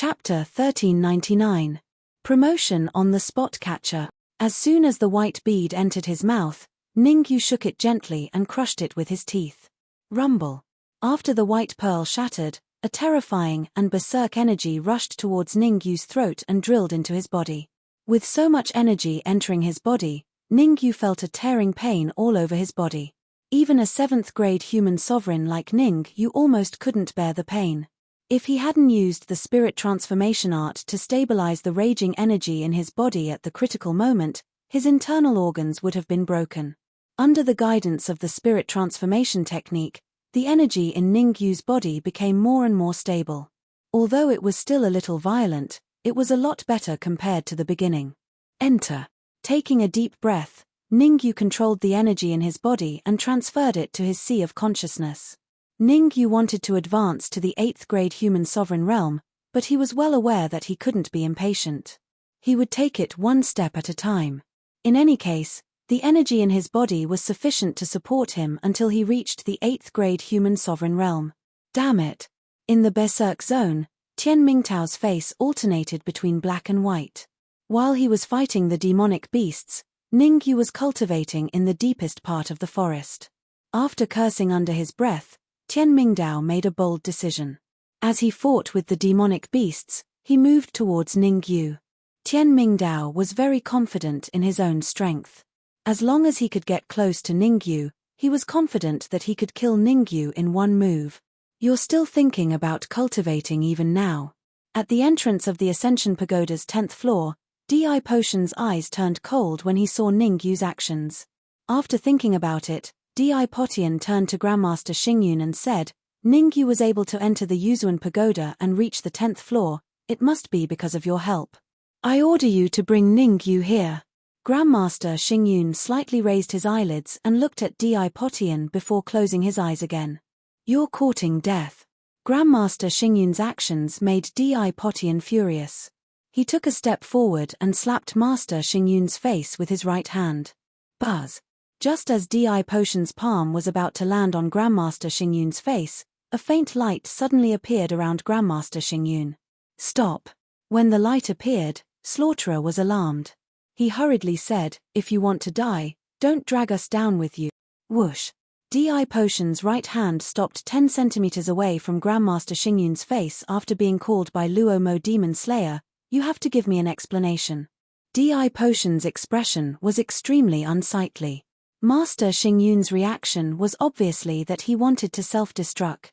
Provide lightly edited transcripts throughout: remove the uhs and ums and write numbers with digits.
Chapter 1399. Promotion on the Spot Catcher. As soon as the white bead entered his mouth, Ningyu shook it gently and crushed it with his teeth. Rumble. After the white pearl shattered, a terrifying and berserk energy rushed towards Ningyu's throat and drilled into his body. With so much energy entering his body, Ningyu felt a tearing pain all over his body. Even a 7th-grade human sovereign like Ningyu almost couldn't bear the pain. If he hadn't used the spirit transformation art to stabilize the raging energy in his body at the critical moment, his internal organs would have been broken. Under the guidance of the spirit transformation technique, the energy in Ningyu's body became more and more stable. Although it was still a little violent, it was a lot better compared to the beginning. Enter. Taking a deep breath, Ningyu controlled the energy in his body and transferred it to his sea of consciousness. Ningyu wanted to advance to the 8th-grade human sovereign realm, but he was well aware that he couldn't be impatient. He would take it one step at a time. In any case, the energy in his body was sufficient to support him until he reached the 8th-grade human sovereign realm. Damn it! In the berserk zone, Tian Mingtao's face alternated between black and white. While he was fighting the demonic beasts, Ningyu was cultivating in the deepest part of the forest. After cursing under his breath, Tian Mingtao made a bold decision. As he fought with the demonic beasts, he moved towards Ningyu. Tian Mingtao was very confident in his own strength. As long as he could get close to Ningyu, he was confident that he could kill Ningyu in one move. You're still thinking about cultivating even now. At the entrance of the Ascension Pagoda's 10th floor, Di Potion's eyes turned cold when he saw Ningyu's actions. After thinking about it, Di Potion turned to Grandmaster Xingyun and said, Ningyu was able to enter the Yuzuan Pagoda and reach the 10th floor, it must be because of your help. I order you to bring Ningyu here. Grandmaster Xingyun slightly raised his eyelids and looked at Di Potion before closing his eyes again. You're courting death. Grandmaster Xingyun's actions made Di Potion furious. He took a step forward and slapped Master Xingyun's face with his right hand. Buzz. Just as Di Potion's palm was about to land on Grandmaster Xingyun's face, a faint light suddenly appeared around Grandmaster Xingyun. Stop. When the light appeared, Slaughterer was alarmed. He hurriedly said, if you want to die, don't drag us down with you. Whoosh. Di Potion's right hand stopped 10 centimeters away from Grandmaster Xingyun's face after being called by Luo Mo Demon Slayer. You have to give me an explanation. Di Potion's expression was extremely unsightly. Master Xingyun's reaction was obviously that he wanted to self-destruct.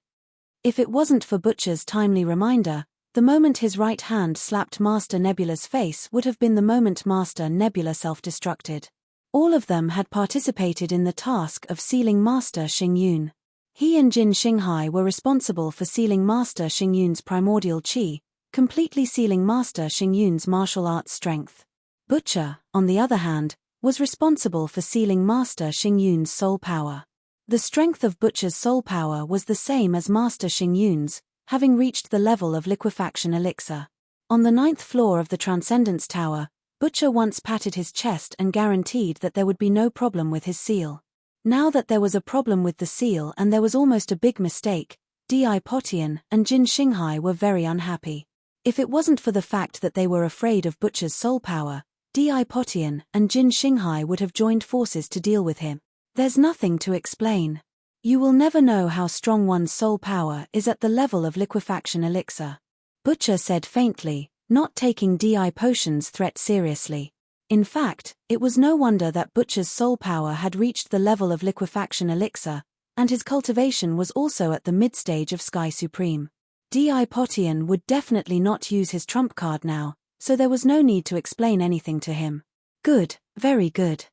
If it wasn't for Butcher's timely reminder, the moment his right hand slapped Master Nebula's face would have been the moment Master Nebula self-destructed. All of them had participated in the task of sealing Master Xingyun. He and Jin Xinghai were responsible for sealing Master Xingyun's primordial qi, completely sealing Master Xingyun's martial arts strength. Butcher, on the other hand, was responsible for sealing Master Xingyun's soul power. The strength of Butcher's soul power was the same as Master Xingyun's, having reached the level of liquefaction elixir. On the 9th floor of the Transcendence Tower, Butcher once patted his chest and guaranteed that there would be no problem with his seal. Now that there was a problem with the seal and there was almost a big mistake, Di Potion and Jin Xinghai were very unhappy. If it wasn't for the fact that they were afraid of Butcher's soul power, Di Potion and Jin Xinghai would have joined forces to deal with him. There's nothing to explain. You will never know how strong one's soul power is at the level of liquefaction elixir. Butcher said faintly, not taking Di Potion's threat seriously. In fact, it was no wonder that Butcher's soul power had reached the level of liquefaction elixir, and his cultivation was also at the mid-stage of Sky Supreme. Di Potion would definitely not use his trump card now, so there was no need to explain anything to him. Good, very good.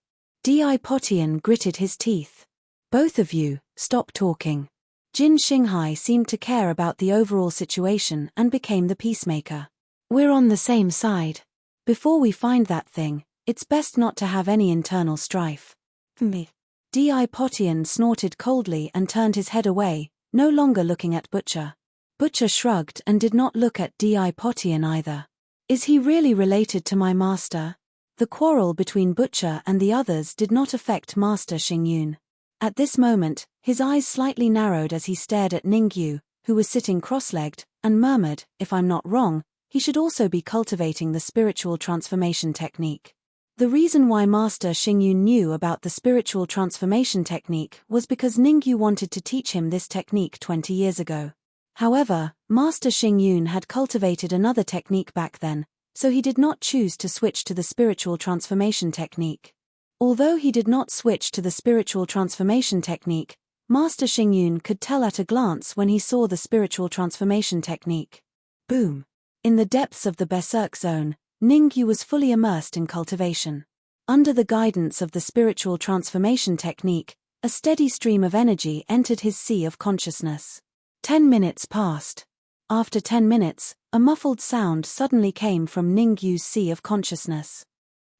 Di Potion gritted his teeth. Both of you, stop talking. Jin Xinghai seemed to care about the overall situation and became the peacemaker. We're on the same side. Before we find that thing, it's best not to have any internal strife. Me. Di Potion snorted coldly and turned his head away, no longer looking at Butcher. Butcher shrugged and did not look at Di Potion either. Is he really related to my master? The quarrel between Butcher and the others did not affect Master Xingyun. At this moment, his eyes slightly narrowed as he stared at Ningyu, who was sitting cross-legged, and murmured, if I'm not wrong, he should also be cultivating the spiritual transformation technique. The reason why Master Xingyun knew about the spiritual transformation technique was because Ningyu wanted to teach him this technique 20 years ago. However, Master Xingyun had cultivated another technique back then, so he did not choose to switch to the spiritual transformation technique. Although he did not switch to the spiritual transformation technique, Master Xingyun could tell at a glance when he saw the spiritual transformation technique. Boom! In the depths of the Berserk Zone, Ningyu was fully immersed in cultivation. Under the guidance of the spiritual transformation technique, a steady stream of energy entered his sea of consciousness. 10 minutes passed. After 10 minutes, a muffled sound suddenly came from Ningyu's sea of consciousness.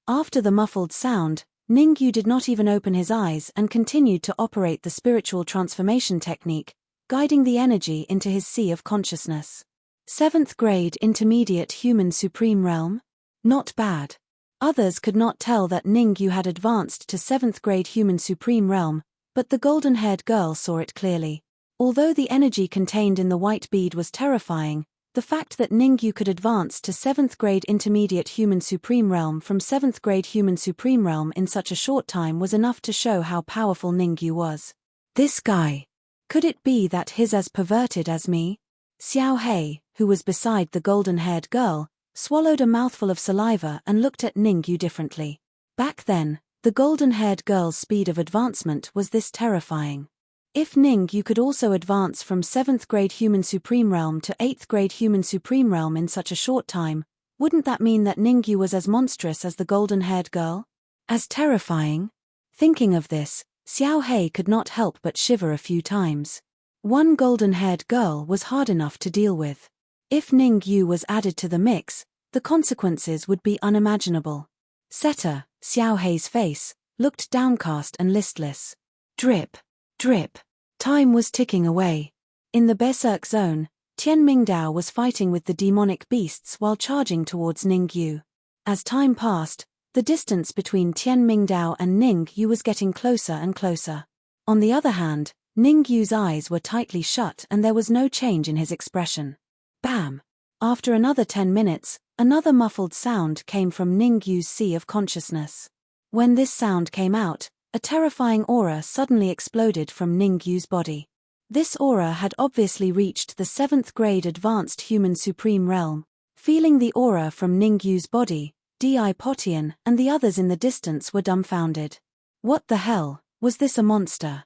After the muffled sound, Ningyu did not even open his eyes and continued to operate the spiritual transformation technique, guiding the energy into his sea of consciousness. 7th grade intermediate human supreme realm? Not bad. Others could not tell that Ningyu had advanced to 7th grade human supreme realm, but the golden-haired girl saw it clearly. Although the energy contained in the white bead was terrifying, the fact that Ningyu could advance to 7th grade intermediate human supreme realm from 7th grade human supreme realm in such a short time was enough to show how powerful Ningyu was. This guy. Could it be that he's as perverted as me? Xiao Hei, who was beside the golden-haired girl, swallowed a mouthful of saliva and looked at Ningyu differently. Back then, the golden-haired girl's speed of advancement was this terrifying. If Ningyu could also advance from 7th grade human supreme realm to 8th grade human supreme realm in such a short time, wouldn't that mean that Ningyu was as monstrous as the golden-haired girl? As terrifying? Thinking of this, Xiao Hei could not help but shiver a few times. One golden-haired girl was hard enough to deal with. If Ningyu was added to the mix, the consequences would be unimaginable. Seta, Xiao Hei's face, looked downcast and listless. Drip. Drip. Time was ticking away. In the Berserk Zone, Tian Mingdao was fighting with the demonic beasts while charging towards Ningyu. As time passed, the distance between Tian Mingdao and Ningyu was getting closer and closer. On the other hand, Ningyu's eyes were tightly shut and there was no change in his expression. Bam! After another 10 minutes, another muffled sound came from Ningyu's sea of consciousness. When this sound came out, a terrifying aura suddenly exploded from Ningyu's body. This aura had obviously reached the 7th grade advanced human supreme realm. Feeling the aura from Ningyu's body, Di Potian and the others in the distance were dumbfounded. What the hell, was this a monster?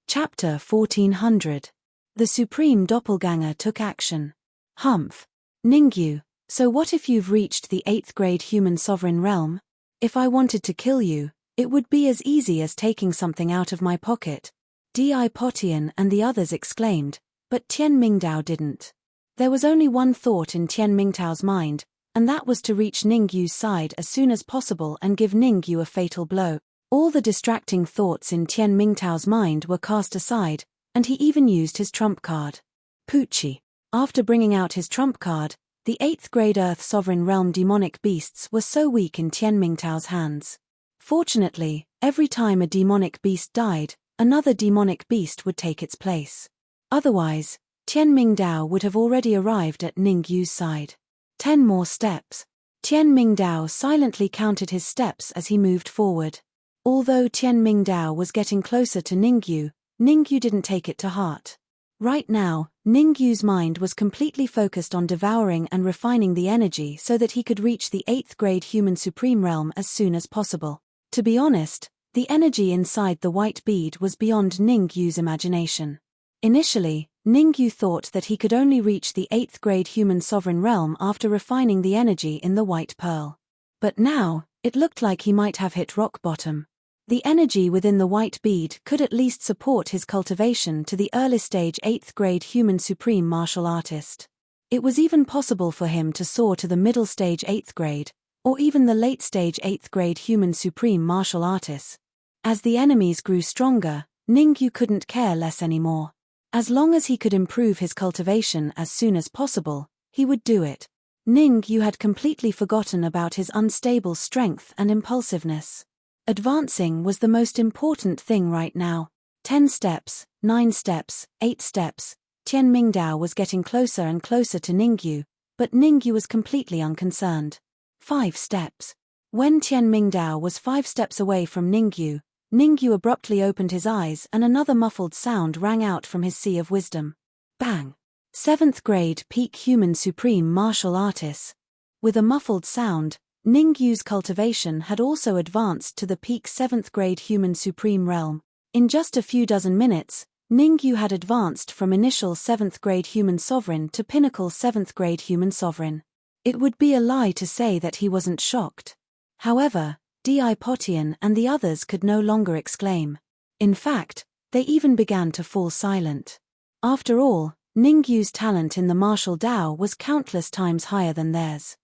Chapter 1400. The Supreme Doppelganger took action. Humph. Ningyu, so what if you've reached the 8th grade human sovereign realm? If I wanted to kill you, it would be as easy as taking something out of my pocket. Di Potian and the others exclaimed, but Tian Mingdao didn't. There was only one thought in Tian Mingdao's mind, and that was to reach Ningyu's side as soon as possible and give Ningyu a fatal blow. All the distracting thoughts in Tian Mingdao's mind were cast aside, and he even used his trump card. Poochie. After bringing out his trump card, the 8th grade Earth Sovereign Realm demonic beasts were so weak in Tian Mingdao's hands. Fortunately, every time a demonic beast died, another demonic beast would take its place. Otherwise, Tian Mingdao would have already arrived at Ningyu's side. 10 more steps. Tian Mingdao silently counted his steps as he moved forward. Although Tian Mingdao was getting closer to Ningyu, Ningyu didn't take it to heart. Right now, Ningyu's mind was completely focused on devouring and refining the energy so that he could reach the 8th grade human supreme realm as soon as possible. To be honest, the energy inside the white bead was beyond Ningyu's imagination. Initially, Ningyu thought that he could only reach the 8th grade human sovereign realm after refining the energy in the white pearl. But now, it looked like he might have hit rock bottom. The energy within the white bead could at least support his cultivation to the early stage 8th grade human supreme martial artist. It was even possible for him to soar to the middle stage 8th grade, or even the late stage 8th grade human supreme martial artist. As the enemies grew stronger, Ningyu couldn't care less anymore. As long as he could improve his cultivation as soon as possible, he would do it. Ningyu had completely forgotten about his unstable strength and impulsiveness. Advancing was the most important thing right now. 10 steps, 9 steps, 8 steps. Tian Mingdao was getting closer and closer to Ningyu, but Ningyu was completely unconcerned. 5 steps. When Tian Mingdao was 5 steps away from Ningyu, Ningyu abruptly opened his eyes and another muffled sound rang out from his sea of wisdom. Bang! 7th grade peak human supreme martial artist. With a muffled sound, Ningyu's cultivation had also advanced to the peak 7th grade human supreme realm. In just a few dozen minutes, Ningyu had advanced from initial 7th grade human sovereign to pinnacle 7th grade human sovereign. It would be a lie to say that he wasn't shocked. However, Di Potian and the others could no longer exclaim. In fact, they even began to fall silent. After all, Ningyu's talent in the martial Dao was countless times higher than theirs.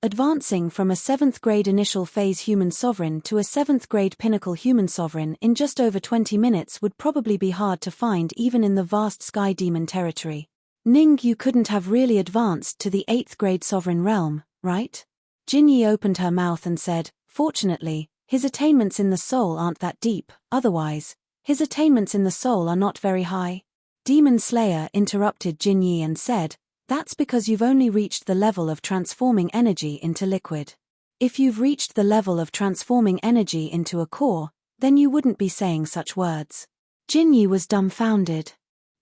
Advancing from a 7th grade initial phase human sovereign to a 7th grade pinnacle human sovereign in just over 20 minutes would probably be hard to find even in the vast sky demon territory. Ningyu couldn't have really advanced to the 8th grade sovereign realm, right? Jinyi opened her mouth and said, fortunately, his attainments in the soul aren't that deep, otherwise, his attainments in the soul are not very high. Demon Slayer interrupted Jinyi and said, that's because you've only reached the level of transforming energy into liquid. If you've reached the level of transforming energy into a core, then you wouldn't be saying such words. Jinyi was dumbfounded.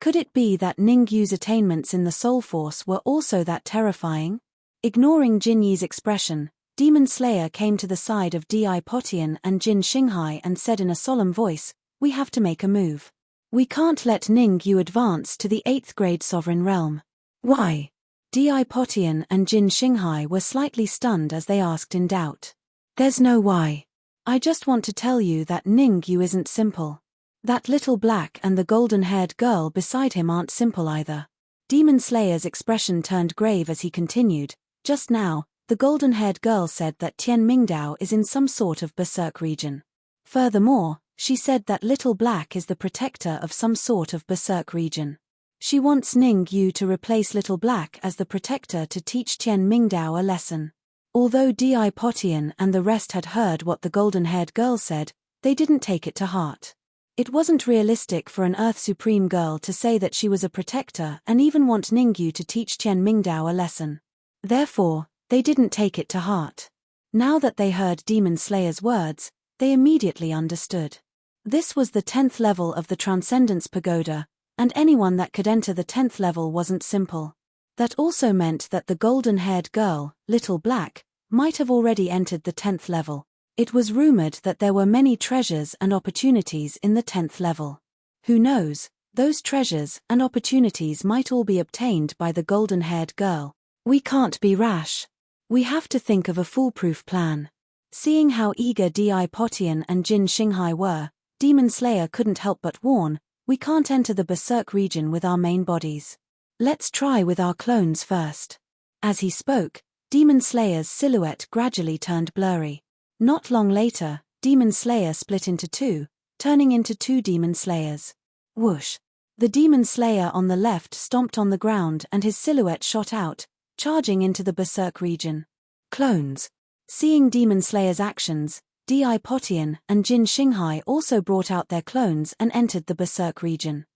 Could it be that Ningyu's attainments in the soul force were also that terrifying? Ignoring Jinyi's expression, Demon Slayer came to the side of Di Potian and Jin Xinghai and said in a solemn voice, we have to make a move. We can't let Ningyu advance to the 8th grade sovereign realm. Why? Di Potian and Jin Xinghai were slightly stunned as they asked in doubt. There's no why. I just want to tell you that Ningyu isn't simple. That little black and the golden-haired girl beside him aren't simple either. Demon Slayer's expression turned grave as he continued, just now, the golden-haired girl said that Tian Mingdao is in some sort of berserk region. Furthermore, she said that Little Black is the protector of some sort of berserk region. She wants Ningyu to replace Little Black as the protector to teach Tian Mingdao a lesson. Although Di Potian and the rest had heard what the golden-haired girl said, they didn't take it to heart. It wasn't realistic for an Earth Supreme girl to say that she was a protector and even want Ningyu to teach Tian Mingdao a lesson. Therefore, they didn't take it to heart. Now that they heard Demon Slayer's words, they immediately understood. This was the 10th level of the Transcendence Pagoda, and anyone that could enter the 10th level wasn't simple. That also meant that the golden-haired girl, Little Black, might have already entered the 10th level. It was rumored that there were many treasures and opportunities in the 10th level. Who knows, those treasures and opportunities might all be obtained by the golden-haired girl. We can't be rash. We have to think of a foolproof plan. Seeing how eager Di Potian and Jin Xinghai were, Demon Slayer couldn't help but warn, we can't enter the berserk region with our main bodies. Let's try with our clones first. As he spoke, Demon Slayer's silhouette gradually turned blurry. Not long later, Demon Slayer split into 2, turning into 2 Demon Slayers. Whoosh! The Demon Slayer on the left stomped on the ground and his silhouette shot out, charging into the berserk region. Clones. Seeing Demon Slayer's actions, Di Potian and Jin Xinghai also brought out their clones and entered the berserk region.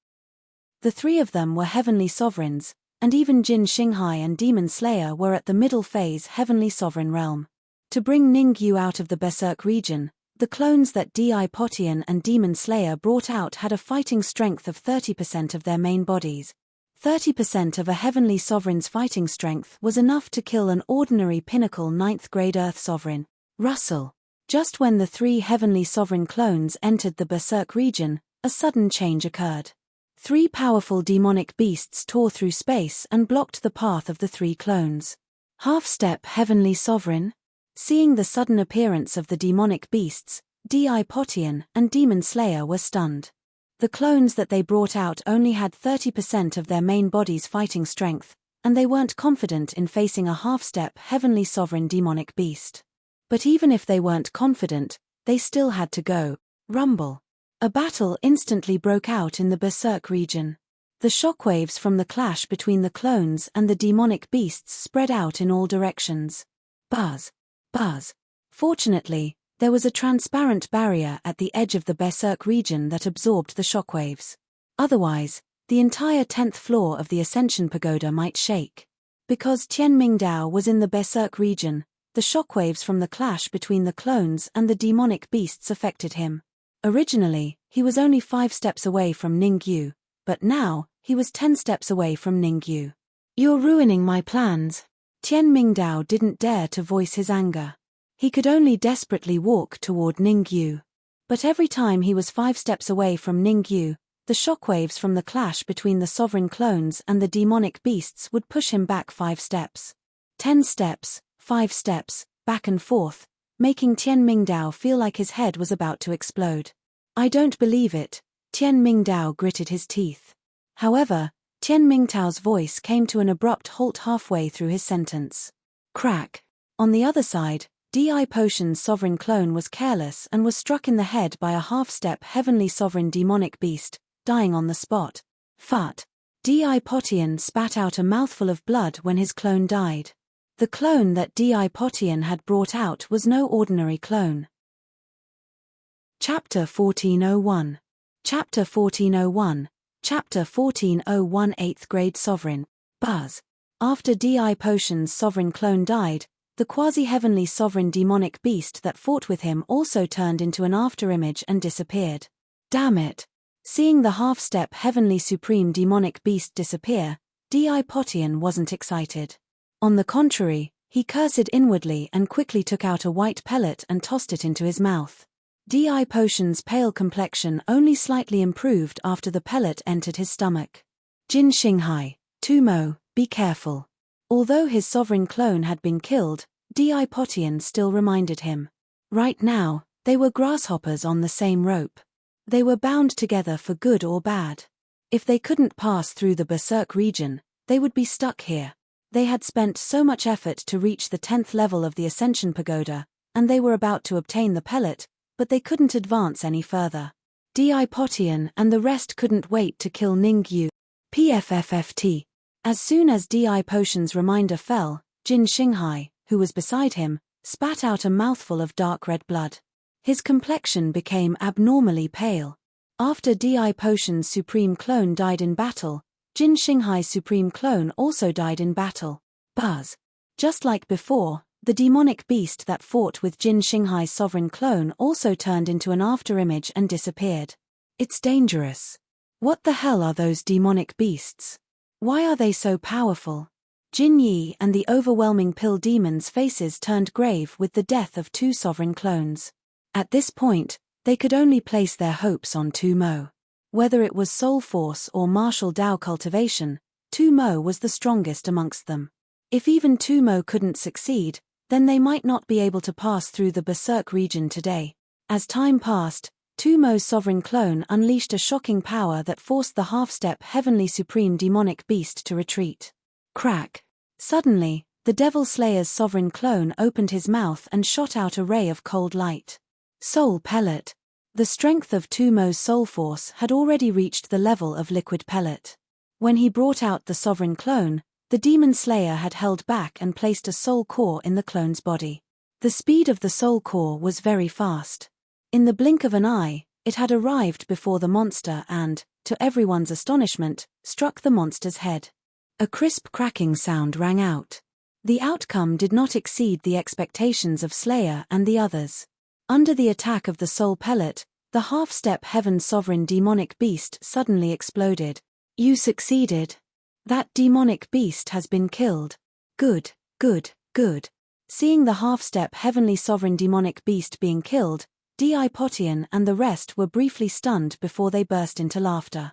The 3 of them were heavenly sovereigns, and even Jin Xinghai and Demon Slayer were at the middle phase heavenly sovereign realm. To bring Ningyu out of the berserk region, the clones that Di Potian and Demon Slayer brought out had a fighting strength of 30% of their main bodies. 30% of a heavenly sovereign's fighting strength was enough to kill an ordinary pinnacle 9th grade Earth sovereign. Rustle. Just when the 3 heavenly sovereign clones entered the berserk region, a sudden change occurred. 3 powerful demonic beasts tore through space and blocked the path of the 3 clones. Half-step heavenly sovereign? Seeing the sudden appearance of the demonic beasts, Di Potian and Demon Slayer were stunned. The clones that they brought out only had 30% of their main body's fighting strength, and they weren't confident in facing a half-step heavenly sovereign demonic beast. But even if they weren't confident, they still had to go. Rumble. A battle instantly broke out in the berserk region. The shockwaves from the clash between the clones and the demonic beasts spread out in all directions. Buzz. Buzz. Fortunately, there was a transparent barrier at the edge of the berserk region that absorbed the shockwaves. Otherwise, the entire 10th floor of the Ascension Pagoda might shake. Because Tian Mingdao was in the Berserk region, the shockwaves from the clash between the clones and the demonic beasts affected him. Originally, he was only 5 steps away from Ningyu, but now, he was 10 steps away from Ningyu. "You're ruining my plans." Tian Mingdao didn't dare to voice his anger. He could only desperately walk toward Ningyu. But every time he was 5 steps away from Ningyu, the shockwaves from the clash between the sovereign clones and the demonic beasts would push him back 5 steps. 10 steps, 5 steps, back and forth, making Tian Mingdao feel like his head was about to explode. "I don't believe it," Tian Mingdao gritted his teeth. However, Tian Mingdao's voice came to an abrupt halt halfway through his sentence. Crack. On the other side, Di Potion's sovereign clone was careless and was struck in the head by a half-step heavenly sovereign demonic beast, dying on the spot. Phut. Di Potion spat out a mouthful of blood when his clone died. The clone that Di Potion had brought out was no ordinary clone. Chapter 1401. Chapter 1401. Chapter 1401 8th Grade Sovereign. Buzz. After Di Potion's sovereign clone died, the quasi-heavenly sovereign demonic beast that fought with him also turned into an afterimage and disappeared. Damn it. Seeing the half-step heavenly supreme demonic beast disappear, Di Potion wasn't excited. On the contrary, he cursed inwardly and quickly took out a white pellet and tossed it into his mouth. Di Potion's pale complexion only slightly improved after the pellet entered his stomach. Jin Xinghai, Tumo, be careful. Although his sovereign clone had been killed, Di Potion still reminded him. Right now, they were grasshoppers on the same rope. They were bound together for good or bad. If they couldn't pass through the Berserk region, they would be stuck here. They had spent so much effort to reach the 10th level of the Ascension Pagoda, and they were about to obtain the pellet, but they couldn't advance any further. Di Potion and the rest couldn't wait to kill Ningyu. PFFFT. As soon as Di Potion's reminder fell, Jin Xinghai, who was beside him, spat out a mouthful of dark red blood. His complexion became abnormally pale. After Di Potion's supreme clone died in battle, Jin Xinghai's supreme clone also died in battle. Buzz. Just like before, the demonic beast that fought with Jin Xinghai's sovereign clone also turned into an afterimage and disappeared. It's dangerous. What the hell are those demonic beasts? Why are they so powerful? Jin Yi and the overwhelming pill demon's faces turned grave with the death of 2 sovereign clones. At this point, they could only place their hopes on Tu Mo. Whether it was soul force or martial Dao cultivation, Tu Mo was the strongest amongst them. If even Tu Mo couldn't succeed, then they might not be able to pass through the Berserk region today. As time passed, Tu Mo's sovereign clone unleashed a shocking power that forced the half-step heavenly supreme demonic beast to retreat. Crack. Suddenly, the Devil Slayer's sovereign clone opened his mouth and shot out a ray of cold light. Soul pellet. The strength of Tu Mo's soul force had already reached the level of liquid pellet. When he brought out the sovereign clone, the Demon Slayer had held back and placed a soul core in the clone's body. The speed of the soul core was very fast. In the blink of an eye, it had arrived before the monster and, to everyone's astonishment, struck the monster's head. A crisp cracking sound rang out. The outcome did not exceed the expectations of Slayer and the others. Under the attack of the soul pellet, the half-step heaven sovereign demonic beast suddenly exploded. You succeeded. That demonic beast has been killed. Good, good, good. Seeing the half-step heavenly sovereign demonic beast being killed, Di Potion and the rest were briefly stunned before they burst into laughter.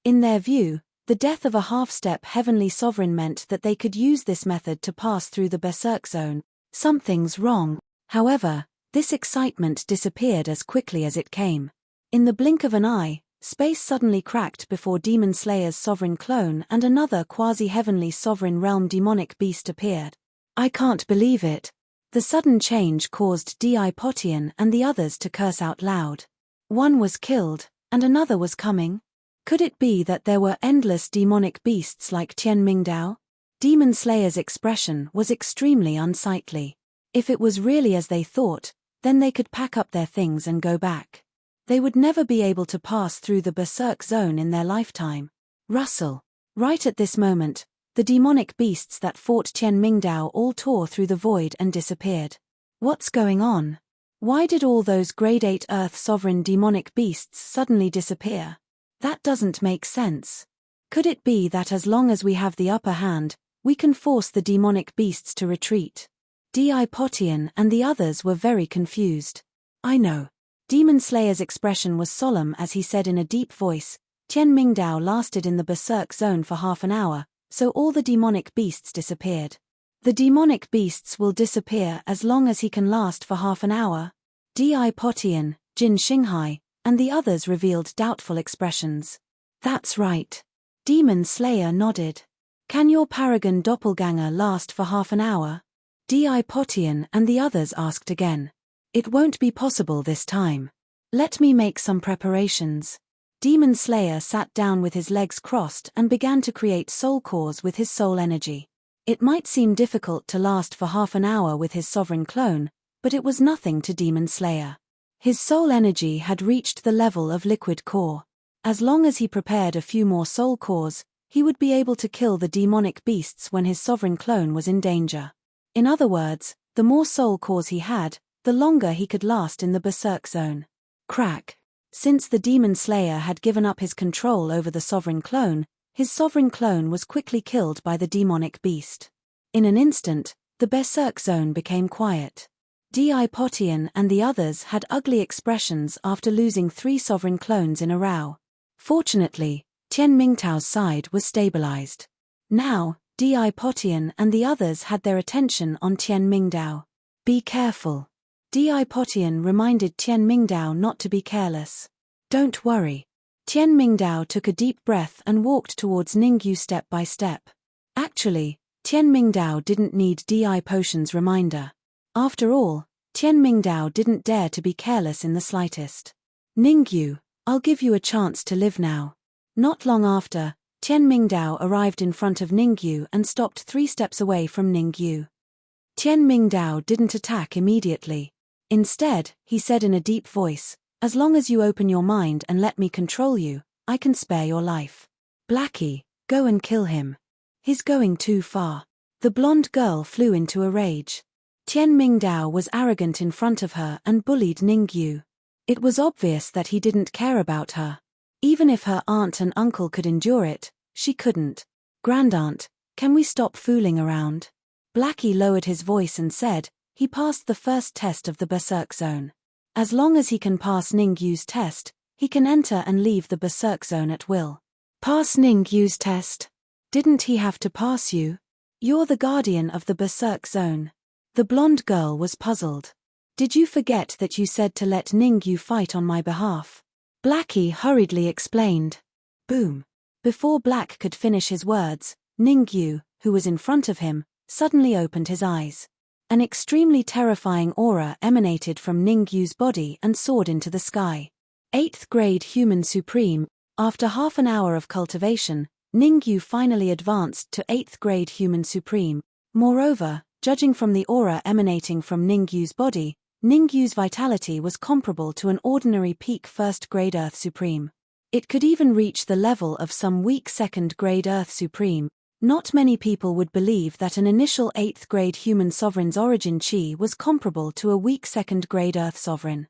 In their view, the death of a half-step heavenly sovereign meant that they could use this method to pass through the Berserk zone. Something's wrong. However, this excitement disappeared as quickly as it came. In the blink of an eye, space suddenly cracked before Demon Slayer's sovereign clone and another quasi-heavenly sovereign realm demonic beast appeared. I can't believe it. The sudden change caused Di Potion and the others to curse out loud. One was killed, and another was coming. Could it be that there were endless demonic beasts like Tian Mingdao? Demon Slayer's expression was extremely unsightly. If it was really as they thought, then they could pack up their things and go back. They would never be able to pass through the Berserk zone in their lifetime. Rustle. Right at this moment, the demonic beasts that fought Qian Mingdao all tore through the void and disappeared. What's going on? Why did all those grade 8 Earth Sovereign demonic beasts suddenly disappear? That doesn't make sense. Could it be that as long as we have the upper hand, we can force the demonic beasts to retreat? Di Potian and the others were very confused. I know. Demon Slayer's expression was solemn as he said in a deep voice, Qian Mingdao lasted in the berserk zone for half an hour, so all the demonic beasts disappeared. The demonic beasts will disappear as long as he can last for half an hour. Di Potian, Jin Xinghai, and the others revealed doubtful expressions. That's right. Demon Slayer nodded. Can your paragon doppelganger last for half an hour? Di Potian and the others asked again. It won't be possible this time. Let me make some preparations. Demon Slayer sat down with his legs crossed and began to create soul cores with his soul energy. It might seem difficult to last for half an hour with his sovereign clone, but it was nothing to Demon Slayer. His soul energy had reached the level of liquid core. As long as he prepared a few more soul cores, he would be able to kill the demonic beasts when his sovereign clone was in danger. In other words, the more soul cores he had, the longer he could last in the berserk zone. Crack. Since the Demon Slayer had given up his control over the sovereign clone, his sovereign clone was quickly killed by the demonic beast. In an instant, the berserk zone became quiet. Di Potian and the others had ugly expressions after losing 3 sovereign clones in a row. Fortunately, Qian Mingtao's side was stabilized. Now, Di Potian and the others had their attention on Qian Mingdao. Be careful. Di Potian reminded Qian Mingdao not to be careless. Don't worry. Qian Mingdao took a deep breath and walked towards Ningyu step by step. Actually, Qian Mingdao didn't need Di Potian's reminder. After all, Qian Mingdao didn't dare to be careless in the slightest. Ningyu, I'll give you a chance to live now. Not long after, Qian Mingdao arrived in front of Ningyu and stopped 3 steps away from Ningyu. Qian Mingdao didn't attack immediately. Instead, he said in a deep voice, as long as you open your mind and let me control you, I can spare your life. Blackie, go and kill him. He's going too far. The blonde girl flew into a rage. Qian Mingdao was arrogant in front of her and bullied Ningyu. It was obvious that he didn't care about her. Even if her aunt and uncle could endure it, she couldn't. Grandaunt, can we stop fooling around? Blackie lowered his voice and said, he passed the first test of the berserk zone. As long as he can pass Ningyu's test, he can enter and leave the berserk zone at will. Pass Ningyu's test? Didn't he have to pass you? You're the guardian of the berserk zone. The blonde girl was puzzled. Did you forget that you said to let Ningyu fight on my behalf? Blackie hurriedly explained. Boom. Before Black could finish his words, Ningyu, who was in front of him, suddenly opened his eyes. An extremely terrifying aura emanated from Ningyu's body and soared into the sky. 8th grade human supreme. After half an hour of cultivation, Ningyu finally advanced to 8th grade human supreme. Moreover, judging from the aura emanating from Ningyu's body, Ningyu's vitality was comparable to an ordinary peak 1st grade Earth Supreme. It could even reach the level of some weak 2nd grade Earth Supreme. Not many people would believe that an initial 8th grade human sovereign's origin chi was comparable to a weak 2nd grade Earth Sovereign.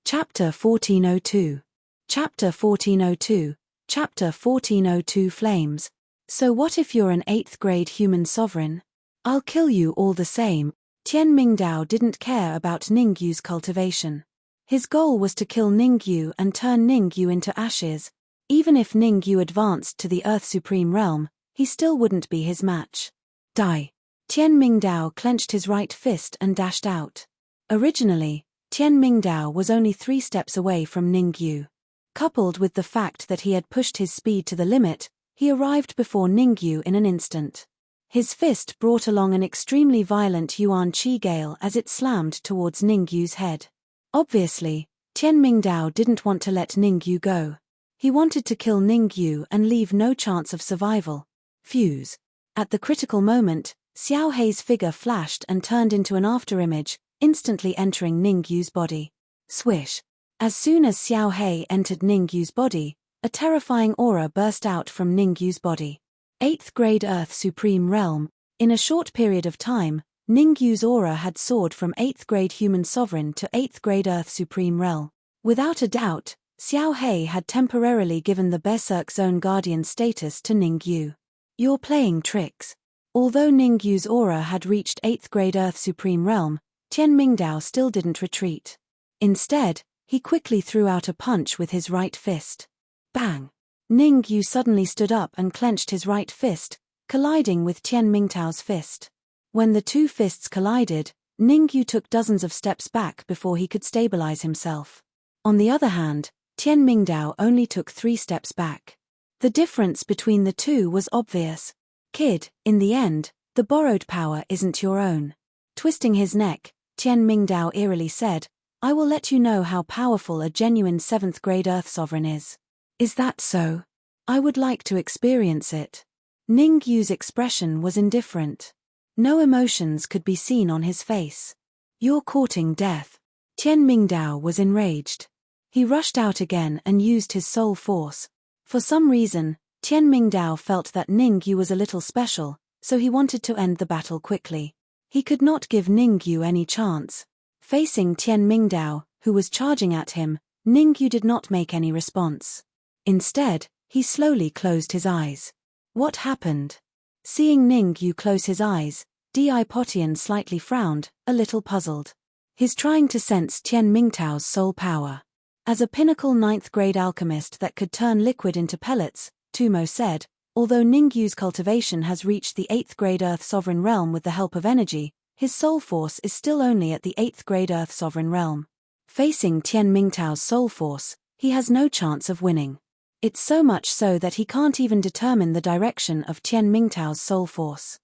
Chapter 1402. Chapter 1402. Chapter 1402 Flames. So what if you're an 8th grade human sovereign? I'll kill you all the same. Qian Mingdao didn't care about Ningyu's cultivation. His goal was to kill Ningyu and turn Ningyu into ashes. Even if Ningyu advanced to the Earth Supreme Realm, he still wouldn't be his match. Die. Qian Mingdao clenched his right fist and dashed out. Originally, Qian Mingdao was only 3 steps away from Ningyu. Coupled with the fact that he had pushed his speed to the limit, he arrived before Ningyu in an instant. His fist brought along an extremely violent Yuan Qi gale as it slammed towards Ningyu's head. Obviously, Qian Mingdao didn't want to let Ningyu go. He wanted to kill Ningyu and leave no chance of survival. Fuse. At the critical moment, Xiao Hei's figure flashed and turned into an afterimage, instantly entering Ningyu's body. Swish. As soon as Xiao Hei entered Ningyu's body, A terrifying aura burst out from Ningyu's body. 8th grade Earth Supreme Realm. In a short period of time, Ningyu's aura had soared from 8th grade Human Sovereign to 8th grade Earth Supreme Realm. Without a doubt, Xiao Hei had temporarily given the Berserk Zone Guardian status to Ningyu. You're playing tricks. Although Ningyu's aura had reached 8th grade Earth Supreme Realm, Tian Mingdao still didn't retreat. Instead, he quickly threw out a punch with his right fist. Bang! Ningyu suddenly stood up and clenched his right fist, colliding with Tian Mingdao's fist. When the two fists collided, Ningyu took dozens of steps back before he could stabilize himself. On the other hand, Tian Mingdao only took 3 steps back. The difference between the two was obvious. Kid, in the end, the borrowed power isn't your own. Twisting his neck, Tian Mingdao eerily said, I will let you know how powerful a genuine 7th grade Earth Sovereign is. Is that so? I would like to experience it. Ningyu's expression was indifferent. No emotions could be seen on his face. You're courting death. Tian Mingdao was enraged. He rushed out again and used his soul force. For some reason, Tian Mingdao felt that Ningyu was a little special, so he wanted to end the battle quickly. He could not give Ningyu any chance. Facing Tian Mingdao, who was charging at him, Ningyu did not make any response. Instead, he slowly closed his eyes. What happened? Seeing Ningyu close his eyes, Di Potian slightly frowned, a little puzzled. He's trying to sense Tian Mingdao's soul power. As a pinnacle 9th grade alchemist that could turn liquid into pellets, Tumo said, although Ningyu's cultivation has reached the 8th grade Earth Sovereign Realm with the help of energy, his soul force is still only at the 8th grade Earth Sovereign Realm. Facing Tian Mingdao's soul force, he has no chance of winning. It's so much so that he can't even determine the direction of Tian Mingdao's soul force.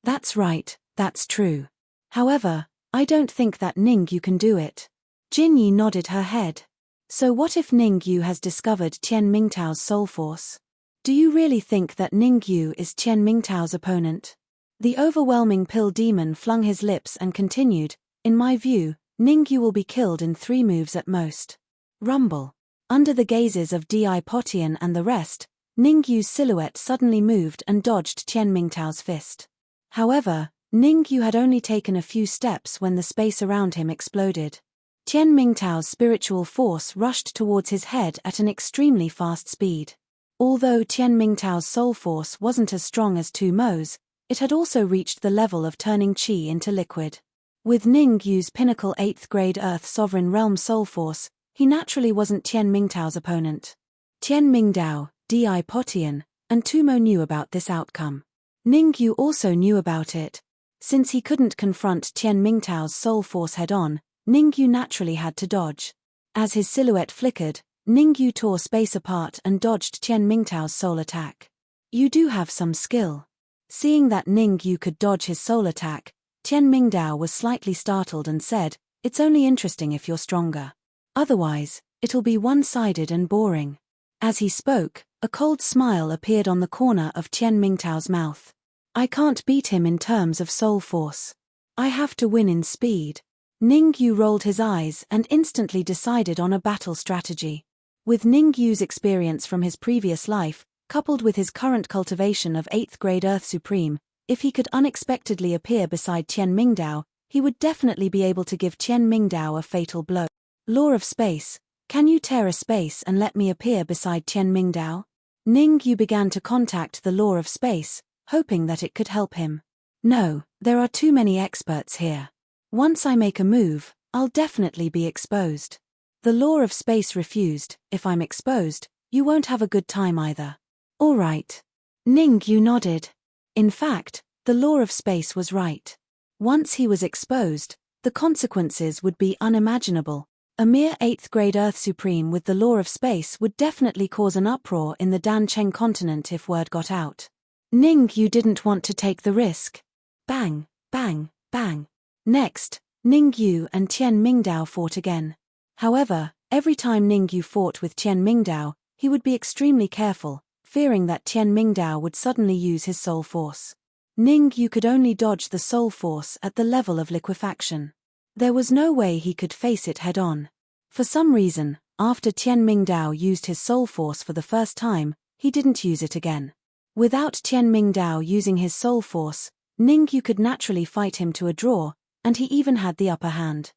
That's right, that's true. However, I don't think that Ningyu can do it. Jinyi nodded her head. So what if Ningyu has discovered Tian Mingdao's soul force? Do you really think that Ningyu is Tian Mingdao's opponent? The overwhelming pill demon flung his lips and continued, in my view, Ningyu will be killed in 3 moves at most. Rumble. Under the gazes of Di Potian and the rest, Ningyu's silhouette suddenly moved and dodged Tian Mingdao's fist. However, Ningyu had only taken a few steps when the space around him exploded. Tian Mingdao's spiritual force rushed towards his head at an extremely fast speed. Although Tian Mingdao's soul force wasn't as strong as Tu Mo's, it had also reached the level of turning qi into liquid. With Ningyu's pinnacle 8th grade Earth Sovereign Realm soul force, he naturally wasn't Tian Mingdao's opponent. Tian Mingdao, Di Potian, and Tu Mo knew about this outcome. Ningyu also knew about it. Since he couldn't confront Tian Mingdao's soul force head-on, Ningyu naturally had to dodge. As his silhouette flickered, Ningyu tore space apart and dodged Tian Mingdao's soul attack. You do have some skill. Seeing that Ningyu could dodge his soul attack, Tian Mingdao was slightly startled and said, it's only interesting if you're stronger. Otherwise, it'll be one-sided and boring. As he spoke, a cold smile appeared on the corner of Tian Mingdao's mouth. I can't beat him in terms of soul force. I have to win in speed. Ningyu rolled his eyes and instantly decided on a battle strategy. With Ningyu's experience from his previous life, coupled with his current cultivation of 8th grade Earth Supreme, if he could unexpectedly appear beside Tian Mingdao, he would definitely be able to give Tian Mingdao a fatal blow. Law of Space, can you tear a space and let me appear beside Tian Mingdao? Ningyu began to contact the Law of Space, hoping that it could help him. No, there are too many experts here. Once I make a move, I'll definitely be exposed. The Law of Space refused, if I'm exposed, you won't have a good time either. All right. Ningyu nodded. In fact, the Law of Space was right. Once he was exposed, the consequences would be unimaginable. A mere 8th grade Earth Supreme with the Law of Space would definitely cause an uproar in the Dancheng continent if word got out. Ningyu didn't want to take the risk. Bang, bang, bang. Next, Ningyu and Tian Mingdao fought again. However, every time Ningyu fought with Tian Mingdao, he would be extremely careful, fearing that Tian Mingdao would suddenly use his soul force. Ningyu could only dodge the soul force at the level of liquefaction. There was no way he could face it head-on. For some reason, After Tian Mingdao used his soul force for the first time, he didn't use it again. Without Tian Mingdao using his soul force, Ningyu could naturally fight him to a draw, and he even had the upper hand.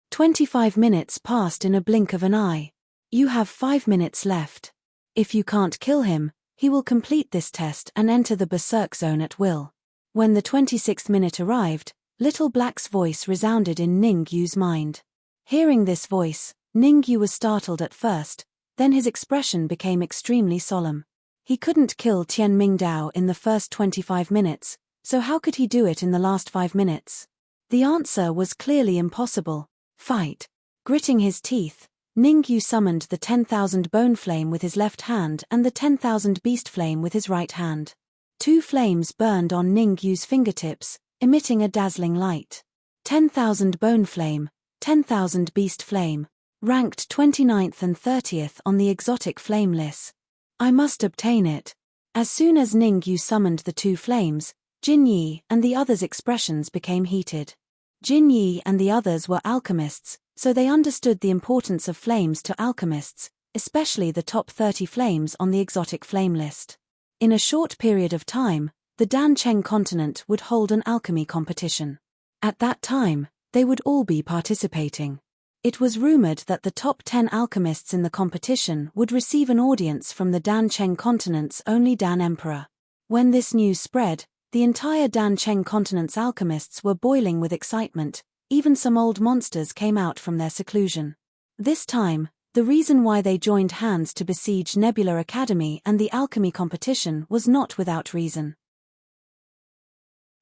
25 minutes passed in a blink of an eye. You have 5 minutes left. If you can't kill him, he will complete this test and enter the berserk zone at will. When the 26th minute arrived, Little Black's voice resounded in Ningyu's mind. Hearing this voice, Ningyu was startled at first, then his expression became extremely solemn. He couldn't kill Tian Mingdao in the first 25 minutes, so how could he do it in the last 5 minutes? The answer was clearly impossible. Fight. Gritting his teeth, Ningyu summoned the 10,000 bone flame with his left hand and the 10,000 beast flame with his right hand. 2 flames burned on Ningyu's fingertips, emitting a dazzling light. 10,000 bone flame, 10,000 beast flame. Ranked 29th and 30th on the exotic flame list. I must obtain it. As soon as Ningyu summoned the 2 flames, Jin Yi and the others' expressions became heated. Jin Yi and the others were alchemists, so they understood the importance of flames to alchemists, especially the top 30 flames on the exotic flame list. In a short period of time, the Dancheng continent would hold an alchemy competition. At that time, they would all be participating. It was rumored that the top 10 alchemists in the competition would receive an audience from the Dancheng continent's only Dan Emperor. When this news spread, the entire Dancheng continent's alchemists were boiling with excitement, even some old monsters came out from their seclusion. This time, the reason why they joined hands to besiege Nebula Academy and the alchemy competition was not without reason.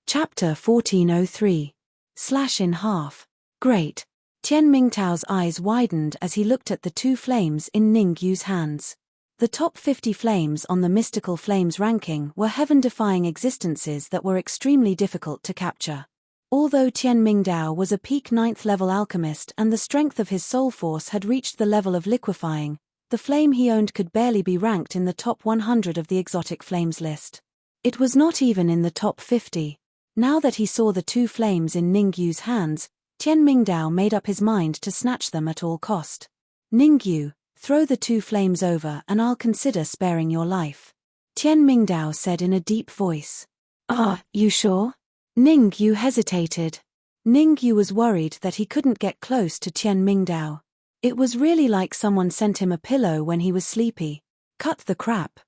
Chapter 1403. Slash in half. Great. Tian Mingtao's eyes widened as he looked at the 2 flames in Ningyu's hands. The top 50 flames on the mystical flames ranking were heaven-defying existences that were extremely difficult to capture. Although Tian Mingdao was a peak 9th level alchemist and the strength of his soul force had reached the level of liquefying, the flame he owned could barely be ranked in the top 100 of the exotic flames list. It was not even in the top 50. Now that he saw the 2 flames in Ningyu's hands, Tian Mingdao made up his mind to snatch them at all cost. Ningyu, throw the 2 flames over and I'll consider sparing your life. Tian Mingdao said in a deep voice. You sure? Ningyu hesitated. Ningyu was worried that he couldn't get close to Tian Mingdao. It was really like someone sent him a pillow when he was sleepy. Cut the crap.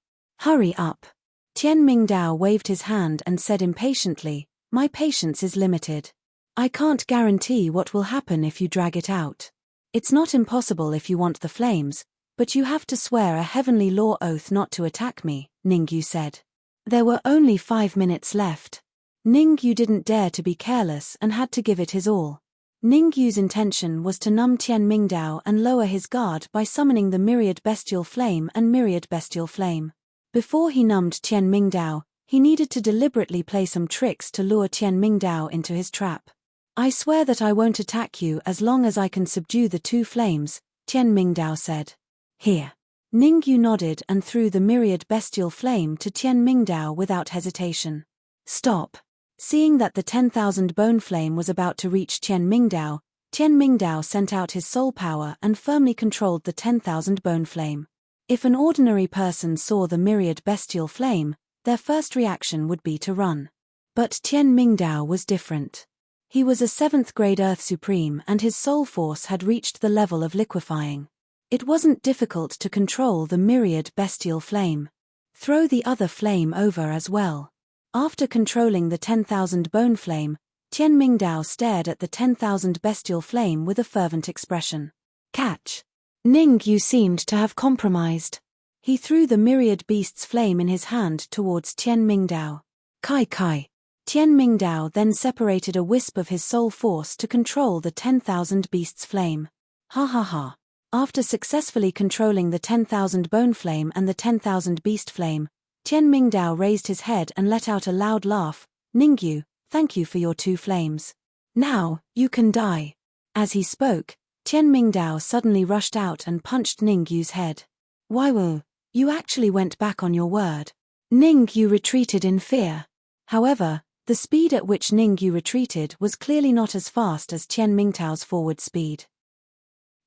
Hurry up. Tian Mingdao waved his hand and said impatiently, my patience is limited. I can't guarantee what will happen if you drag it out. It's not impossible if you want the flames, but you have to swear a heavenly law oath not to attack me, Ningyu said. There were only 5 minutes left. Ningyu didn't dare to be careless and had to give it his all. Ningyu's intention was to numb Tian Mingdao and lower his guard by summoning the Myriad Bestial Flame and Myriad Bestial Flame. Before he numbed Tian Mingdao, he needed to deliberately play some tricks to lure Tian Mingdao into his trap. I swear that I won't attack you as long as I can subdue the 2 flames, Tian Mingdao said. Here. Ningyu nodded and threw the Myriad Bestial Flame to Tian Mingdao without hesitation. Stop. Seeing that the 10,000 bone flame was about to reach Tian Mingdao sent out his soul power and firmly controlled the 10,000 bone flame. If an ordinary person saw the Myriad Bestial Flame, their first reaction would be to run. But Tian Mingdao was different. He was a 7th grade Earth Supreme and his soul force had reached the level of liquefying. It wasn't difficult to control the Myriad Bestial Flame. Throw the other flame over as well. After controlling the 10,000 bone flame, Tian Mingdao stared at the 10,000 bestial flame with a fervent expression. Catch. Ningyu seemed to have compromised. He threw the Myriad Beast's flame in his hand towards Tian Mingdao. Kai Kai. Tian Mingdao then separated a wisp of his soul force to control the 10,000 beast's flame. Ha ha ha. After successfully controlling the 10,000 bone flame and the 10,000 beast flame, Tian Mingdao raised his head and let out a loud laugh. Ningyu, thank you for your 2 flames. Now, you can die. As he spoke, Tian Mingdao suddenly rushed out and punched Ningyu's head. Waiwu, you actually went back on your word. Ningyu retreated in fear. However, the speed at which Ningyu retreated was clearly not as fast as Tian Mingdao's forward speed.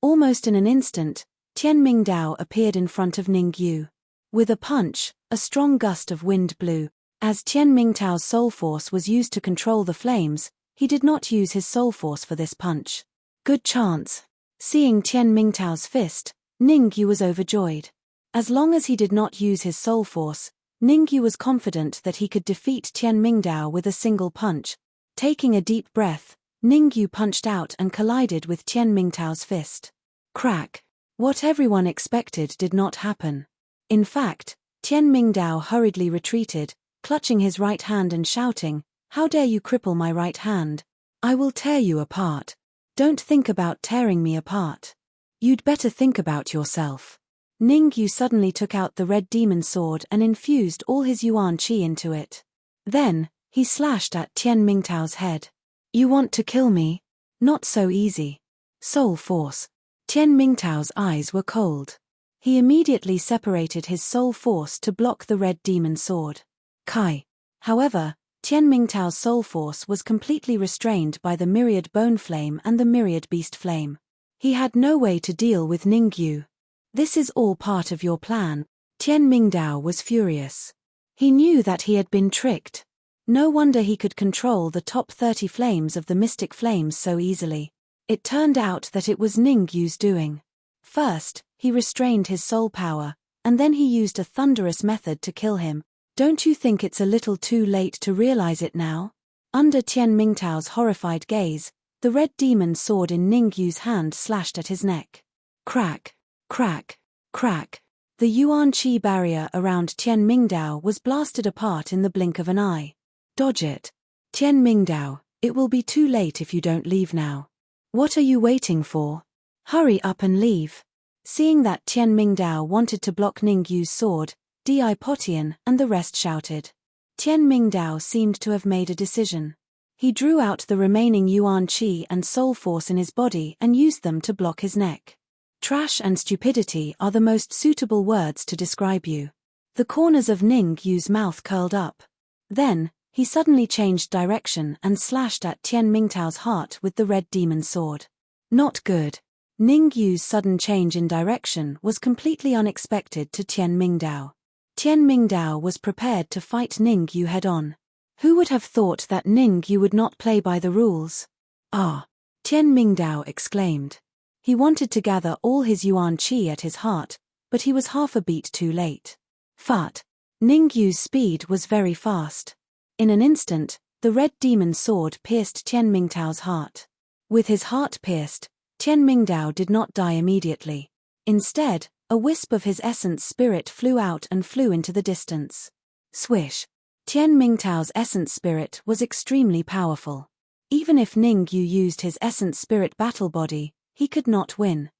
Almost in an instant, Tian Mingdao appeared in front of Ningyu. With a punch, a strong gust of wind blew. As Tian Mingtao's soul force was used to control the flames, he did not use his soul force for this punch. Good chance. Seeing Tian Mingtao's fist, Ningyu was overjoyed. As long as he did not use his soul force, Ningyu was confident that he could defeat Tian Mingdao with a single punch. Taking a deep breath, Ningyu punched out and collided with Tian Mingtao's fist. Crack. What everyone expected did not happen. In fact, Tian Mingdao hurriedly retreated, clutching his right hand and shouting, "How dare you cripple my right hand? I will tear you apart. Don't think about tearing me apart. You'd better think about yourself." Ningyu suddenly took out the red demon sword and infused all his yuan qi into it. Then, he slashed at Tian Mingtao's head. "You want to kill me? Not so easy. Soul force." Tian Mingtao's eyes were cold. He immediately separated his soul force to block the red demon sword. Kai. However, Tian Mingtao's soul force was completely restrained by the myriad bone flame and the myriad beast flame. He had no way to deal with Ningyu. "This is all part of your plan." Tian Mingdao was furious. He knew that he had been tricked. No wonder he could control the top 30 flames of the mystic flames so easily. It turned out that it was Ningyu's doing. First, he restrained his soul power, and then he used a thunderous method to kill him. Don't you think it's a little too late to realize it now? Under Tian Mingtao's horrified gaze, the red demon sword in Ningyu's hand slashed at his neck. Crack. Crack, crack. The yuan qi barrier around Tian Mingdao was blasted apart in the blink of an eye. Dodge it. Tian Mingdao, it will be too late if you don't leave now. What are you waiting for? Hurry up and leave. Seeing that Tian Mingdao wanted to block Ningyu's sword, Di Potian and the rest shouted. Tian Mingdao seemed to have made a decision. He drew out the remaining yuan qi and soul force in his body and used them to block his neck. Trash and stupidity are the most suitable words to describe you. The corners of Ningyu's mouth curled up. Then, he suddenly changed direction and slashed at Tian Mingtao's heart with the red demon sword. Not good. Ningyu's sudden change in direction was completely unexpected to Tian Mingdao. Tian Mingdao was prepared to fight Ningyu head-on. Who would have thought that Ningyu would not play by the rules? "Ah!" Tian Mingdao exclaimed. He wanted to gather all his yuan qi at his heart, but he was half a beat too late. Fat. Ningyu's speed was very fast. In an instant, the red demon sword pierced Tian Mingtao's heart. With his heart pierced, Tian Mingdao did not die immediately. Instead, a wisp of his essence spirit flew out and flew into the distance. Swish. Tian Mingtao's essence spirit was extremely powerful. Even if Ningyu used his essence spirit battle body, he could not win.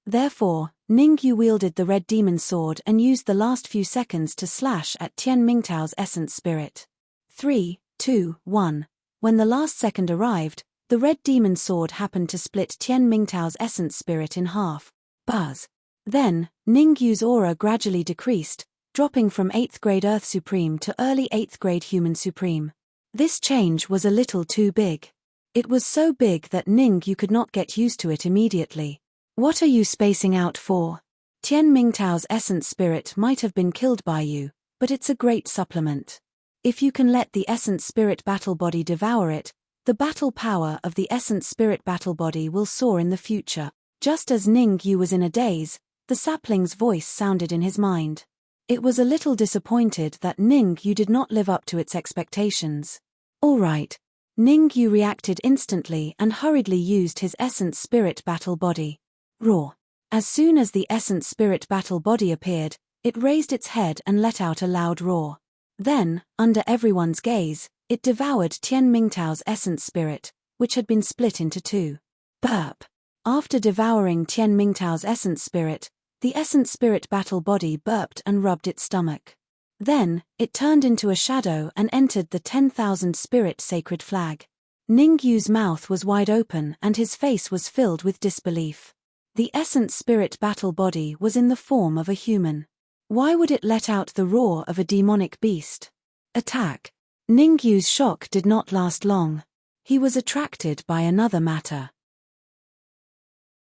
Therefore, Ningyu wielded the red demon sword and used the last few seconds to slash at Tian Mingtao's essence spirit. 3, 2, 1. When the last second arrived, the red demon sword happened to split Tian Mingtao's essence spirit in half. Buzz. Then, Ningyu's aura gradually decreased, dropping from 8th grade Earth Supreme to early 8th grade Human Supreme. This change was a little too big. It was so big that Ningyu could not get used to it immediately. What are you spacing out for? Tian Mingtao's essence spirit might have been killed by you, but it's a great supplement. If you can let the essence spirit battle body devour it, the battle power of the essence spirit battle body will soar in the future. Just as Ningyu was in a daze, the sapling's voice sounded in his mind. It was a little disappointed that Ningyu did not live up to its expectations. All right. Ningyu reacted instantly and hurriedly used his essence spirit battle body. Roar. As soon as the essence spirit battle body appeared, it raised its head and let out a loud roar. Then, under everyone's gaze, it devoured Tian Mingtao's essence spirit, which had been split into two. Burp. After devouring Tian Mingtao's essence spirit, the essence spirit battle body burped and rubbed its stomach. Then, it turned into a shadow and entered the 10,000 spirit sacred flag. Ningyu's mouth was wide open and his face was filled with disbelief. The essence spirit battle body was in the form of a human. Why would it let out the roar of a demonic beast? Attack. Ningyu's shock did not last long. He was attracted by another matter.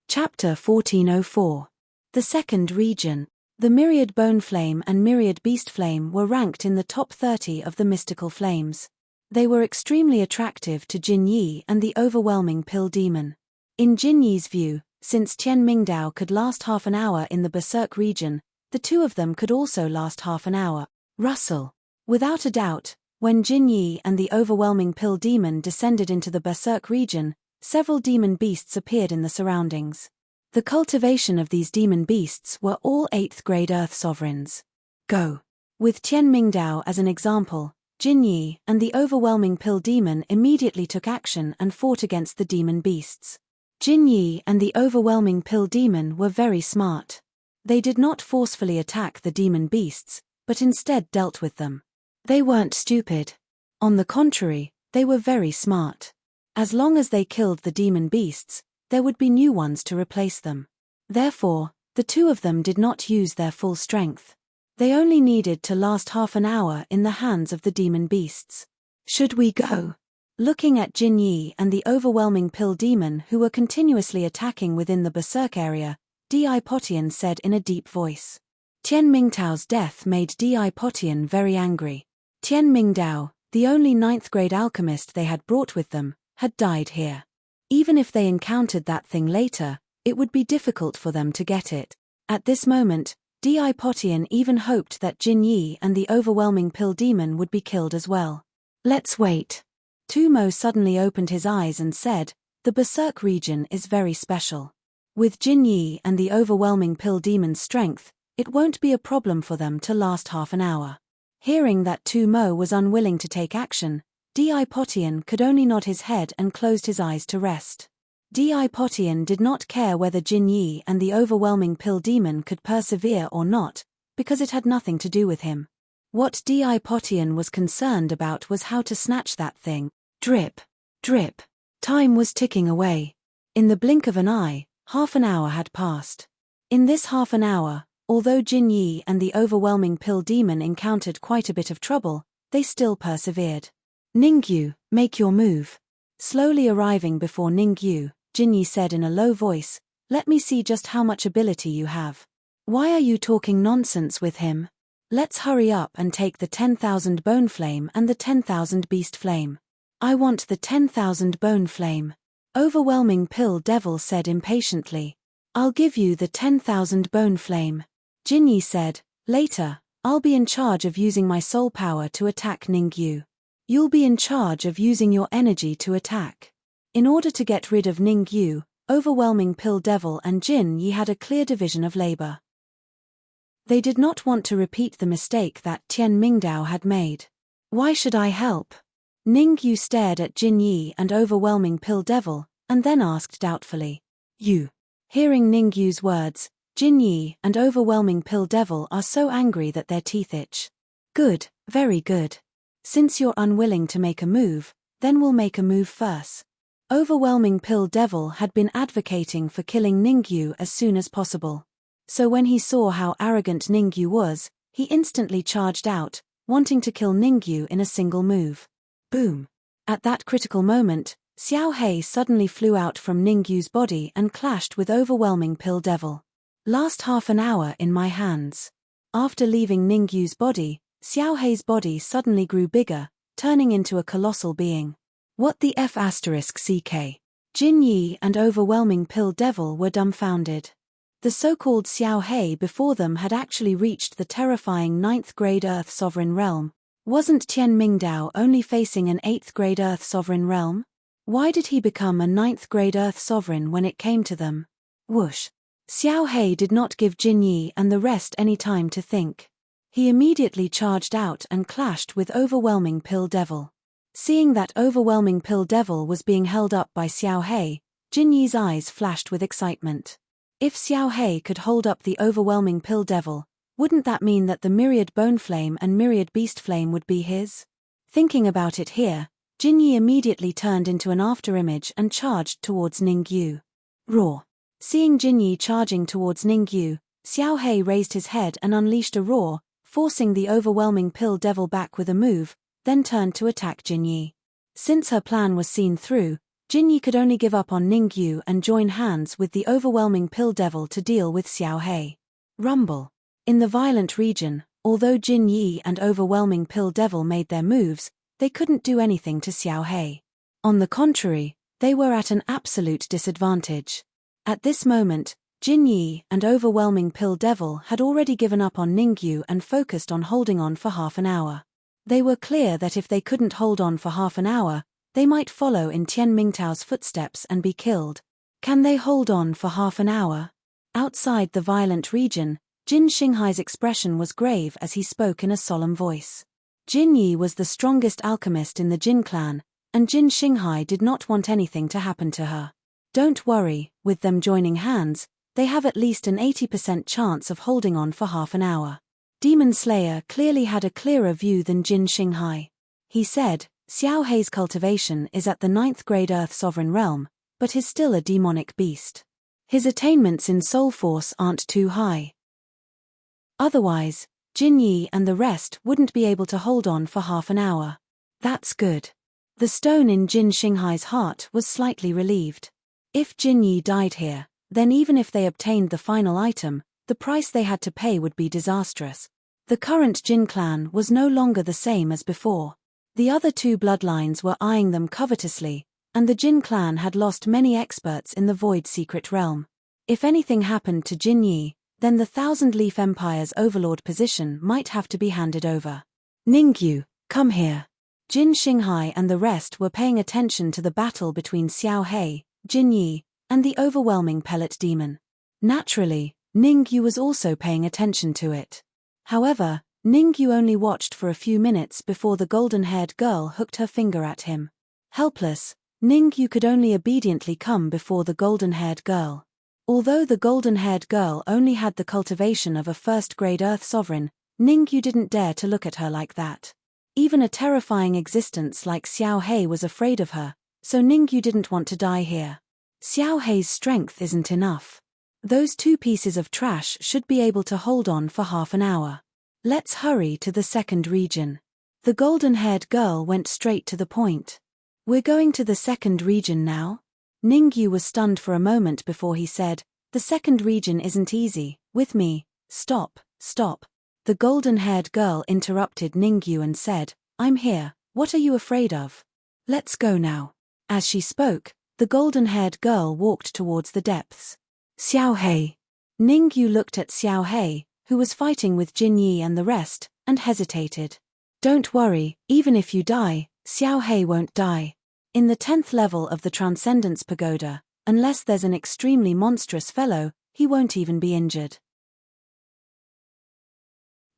Chapter 1404. The Second Region. The Myriad Bone Flame and Myriad Beast Flame were ranked in the top 30 of the mystical flames. They were extremely attractive to Jin Yi and the overwhelming Pill Demon. In Jin Yi's view, since Tian Mingdao could last half an hour in the Berserk region, the two of them could also last half an hour. Rustle. Without a doubt, when Jin Yi and the overwhelming Pill Demon descended into the Berserk region, several demon beasts appeared in the surroundings. The cultivation of these demon beasts were all 8th grade Earth sovereigns. Go. With Tian Mingdao as an example, Jin Yi and the overwhelming Pill Demon immediately took action and fought against the demon beasts. Jin Yi and the overwhelming Pill Demon were very smart. They did not forcefully attack the demon beasts, but instead dealt with them. They weren't stupid. On the contrary, they were very smart. As long as they killed the demon beasts, there would be new ones to replace them. Therefore, the two of them did not use their full strength. They only needed to last half an hour in the hands of the demon beasts. Should we go? Looking at Jin Yi and the overwhelming Pill Demon who were continuously attacking within the Berserk area, Di Potian said in a deep voice. Tian Mingdao's death made Di Potian very angry. Tian Mingdao, the only 9th grade alchemist they had brought with them, had died here. Even if they encountered that thing later, it would be difficult for them to get it. At this moment, Di Potian even hoped that Jin Yi and the overwhelming Pill Demon would be killed as well. Let's wait. Tumo suddenly opened his eyes and said, the Berserk region is very special. With Jin Yi and the overwhelming Pill Demon's strength, it won't be a problem for them to last half an hour. Hearing that Tumo was unwilling to take action, Di Potian could only nod his head and closed his eyes to rest. Di Potian did not care whether Jin Yi and the overwhelming Pill Demon could persevere or not, because it had nothing to do with him. What Di Potian was concerned about was how to snatch that thing. Drip. Drip. Time was ticking away. In the blink of an eye, half an hour had passed. In this half an hour, although Jin Yi and the overwhelming Pill Demon encountered quite a bit of trouble, they still persevered. Ningyu, make your move. Slowly arriving before Ningyu, Jin Yi said in a low voice, let me see just how much ability you have. Why are you talking nonsense with him? Let's hurry up and take the 10,000 bone flame and the 10,000 beast flame. I want the 10,000 bone flame. Overwhelming Pill Devil said impatiently. I'll give you the 10,000 bone flame. Jin Yi said, later, I'll be in charge of using my soul power to attack Ningyu. You'll be in charge of using your energy to attack. In order to get rid of Ningyu, overwhelming Pill Devil and Jin Yi had a clear division of labor. They did not want to repeat the mistake that Tian Mingdao had made. Why should I help? Ningyu stared at Jin Yi and overwhelming Pill Devil, and then asked doubtfully. You. Hearing Ningyu's words, Jin Yi and overwhelming Pill Devil are so angry that their teeth itch. Good, very good. Since you're unwilling to make a move, then we'll make a move first. Overwhelming Pill Devil had been advocating for killing Ningyu as soon as possible. So when he saw how arrogant Ningyu was, he instantly charged out, wanting to kill Ningyu in a single move. Boom. At that critical moment, Xiao Hei suddenly flew out from Ningyu's body and clashed with overwhelming Pill Devil. Last half an hour in my hands. After leaving Ningyu's body, Xiao Hei's body suddenly grew bigger, turning into a colossal being. What the F***ck? Jin Yi and overwhelming Pill Devil were dumbfounded. The so-called Xiao Hei before them had actually reached the terrifying 9th grade Earth Sovereign Realm. Wasn't Tian Mingdao only facing an 8th grade Earth Sovereign Realm? Why did he become a 9th grade Earth Sovereign when it came to them? Whoosh. Xiao Hei did not give Jin Yi and the rest any time to think. He immediately charged out and clashed with overwhelming Pill Devil. Seeing that overwhelming Pill Devil was being held up by Xiao Hei, Jin Yi's eyes flashed with excitement. If Xiao Hei could hold up the overwhelming Pill Devil, wouldn't that mean that the Myriad Bone Flame and Myriad Beast Flame would be his? Thinking about it here, Jin Yi immediately turned into an afterimage and charged towards Ningyu. Roar. Seeing Jin Yi charging towards Ningyu, Xiao Hei raised his head and unleashed a roar, forcing the overwhelming Pill Devil back with a move, then turned to attack Jin Yi. Since her plan was seen through, Jin Yi could only give up on Ningyu and join hands with the overwhelming pill devil to deal with Xiao Hei. Rumble. In the violent region, although Jin Yi and overwhelming pill devil made their moves, they couldn't do anything to Xiao Hei. On the contrary, they were at an absolute disadvantage. At this moment, Jin Yi and overwhelming pill devil had already given up on Ningyu and focused on holding on for half an hour. They were clear that if they couldn't hold on for half an hour, they might follow in Tian Mingtao's footsteps and be killed. Can they hold on for half an hour? Outside the violent region, Jin Xinghai's expression was grave as he spoke in a solemn voice. Jin Yi was the strongest alchemist in the Jin clan, and Jin Xinghai did not want anything to happen to her. Don't worry, with them joining hands, they have at least an 80% chance of holding on for half an hour. Demon Slayer clearly had a clearer view than Jin Xinghai. He said, Xiao Hei's cultivation is at the 9th grade Earth Sovereign Realm, but is still a demonic beast. His attainments in soul force aren't too high. Otherwise, Jin Yi and the rest wouldn't be able to hold on for half an hour. That's good. The stone in Jin Xinghai's heart was slightly relieved. If Jin Yi died here, then even if they obtained the final item, the price they had to pay would be disastrous. The current Jin clan was no longer the same as before. The other two bloodlines were eyeing them covetously, and the Jin clan had lost many experts in the Void Secret Realm. If anything happened to Jin Yi, then the Thousand Leaf Empire's overlord position might have to be handed over. Ningyu, come here. Jin Xinghai and the rest were paying attention to the battle between Xiao Hei, Jin Yi, and the overwhelming pellet demon. Naturally, Ningyu was also paying attention to it. However, Ningyu only watched for a few minutes before the golden-haired girl hooked her finger at him. Helpless, Ningyu could only obediently come before the golden-haired girl. Although the golden-haired girl only had the cultivation of a first-grade Earth Sovereign, Ningyu didn't dare to look at her like that. Even a terrifying existence like Xiao Hei was afraid of her, so Ningyu didn't want to die here. Xiao Hei's strength isn't enough. Those two pieces of trash should be able to hold on for half an hour. Let's hurry to the second region. The golden-haired girl went straight to the point. We're going to the second region now? Ningyu was stunned for a moment before he said, the second region isn't easy, with me. Stop. The golden-haired girl interrupted Ningyu and said, I'm here, what are you afraid of? Let's go now. As she spoke, the golden-haired girl walked towards the depths. Xiao Hei. Ningyu looked at Xiao Hei, who was fighting with Jin Yi and the rest, and hesitated. Don't worry, even if you die, Xiao Hei won't die. In the 10th level of the Transcendence Pagoda, unless there's an extremely monstrous fellow, he won't even be injured.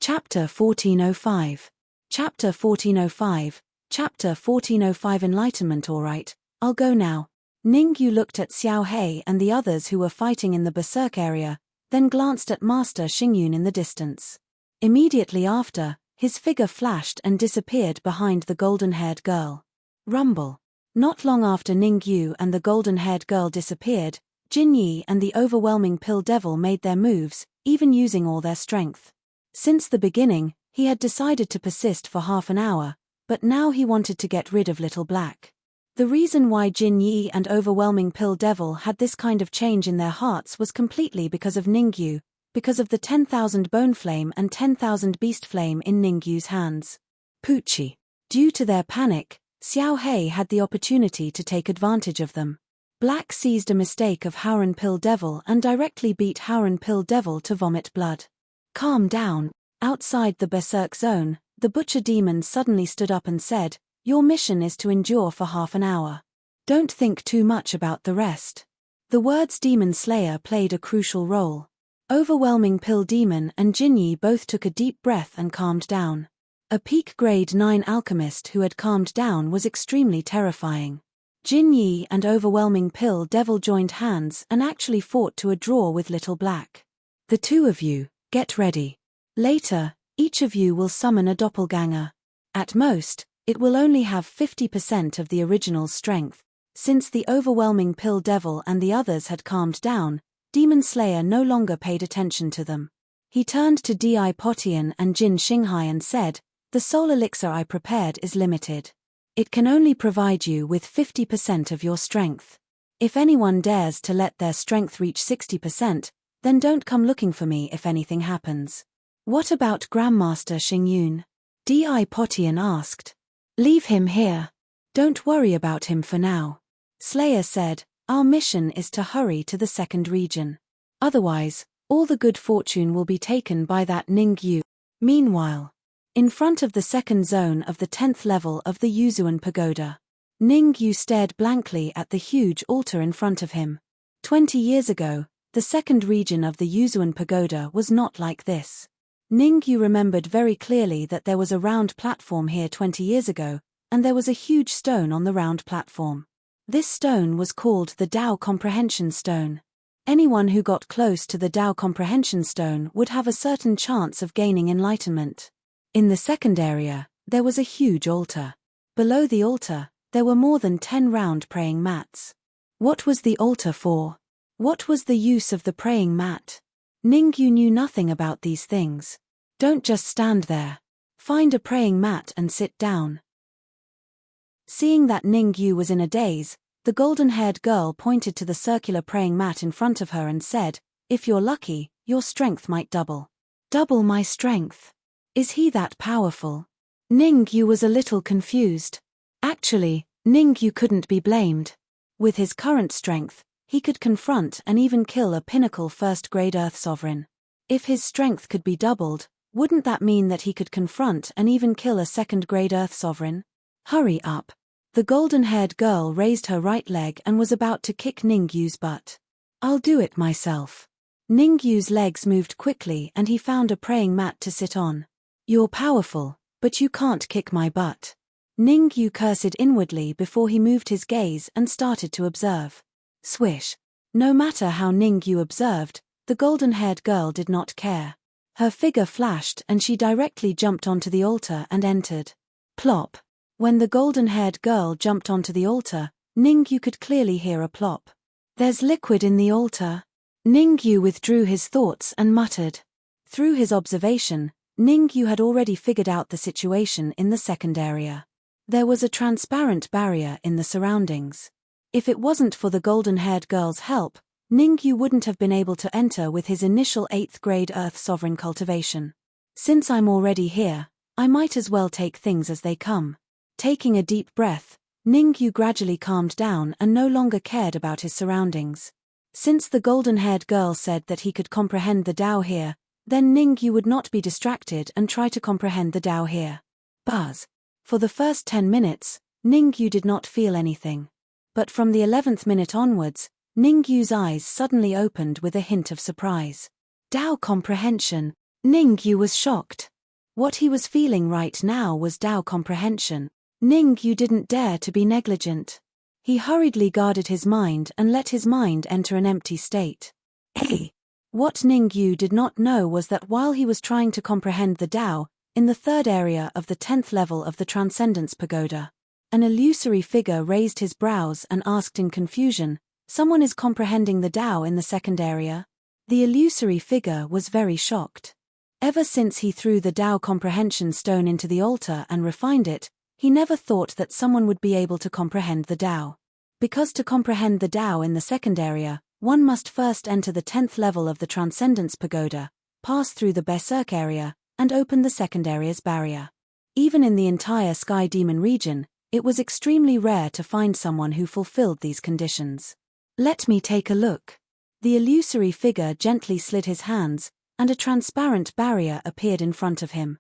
Chapter 1405. Chapter 1405. Chapter 1405 Enlightenment. Alright, I'll go now. Ningyu looked at Xiao Hei and the others who were fighting in the Berserk area, then glanced at Master Xingyun in the distance. Immediately after, his figure flashed and disappeared behind the golden-haired girl. Rumble. Not long after Ningyu and the golden-haired girl disappeared, Jin Yi and the overwhelming pill devil made their moves, even using all their strength. Since the beginning, he had decided to persist for half an hour, but now he wanted to get rid of Little Black. The reason why Jin Yi and overwhelming pill devil had this kind of change in their hearts was completely because of Ningyu, because of the 10,000 bone flame and 10,000 beast flame in Ningyu's hands. Poochie. Due to their panic, Xiao Hei had the opportunity to take advantage of them. Black seized a mistake of Howren Pill Devil and directly beat Howren Pill Devil to vomit blood. Calm down. Outside the Berserk zone, the Butcher Demon suddenly stood up and said, your mission is to endure for half an hour. Don't think too much about the rest. The words Demon Slayer played a crucial role. Overwhelming Pill Demon and Jin Yi both took a deep breath and calmed down. A peak grade 9 alchemist who had calmed down was extremely terrifying. Jin Yi and Overwhelming Pill Devil joined hands and actually fought to a draw with Little Black. The two of you, get ready. Later, each of you will summon a doppelganger. At most, it will only have 50% of the original's strength. Since the Overwhelming Pill Devil and the others had calmed down, Demon Slayer no longer paid attention to them. He turned to Di Potian and Jin Xinghai and said, the soul elixir I prepared is limited. It can only provide you with 50% of your strength. If anyone dares to let their strength reach 60%, then don't come looking for me if anything happens. What about Grandmaster Xingyun? Di Potian asked. Leave him here. Don't worry about him for now. Slayer said, our mission is to hurry to the second region. Otherwise, all the good fortune will be taken by that Ningyu. Meanwhile, in front of the second zone of the 10th level of the Yuzuan Pagoda, Ningyu stared blankly at the huge altar in front of him. 20 years ago, the second region of the Yuzuan Pagoda was not like this. Ningyu remembered very clearly that there was a round platform here 20 years ago, and there was a huge stone on the round platform. This stone was called the Dao Comprehension Stone. Anyone who got close to the Dao Comprehension Stone would have a certain chance of gaining enlightenment. In the second area, there was a huge altar. Below the altar, there were more than 10 round praying mats. What was the altar for? What was the use of the praying mat? Ningyu knew nothing about these things. Don't just stand there. Find a praying mat and sit down. Seeing that Ningyu was in a daze, the golden-haired girl pointed to the circular praying mat in front of her and said, if you're lucky, your strength might double. Double my strength? Is he that powerful? Ningyu was a little confused. Actually, Ningyu couldn't be blamed. With his current strength, he could confront and even kill a pinnacle first-grade Earth Sovereign. If his strength could be doubled, wouldn't that mean that he could confront and even kill a second-grade Earth Sovereign? Hurry up. The golden-haired girl raised her right leg and was about to kick Ningyu's butt. I'll do it myself. Ningyu's legs moved quickly and he found a praying mat to sit on. You're powerful, but you can't kick my butt. Ningyu cursed inwardly before he moved his gaze and started to observe. Swish. No matter how Ningyu observed, the golden-haired girl did not care. Her figure flashed and she directly jumped onto the altar and entered. Plop. When the golden-haired girl jumped onto the altar, Ningyu could clearly hear a plop. There's liquid in the altar. Ningyu withdrew his thoughts and muttered. Through his observation, Ningyu had already figured out the situation in the second area. There was a transparent barrier in the surroundings. If it wasn't for the golden-haired girl's help, Ningyu wouldn't have been able to enter with his initial 8th grade Earth Sovereign cultivation. Since I'm already here, I might as well take things as they come. Taking a deep breath, Ningyu gradually calmed down and no longer cared about his surroundings. Since the golden-haired girl said that he could comprehend the Tao here, then Ningyu would not be distracted and try to comprehend the Tao here. Buzz. For the first 10 minutes, Ningyu did not feel anything. But from the 11th minute onwards, Ningyu's eyes suddenly opened with a hint of surprise. Tao comprehension. Ningyu was shocked. What he was feeling right now was Tao comprehension. Ningyu didn't dare to be negligent. He hurriedly guarded his mind and let his mind enter an empty state. Hey! What Ningyu did not know was that while he was trying to comprehend the Tao, in the third area of the 10th level of the Transcendence Pagoda, an illusory figure raised his brows and asked in confusion, someone is comprehending the Tao in the second area? The illusory figure was very shocked. Ever since he threw the Tao comprehension stone into the altar and refined it, he never thought that someone would be able to comprehend the Tao. Because to comprehend the Tao in the second area, one must first enter the 10th level of the Transcendence Pagoda, pass through the Berserk area, and open the second area's barrier. Even in the entire Sky Demon region, it was extremely rare to find someone who fulfilled these conditions. Let me take a look. The illusory figure gently slid his hands, and a transparent barrier appeared in front of him.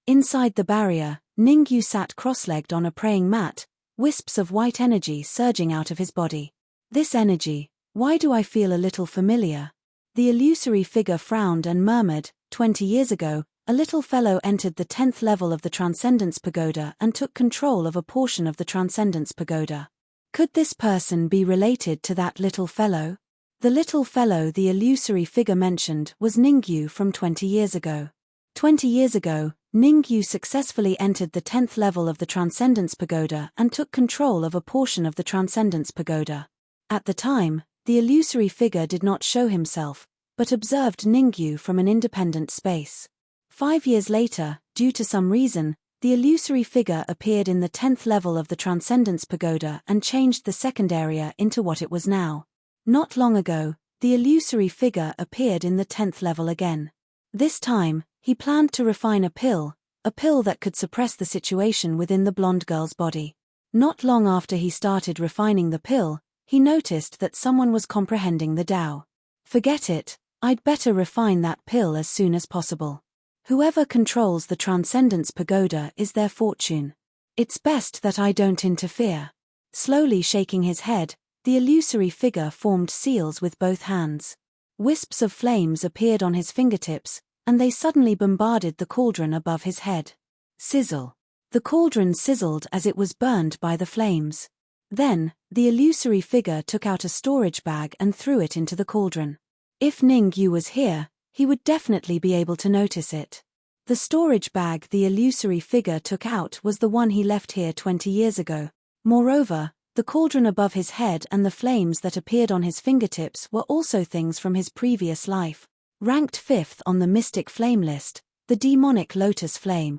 Inside the barrier, Ningyu sat cross-legged on a praying mat, wisps of white energy surging out of his body. This energy, why do I feel a little familiar? The illusory figure frowned and murmured, 20 years ago, a little fellow entered the 10th level of the Transcendence Pagoda and took control of a portion of the Transcendence Pagoda. Could this person be related to that little fellow? The little fellow the illusory figure mentioned was Ningyu from 20 years ago. 20 years ago, Ningyu successfully entered the 10th level of the Transcendence Pagoda and took control of a portion of the Transcendence Pagoda. At the time, the illusory figure did not show himself, but observed Ningyu from an independent space. 5 years later, due to some reason, the illusory figure appeared in the 10th level of the Transcendence Pagoda and changed the second area into what it was now. Not long ago, the illusory figure appeared in the 10th level again. This time, he planned to refine a pill that could suppress the situation within the blonde girl's body. Not long after he started refining the pill, he noticed that someone was comprehending the Tao. Forget it, I'd better refine that pill as soon as possible. Whoever controls the Transcendence Pagoda is their fortune. It's best that I don't interfere. Slowly shaking his head, the illusory figure formed seals with both hands. Wisps of flames appeared on his fingertips, and they suddenly bombarded the cauldron above his head. Sizzle. The cauldron sizzled as it was burned by the flames. Then, the illusory figure took out a storage bag and threw it into the cauldron. If Ningyu was here, he would definitely be able to notice it. The storage bag the illusory figure took out was the one he left here 20 years ago. Moreover, the cauldron above his head and the flames that appeared on his fingertips were also things from his previous life. Ranked 5th on the mystic flame list, the demonic lotus flame.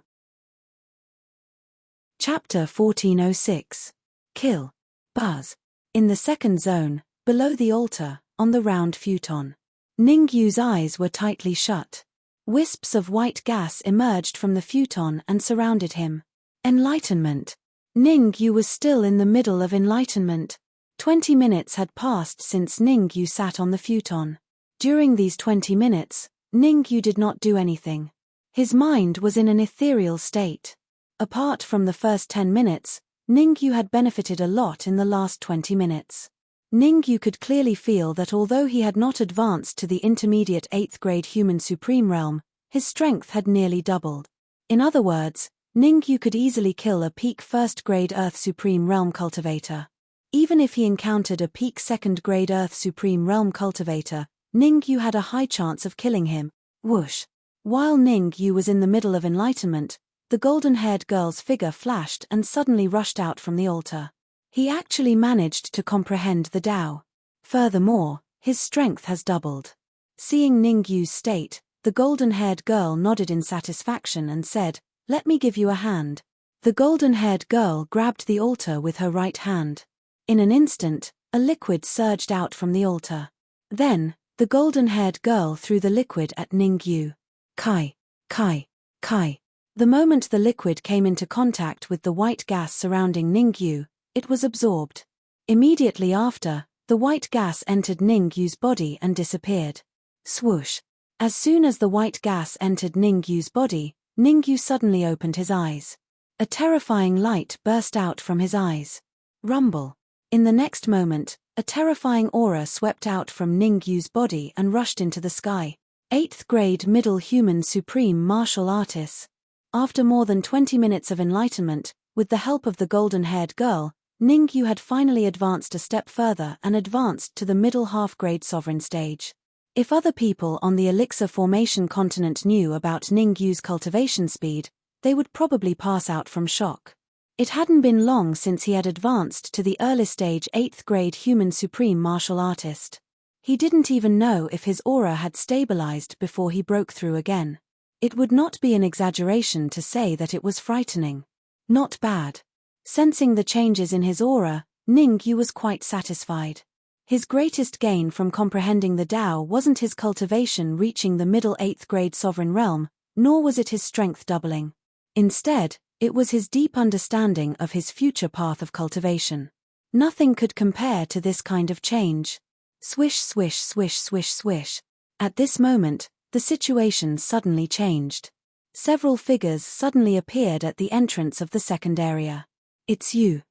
Chapter 1406. Kill. Buzz. In the second zone, below the altar, on the round futon. Ningyu's eyes were tightly shut. Wisps of white gas emerged from the futon and surrounded him. Enlightenment. Ningyu was still in the middle of enlightenment. 20 minutes had passed since Ningyu sat on the futon. During these 20 minutes, Ningyu did not do anything. His mind was in an ethereal state. Apart from the first 10 minutes, Ningyu had benefited a lot in the last 20 minutes. Ningyu could clearly feel that although he had not advanced to the intermediate 8th grade human supreme realm, his strength had nearly doubled. In other words, Ningyu could easily kill a peak 1st grade Earth Supreme Realm cultivator. Even if he encountered a peak 2nd grade Earth Supreme Realm cultivator, Ningyu had a high chance of killing him. Whoosh! While Ningyu was in the middle of enlightenment, the golden-haired girl's figure flashed and suddenly rushed out from the altar. He actually managed to comprehend the Tao. Furthermore, his strength has doubled. Seeing Ningyu's state, the golden-haired girl nodded in satisfaction and said, "Let me give you a hand." The golden-haired girl grabbed the altar with her right hand. In an instant, a liquid surged out from the altar. Then, the golden-haired girl threw the liquid at Ningyu. Kai, Kai, Kai. The moment the liquid came into contact with the white gas surrounding Ningyu, it was absorbed. Immediately after, the white gas entered Ningyu's body and disappeared. Swoosh! As soon as the white gas entered Ningyu's body, Ningyu suddenly opened his eyes. A terrifying light burst out from his eyes. Rumble! In the next moment, a terrifying aura swept out from Ningyu's body and rushed into the sky. 8th grade middle human supreme martial artist. After more than 20 minutes of enlightenment, with the help of the golden-haired girl, Ningyu had finally advanced a step further and advanced to the middle half-grade sovereign stage. If other people on the Elixir Formation continent knew about Ningyu's cultivation speed, they would probably pass out from shock. It hadn't been long since he had advanced to the early stage 8th grade human supreme martial artist. He didn't even know if his aura had stabilized before he broke through again. It would not be an exaggeration to say that it was frightening. Not bad. Sensing the changes in his aura, Ningyu was quite satisfied. His greatest gain from comprehending the Tao wasn't his cultivation reaching the middle 8th grade sovereign realm, nor was it his strength doubling. Instead, it was his deep understanding of his future path of cultivation. Nothing could compare to this kind of change. Swish, swish, swish, swish, swish. At this moment, the situation suddenly changed. Several figures suddenly appeared at the entrance of the second area. "It's you."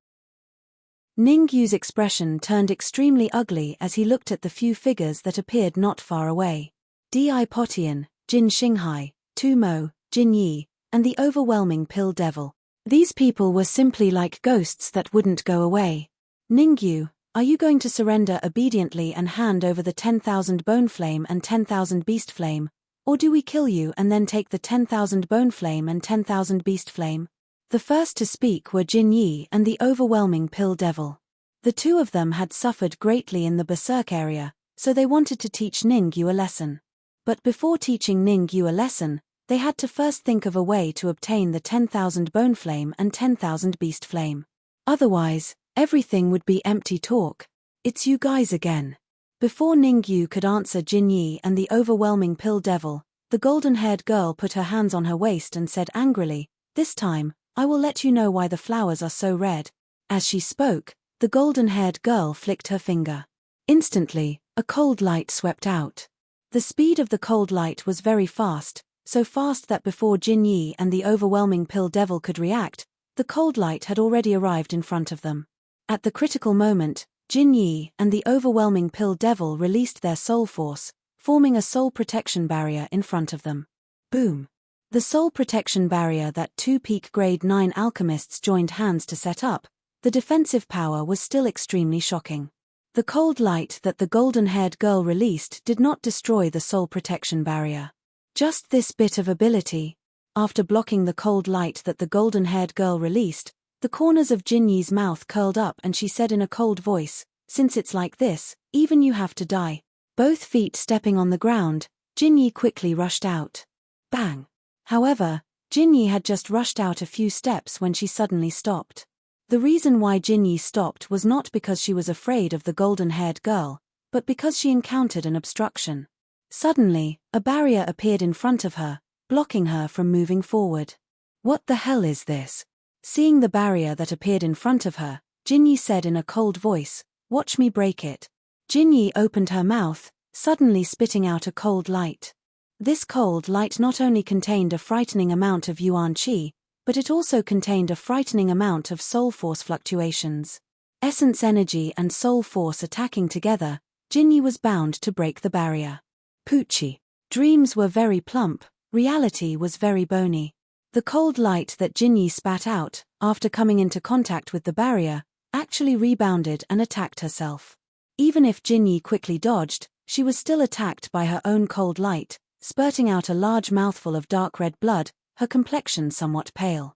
Ningyu's expression turned extremely ugly as he looked at the few figures that appeared not far away. Di Potian, Jin Xinghai, Tu Mo, Jin Yi, and the overwhelming Pill Devil. These people were simply like ghosts that wouldn't go away. "Ningyu, are you going to surrender obediently and hand over the 10,000 Bone Flame and 10,000 Beast Flame, or do we kill you and then take the 10,000 Bone Flame and 10,000 Beast Flame?" The first to speak were Jin Yi and the overwhelming Pill Devil. The two of them had suffered greatly in the Berserk area, so they wanted to teach Ningyu a lesson. But before teaching Ningyu a lesson, They had to first think of a way to obtain the 10,000 bone flame and 10,000 beast flame. Otherwise, everything would be empty talk. It's you guys again. Before Ningyu could answer Jinyi and the overwhelming pill devil, the golden-haired girl put her hands on her waist and said angrily, "This time, I will let you know why the flowers are so red." As she spoke, the golden-haired girl flicked her finger. Instantly, a cold light swept out. The speed of the cold light was very fast, so fast that before Jinyi and the overwhelming pill devil could react, the cold light had already arrived in front of them. At the critical moment, Jinyi and the overwhelming pill devil released their soul force, forming a soul protection barrier in front of them. Boom! The soul protection barrier that two peak grade 9 alchemists joined hands to set up, the defensive power was still extremely shocking. The cold light that the golden-haired girl released did not destroy the soul protection barrier. Just this bit of ability. After blocking the cold light that the golden-haired girl released, the corners of Jinyi's mouth curled up and she said in a cold voice, "Since it's like this, even you have to die." Both feet stepping on the ground, Jinyi quickly rushed out. Bang! However, Jinyi had just rushed out a few steps when she suddenly stopped. The reason why Jinyi stopped was not because she was afraid of the golden-haired girl, but because she encountered an obstruction. Suddenly, a barrier appeared in front of her, blocking her from moving forward. "What the hell is this?" Seeing the barrier that appeared in front of her, Jinyi said in a cold voice, "Watch me break it." Jinyi opened her mouth, suddenly spitting out a cold light. This cold light not only contained a frightening amount of yuan qi, but it also contained a frightening amount of soul force fluctuations. Essence energy and soul force attacking together, Jinyi was bound to break the barrier. Poochie. Dreams were very plump, reality was very bony. The cold light that Jinyi spat out, after coming into contact with the barrier, actually rebounded and attacked herself. Even if Jinyi quickly dodged, she was still attacked by her own cold light, spurting out a large mouthful of dark red blood, her complexion somewhat pale.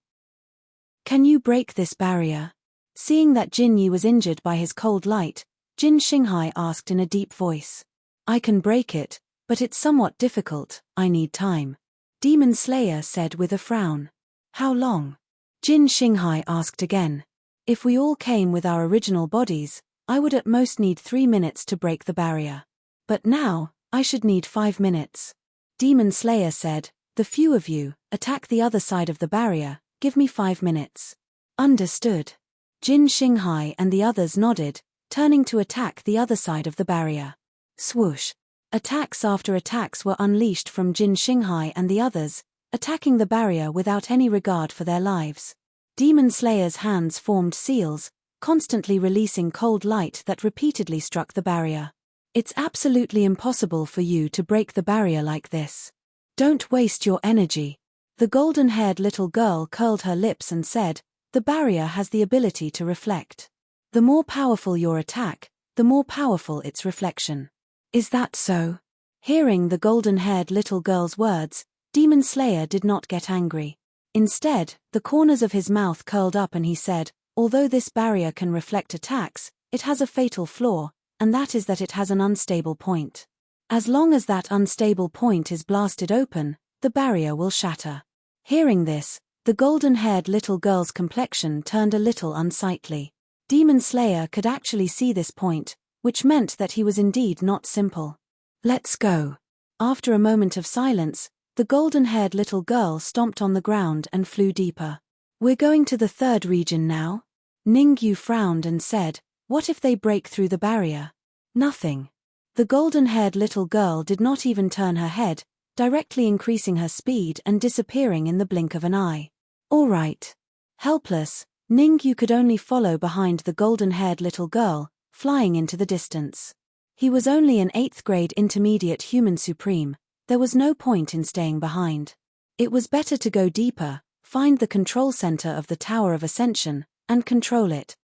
"Can you break this barrier?" Seeing that Jinyi was injured by his cold light, Jin Xinghai asked in a deep voice. "I can break it, but it's somewhat difficult, I need time." Demon Slayer said with a frown. "How long?" Jin Xinghai asked again. "If we all came with our original bodies, I would at most need 3 minutes to break the barrier. But now, I should need 5 minutes. Demon Slayer said, "The few of you, attack the other side of the barrier, give me 5 minutes. Understood." Jin Xinghai and the others nodded, turning to attack the other side of the barrier. Swoosh. Attacks after attacks were unleashed from Jin Xinghai and the others, attacking the barrier without any regard for their lives. Demon Slayer's hands formed seals, constantly releasing cold light that repeatedly struck the barrier. "It's absolutely impossible for you to break the barrier like this. Don't waste your energy." The golden-haired little girl curled her lips and said, "The barrier has the ability to reflect. The more powerful your attack, the more powerful its reflection." "Is that so?" Hearing the golden-haired little girl's words, Demon Slayer did not get angry. Instead, the corners of his mouth curled up and he said, "Although this barrier can reflect attacks, it has a fatal flaw, and that is that it has an unstable point. As long as that unstable point is blasted open, the barrier will shatter." Hearing this, the golden-haired little girl's complexion turned a little unsightly. Demon Slayer could actually see this point, which meant that he was indeed not simple. "Let's go." After a moment of silence, the golden-haired little girl stomped on the ground and flew deeper. "We're going to the third region now?" Ningyu frowned and said, "What if they break through the barrier?" "Nothing." The golden-haired little girl did not even turn her head, directly increasing her speed and disappearing in the blink of an eye. "All right." Helpless, Ningyu could only follow behind the golden-haired little girl, flying into the distance. He was only an 8th grade intermediate human supreme, there was no point in staying behind. It was better to go deeper, find the control center of the Tower of Ascension, and control it.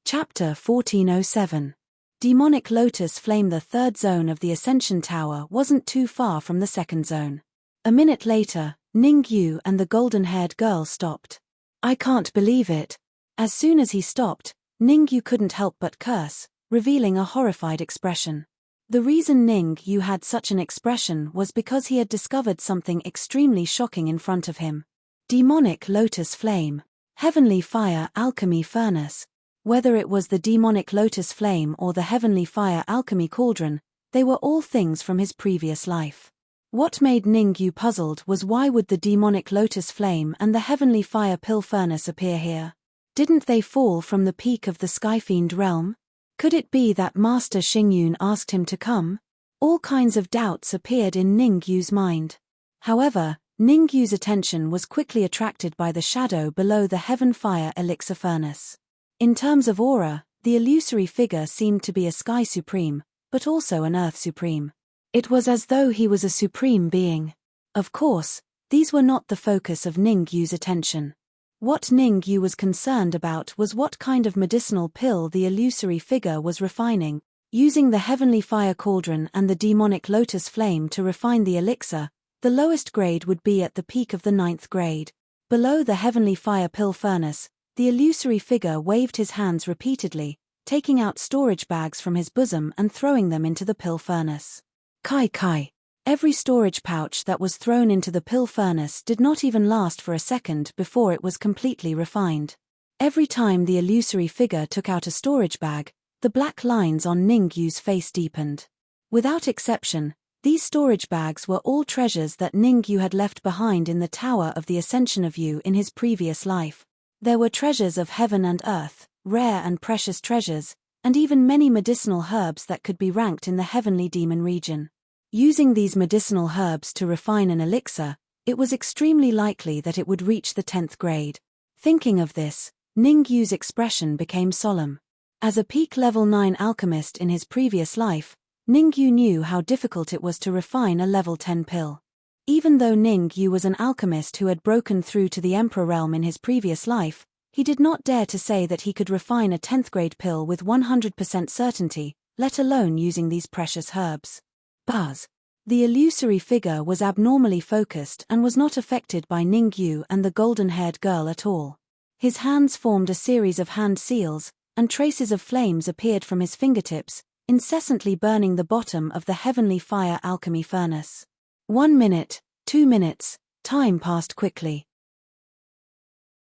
Chapter 1407. Demonic Lotus Flame. The third zone of the Ascension Tower wasn't too far from the second zone. A minute later, Ningyu and the golden-haired girl stopped. "I can't believe it." As soon as he stopped, Ningyu couldn't help but curse, revealing a horrified expression. The reason Ningyu had such an expression was because he had discovered something extremely shocking in front of him. Demonic lotus flame. Heavenly fire alchemy furnace. Whether it was the demonic lotus flame or the heavenly fire alchemy cauldron, they were all things from his previous life. What made Ningyu puzzled was why would the demonic lotus flame and the heavenly fire pill furnace appear here? Didn't they fall from the peak of the Skyfiend realm? Could it be that Master Xingyun asked him to come? All kinds of doubts appeared in Ningyu's mind. However, Ningyu's attention was quickly attracted by the shadow below the heaven fire elixir furnace. In terms of aura, the illusory figure seemed to be a sky supreme, but also an earth supreme. It was as though he was a supreme being. Of course, these were not the focus of Ningyu's attention. What Ningyu was concerned about was what kind of medicinal pill the illusory figure was refining. Using the heavenly fire cauldron and the demonic lotus flame to refine the elixir, the lowest grade would be at the peak of the 9th grade. Below the heavenly fire pill furnace, the illusory figure waved his hands repeatedly, taking out storage bags from his bosom and throwing them into the pill furnace. Kai kai. Every storage pouch that was thrown into the pill furnace did not even last for a second before it was completely refined. Every time the illusory figure took out a storage bag, the black lines on Ningyu's face deepened. Without exception, these storage bags were all treasures that Ningyu had left behind in the Tower of the Ascension of You in his previous life. There were treasures of heaven and earth, rare and precious treasures, and even many medicinal herbs that could be ranked in the heavenly demon region. Using these medicinal herbs to refine an elixir, it was extremely likely that it would reach the 10th grade. Thinking of this, Ningyu's expression became solemn. As a peak level 9 alchemist in his previous life, Ningyu knew how difficult it was to refine a level 10 pill. Even though Ningyu was an alchemist who had broken through to the Emperor realm in his previous life, he did not dare to say that he could refine a 10th grade pill with 100% certainty, let alone using these precious herbs. Buzz. The illusory figure was abnormally focused and was not affected by Ningyu and the golden-haired girl at all. His hands formed a series of hand seals, and traces of flames appeared from his fingertips, incessantly burning the bottom of the heavenly fire alchemy furnace. 1 minute, 2 minutes, time passed quickly.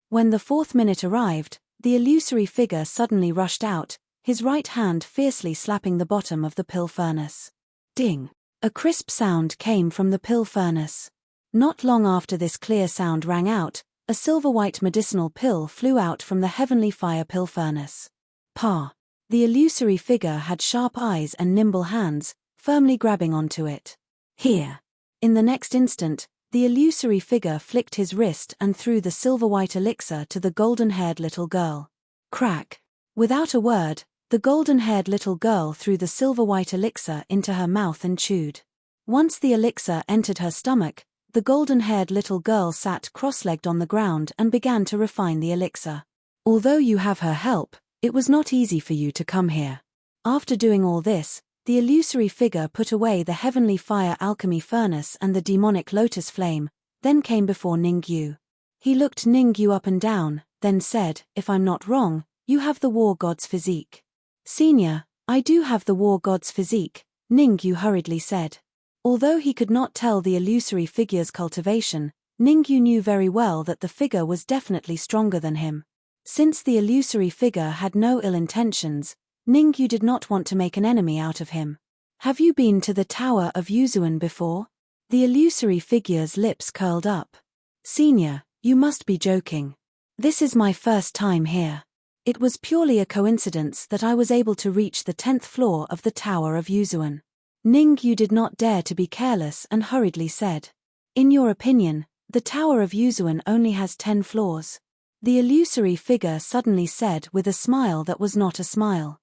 When the 4th minute arrived, the illusory figure suddenly rushed out, his right hand fiercely slapping the bottom of the pill furnace. Ding! A crisp sound came from the pill furnace. Not long after this clear sound rang out, a silver-white medicinal pill flew out from the heavenly fire pill furnace. Pa! The illusory figure had sharp eyes and nimble hands, firmly grabbing onto it. Here! In the next instant, the illusory figure flicked his wrist and threw the silver-white elixir to the golden-haired little girl. Crack! Without a word, the golden-haired little girl threw the silver-white elixir into her mouth and chewed. Once the elixir entered her stomach, the golden-haired little girl sat cross-legged on the ground and began to refine the elixir. Although you have her help, it was not easy for you to come here. After doing all this, the illusory figure put away the heavenly fire alchemy furnace and the demonic lotus flame, then came before Ningyu. He looked Ningyu up and down, then said, "If I'm not wrong, you have the war god's physique." "Senior, I do have the war god's physique," Ningyu hurriedly said. Although he could not tell the illusory figure's cultivation, Ningyu knew very well that the figure was definitely stronger than him. Since the illusory figure had no ill intentions, Ningyu did not want to make an enemy out of him. "Have you been to the Tower of Yuzuan before?" The illusory figure's lips curled up. "Senior, you must be joking. This is my first time here. It was purely a coincidence that I was able to reach the 10th floor of the Tower of Yuzuan." Ningyu did not dare to be careless and hurriedly said, "In your opinion, the Tower of Yuzuan only has 10 floors. The illusory figure suddenly said with a smile that was not a smile.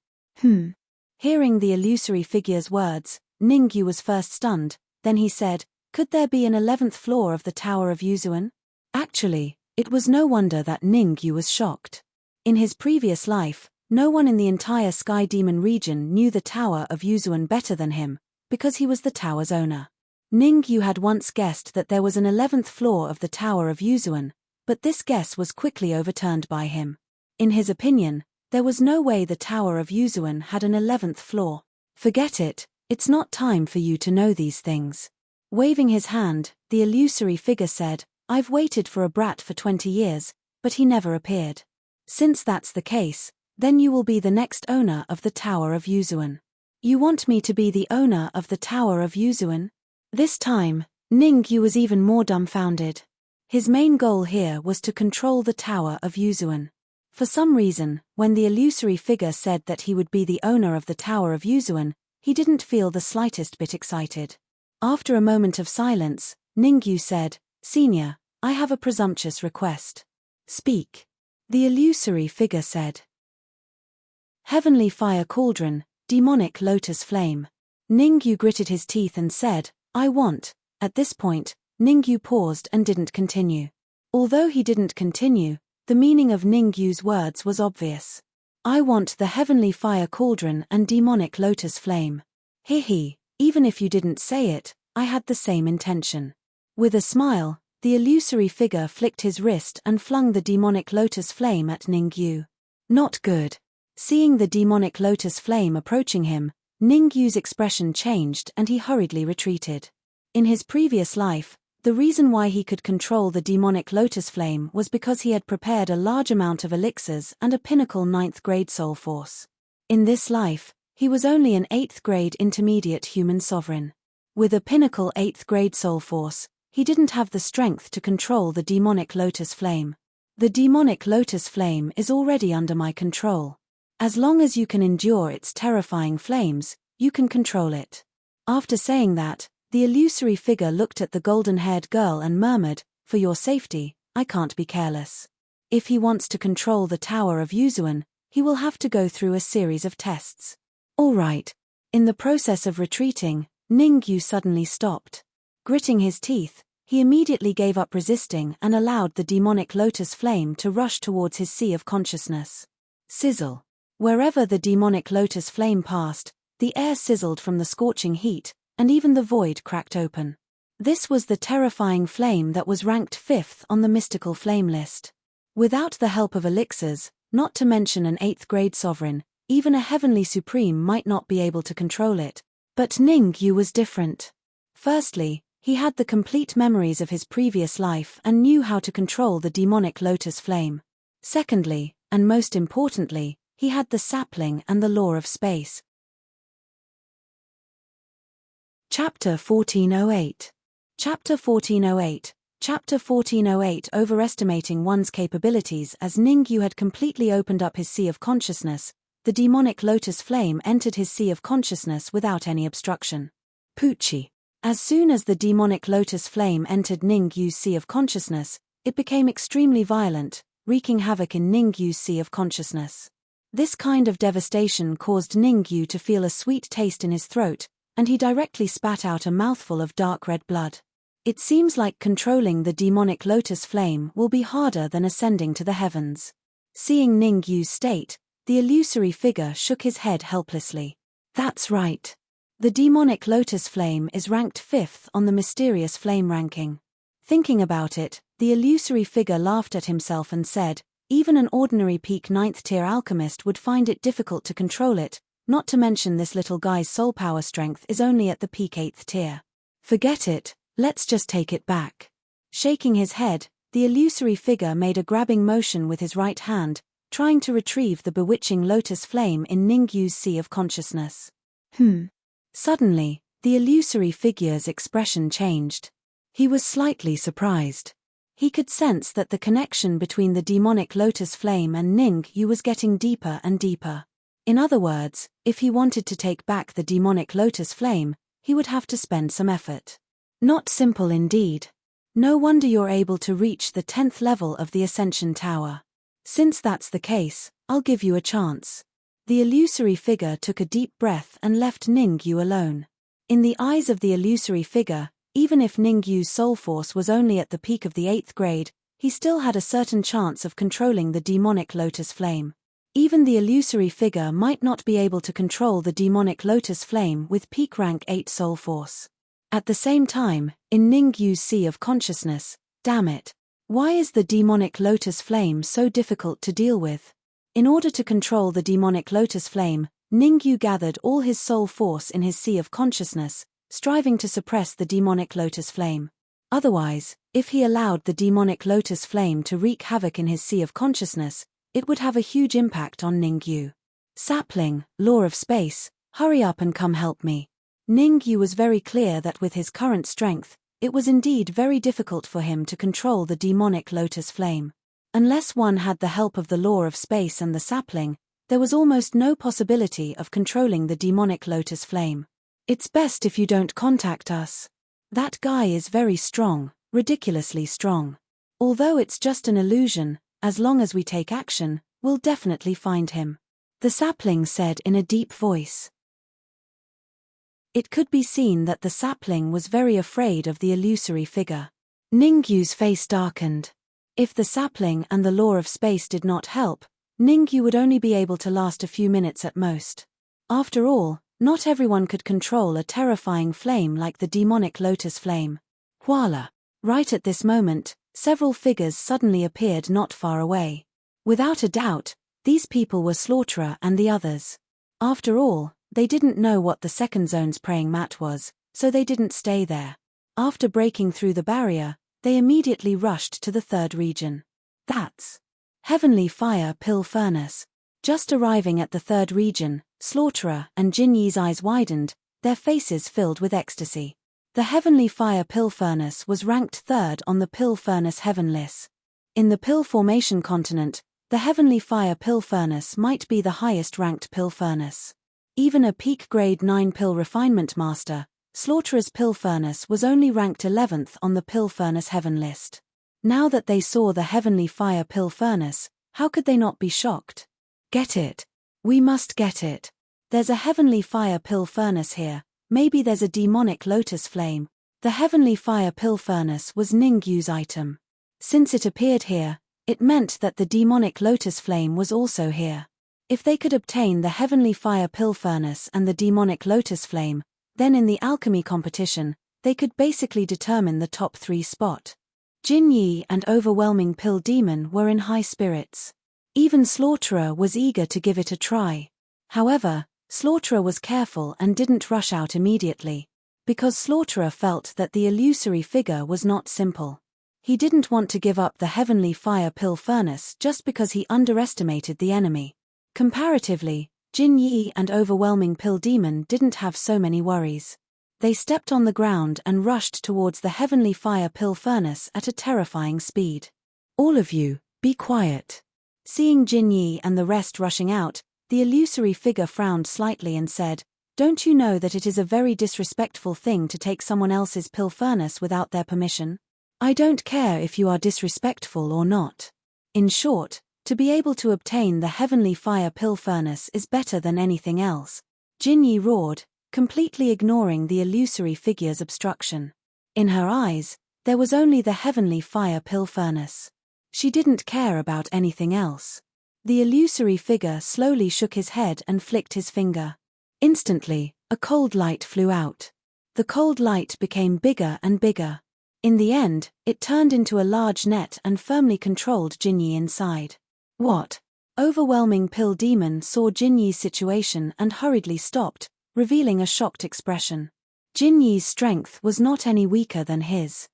Hearing the illusory figure's words, Ningyu was first stunned, then he said, "Could there be an 11th floor of the Tower of Yuzuan?" Actually, it was no wonder that Ningyu was shocked. In his previous life, no one in the entire Sky Demon region knew the Tower of Yuzuan better than him, because he was the tower's owner. Ningyu had once guessed that there was an 11th floor of the Tower of Yuzuan, but this guess was quickly overturned by him. In his opinion, there was no way the Tower of Yuzuan had an 11th floor. Forget it, It's not time for you to know these things. Waving his hand, the illusory figure said, I've waited for a brat for 20 years, but he never appeared. Since that's the case, then you will be the next owner of the Tower of Yuzuan. You want me to be the owner of the Tower of Yuzuan? This time, Ningyu was even more dumbfounded. His main goal here was to control the Tower of Yuzuan. For some reason, when the illusory figure said that he would be the owner of the Tower of Yuzuan, he didn't feel the slightest bit excited. After a moment of silence, Ningyu said, Senior, I have a presumptuous request. Speak. The illusory figure said. Heavenly fire cauldron, demonic lotus flame. Ningyu gritted his teeth and said, I want. At this point, Ningyu paused and didn't continue. Although he didn't continue, the meaning of Ningyu's words was obvious. I want the heavenly fire cauldron and demonic lotus flame. Even if you didn't say it, I had the same intention. With a smile, the illusory figure flicked his wrist and flung the demonic lotus flame at Ningyu. Not good. Seeing the demonic lotus flame approaching him, Ningyu's expression changed and he hurriedly retreated. In his previous life, the reason why he could control the demonic lotus flame was because he had prepared a large amount of elixirs and a pinnacle 9th grade soul force. In this life, he was only an 8th grade intermediate human sovereign. With a pinnacle 8th grade soul force, he didn't have the strength to control the demonic lotus flame. The demonic lotus flame is already under my control. As long as you can endure its terrifying flames, you can control it. After saying that, the illusory figure looked at the golden-haired girl and murmured, for your safety, I can't be careless. If he wants to control the Tower of Yuzuan, he will have to go through a series of tests. All right. In the process of retreating, Ningyu suddenly stopped. Gritting his teeth, he immediately gave up resisting and allowed the demonic lotus flame to rush towards his sea of consciousness. Sizzle. Wherever the demonic lotus flame passed, the air sizzled from the scorching heat, and even the void cracked open. This was the terrifying flame that was ranked 5th on the mystical flame list. Without the help of elixirs, not to mention an 8th grade sovereign, even a heavenly supreme might not be able to control it. But Ningyu was different. Firstly, he had the complete memories of his previous life and knew how to control the demonic lotus flame. Secondly, and most importantly, he had the sapling and the law of space. Chapter 1408. Chapter 1408. Chapter 1408. Overestimating one's capabilities. As Ningyu had completely opened up his sea of consciousness, the demonic lotus flame entered his sea of consciousness without any obstruction. Poochie. As soon as the demonic lotus flame entered Ningyu's sea of consciousness, it became extremely violent, wreaking havoc in Ningyu's sea of consciousness. This kind of devastation caused Ningyu to feel a sweet taste in his throat, and he directly spat out a mouthful of dark red blood. It seems like controlling the demonic lotus flame will be harder than ascending to the heavens. Seeing Ningyu's state, the illusory figure shook his head helplessly. That's right. The demonic lotus flame is ranked 5th on the mysterious flame ranking. Thinking about it, the illusory figure laughed at himself and said, even an ordinary peak 9th tier alchemist would find it difficult to control it, not to mention this little guy's soul power strength is only at the peak 8th tier. Forget it, let's just take it back. Shaking his head, the illusory figure made a grabbing motion with his right hand, trying to retrieve the bewitching lotus flame in Ningyu's sea of consciousness. Suddenly, the illusory figure's expression changed. He was slightly surprised. He could sense that the connection between the demonic lotus flame and Ningyu was getting deeper and deeper. In other words, if he wanted to take back the demonic lotus flame, he would have to spend some effort. Not simple indeed. No wonder you're able to reach the 10th level of the Ascension Tower. Since that's the case, I'll give you a chance. The illusory figure took a deep breath and left Ningyu alone. In the eyes of the illusory figure, even if Ningyu's soul force was only at the peak of the 8th grade, he still had a certain chance of controlling the demonic lotus flame. Even the illusory figure might not be able to control the demonic lotus flame with peak rank 8 soul force. At the same time, in Ningyu's sea of consciousness, damn it. Why is the demonic lotus flame so difficult to deal with? In order to control the demonic lotus flame, Ningyu gathered all his soul force in his sea of consciousness, striving to suppress the demonic lotus flame. Otherwise, if he allowed the demonic lotus flame to wreak havoc in his sea of consciousness, it would have a huge impact on Ningyu. Sapling, law of space, hurry up and come help me. Ningyu was very clear that with his current strength, it was indeed very difficult for him to control the demonic lotus flame. Unless one had the help of the law of space and the sapling, there was almost no possibility of controlling the demonic lotus flame. It's best if you don't contact us. That guy is very strong, ridiculously strong. Although it's just an illusion, as long as we take action, we'll definitely find him. The sapling said in a deep voice. It could be seen that the sapling was very afraid of the illusory figure. Ningyu's face darkened. If the sapling and the law of space did not help, Ningyu would only be able to last a few minutes at most. After all, not everyone could control a terrifying flame like the demonic lotus flame. Voila! Right at this moment, several figures suddenly appeared not far away. Without a doubt, these people were Slaughterer and the others. After all, they didn't know what the second zone's praying mat was, so they didn't stay there. After breaking through the barrier, they immediately rushed to the third region. That's Heavenly Fire Pill Furnace. Just arriving at the third region, Slaughterer and Jin Yi's eyes widened, their faces filled with ecstasy. The Heavenly Fire Pill Furnace was ranked third on the Pill Furnace Heaven list. In the Pill Formation continent, the Heavenly Fire Pill Furnace might be the highest-ranked pill furnace. Even a peak grade 9 pill refinement master, Slaughterer's Pill Furnace was only ranked 11th on the Pill Furnace Heaven list. Now that they saw the Heavenly Fire Pill Furnace, how could they not be shocked? Get it. We must get it. There's a Heavenly Fire Pill Furnace here, maybe there's a demonic lotus flame. The Heavenly Fire Pill Furnace was Ningyu's item. Since it appeared here, it meant that the demonic lotus flame was also here. If they could obtain the Heavenly Fire Pill Furnace and the demonic lotus flame, then in the alchemy competition, they could basically determine the top 3 spot. Jin Yi and Overwhelming Pill Demon were in high spirits. Even Slaughterer was eager to give it a try. However, Slaughterer was careful and didn't rush out immediately, because Slaughterer felt that the illusory figure was not simple. He didn't want to give up the Heavenly Fire Pill Furnace just because he underestimated the enemy. Comparatively, Jin Yi and Overwhelming Pill Demon didn't have so many worries. They stepped on the ground and rushed towards the Heavenly Fire Pill Furnace at a terrifying speed. All of you, be quiet. Seeing Jin Yi and the rest rushing out, the illusory figure frowned slightly and said, "Don't you know that it is a very disrespectful thing to take someone else's pill furnace without their permission? I don't care if you are disrespectful or not. In short, to be able to obtain the Heavenly Fire Pill Furnace is better than anything else." Jin Yi roared, completely ignoring the illusory figure's obstruction. In her eyes, there was only the Heavenly Fire Pill Furnace. She didn't care about anything else. The illusory figure slowly shook his head and flicked his finger. Instantly, a cold light flew out. The cold light became bigger and bigger. In the end, it turned into a large net and firmly controlled Jin Yi inside. What? Overwhelming Pill Demon saw Jin Yi's situation and hurriedly stopped, revealing a shocked expression. Jin Yi's strength was not any weaker than his.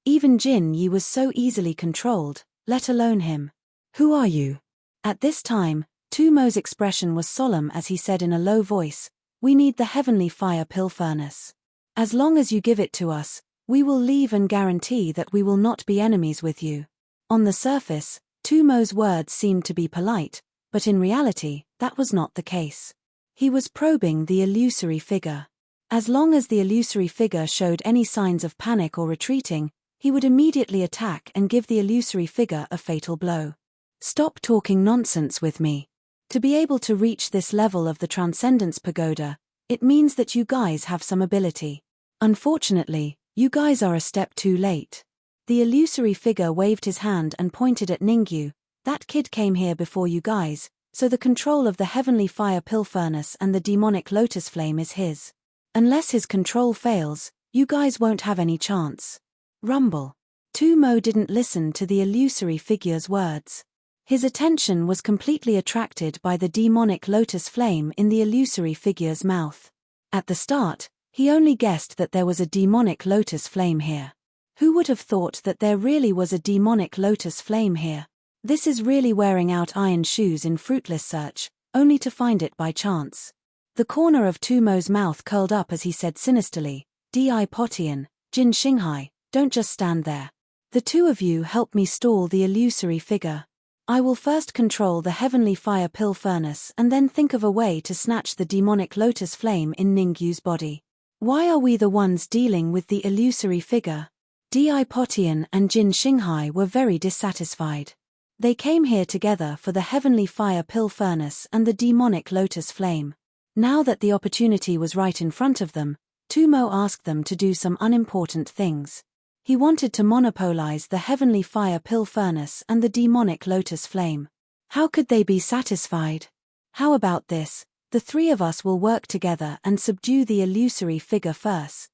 Even Jin Yi was so easily controlled, let alone him. Who are you? At this time, Tumo's expression was solemn as he said in a low voice, "We need the Heavenly Fire Pill Furnace. As long as you give it to us, we will leave and guarantee that we will not be enemies with you." On the surface, Tumo's words seemed to be polite, but in reality, that was not the case. He was probing the illusory figure. As long as the illusory figure showed any signs of panic or retreating, he would immediately attack and give the illusory figure a fatal blow. Stop talking nonsense with me. To be able to reach this level of the Transcendence Pagoda, it means that you guys have some ability. Unfortunately, you guys are a step too late. The illusory figure waved his hand and pointed at Ningyu. That kid came here before you guys, so the control of the Heavenly Fire Pill Furnace and the demonic lotus flame is his. Unless his control fails, you guys won't have any chance. Rumble. Tumo didn't listen to the illusory figure's words. His attention was completely attracted by the demonic lotus flame in the illusory figure's mouth. At the start, he only guessed that there was a demonic lotus flame here. Who would have thought that there really was a demonic lotus flame here? This is really wearing out iron shoes in fruitless search, only to find it by chance. The corner of Tumo's mouth curled up as he said sinisterly, "Di Potian, Jin Xinghai, don't just stand there. The two of you help me stall the illusory figure. I will first control the heavenly fire pill furnace and then think of a way to snatch the demonic lotus flame in Ningyu's body. Why are we the ones dealing with the illusory figure?" Di Potian and Jin Xinghai were very dissatisfied. They came here together for the heavenly fire pill furnace and the demonic lotus flame. Now that the opportunity was right in front of them, Tumo asked them to do some unimportant things. He wanted to monopolize the heavenly fire pill furnace and the demonic lotus flame. How could they be satisfied? How about this? The three of us will work together and subdue the illusory figure first.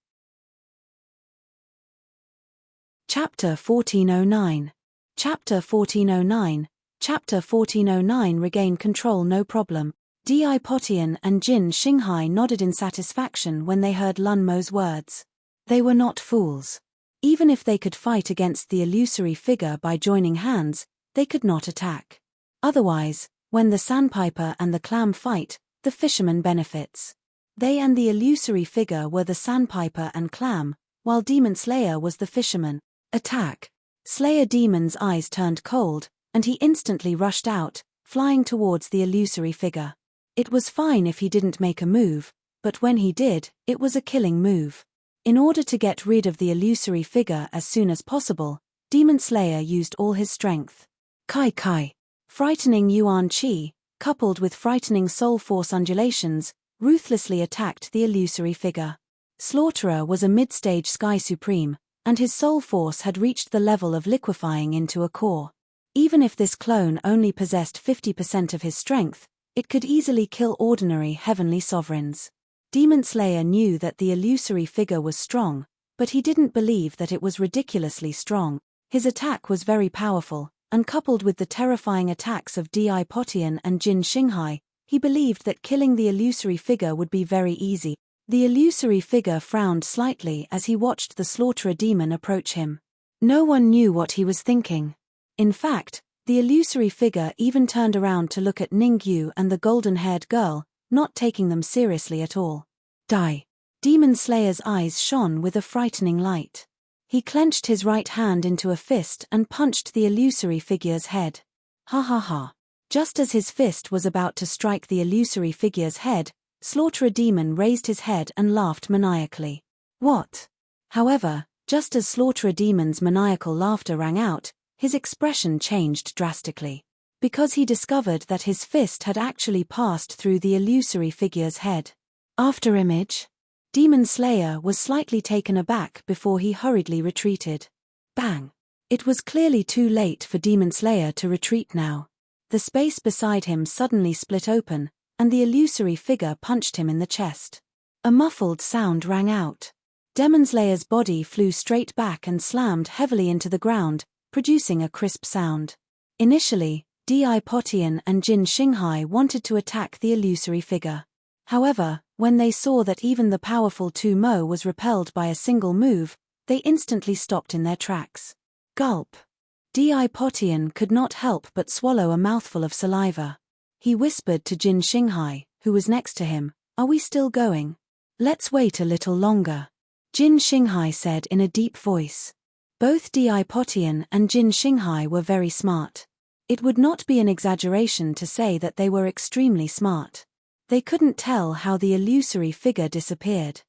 Chapter 1409. Chapter 1409. Chapter 1409. Regain control no problem. Di Potian and Jin Xinghai nodded in satisfaction when they heard Lun Mo's words. They were not fools. Even if they could fight against the illusory figure by joining hands, they could not attack. Otherwise, when the sandpiper and the clam fight, the fisherman benefits. They and the illusory figure were the sandpiper and clam, while Demon Slayer was the fisherman. Attack! Slayer Demon's eyes turned cold, and he instantly rushed out, flying towards the illusory figure. It was fine if he didn't make a move, but when he did, it was a killing move. In order to get rid of the illusory figure as soon as possible, Demon Slayer used all his strength. Kai Kai. Frightening Yuan Qi, coupled with frightening soul force undulations, ruthlessly attacked the illusory figure. Slaughterer was a mid-stage Sky Supreme, and his soul force had reached the level of liquefying into a core. Even if this clone only possessed 50% of his strength, it could easily kill ordinary heavenly sovereigns. Demon Slayer knew that the illusory figure was strong, but he didn't believe that it was ridiculously strong. His attack was very powerful, and coupled with the terrifying attacks of Di Potian and Jin Xinghai, he believed that killing the illusory figure would be very easy. The illusory figure frowned slightly as he watched the slaughterer demon approach him. No one knew what he was thinking. In fact, the illusory figure even turned around to look at Ningyu and the golden-haired girl, not taking them seriously at all. Die. Demon Slayer's eyes shone with a frightening light. He clenched his right hand into a fist and punched the illusory figure's head. Ha ha ha. Just as his fist was about to strike the illusory figure's head, Slaughterer Demon raised his head and laughed maniacally. What? However, just as Slaughterer Demon's maniacal laughter rang out, his expression changed drastically. Because he discovered that his fist had actually passed through the illusory figure's head. Afterimage? Demon Slayer was slightly taken aback before he hurriedly retreated. Bang! It was clearly too late for Demon Slayer to retreat now. The space beside him suddenly split open, and the illusory figure punched him in the chest. A muffled sound rang out. Demon Slayer's body flew straight back and slammed heavily into the ground, producing a crisp sound. Initially, Di Potian and Jin Xinghai wanted to attack the illusory figure. However, when they saw that even the powerful Tumo was repelled by a single move, they instantly stopped in their tracks. Gulp. Di Potian could not help but swallow a mouthful of saliva. He whispered to Jin Xinghai, who was next to him, "Are we still going? Let's wait a little longer." Jin Xinghai said in a deep voice. Both Di Potian and Jin Xinghai were very smart. It would not be an exaggeration to say that they were extremely smart. They couldn't tell how the illusory figure disappeared.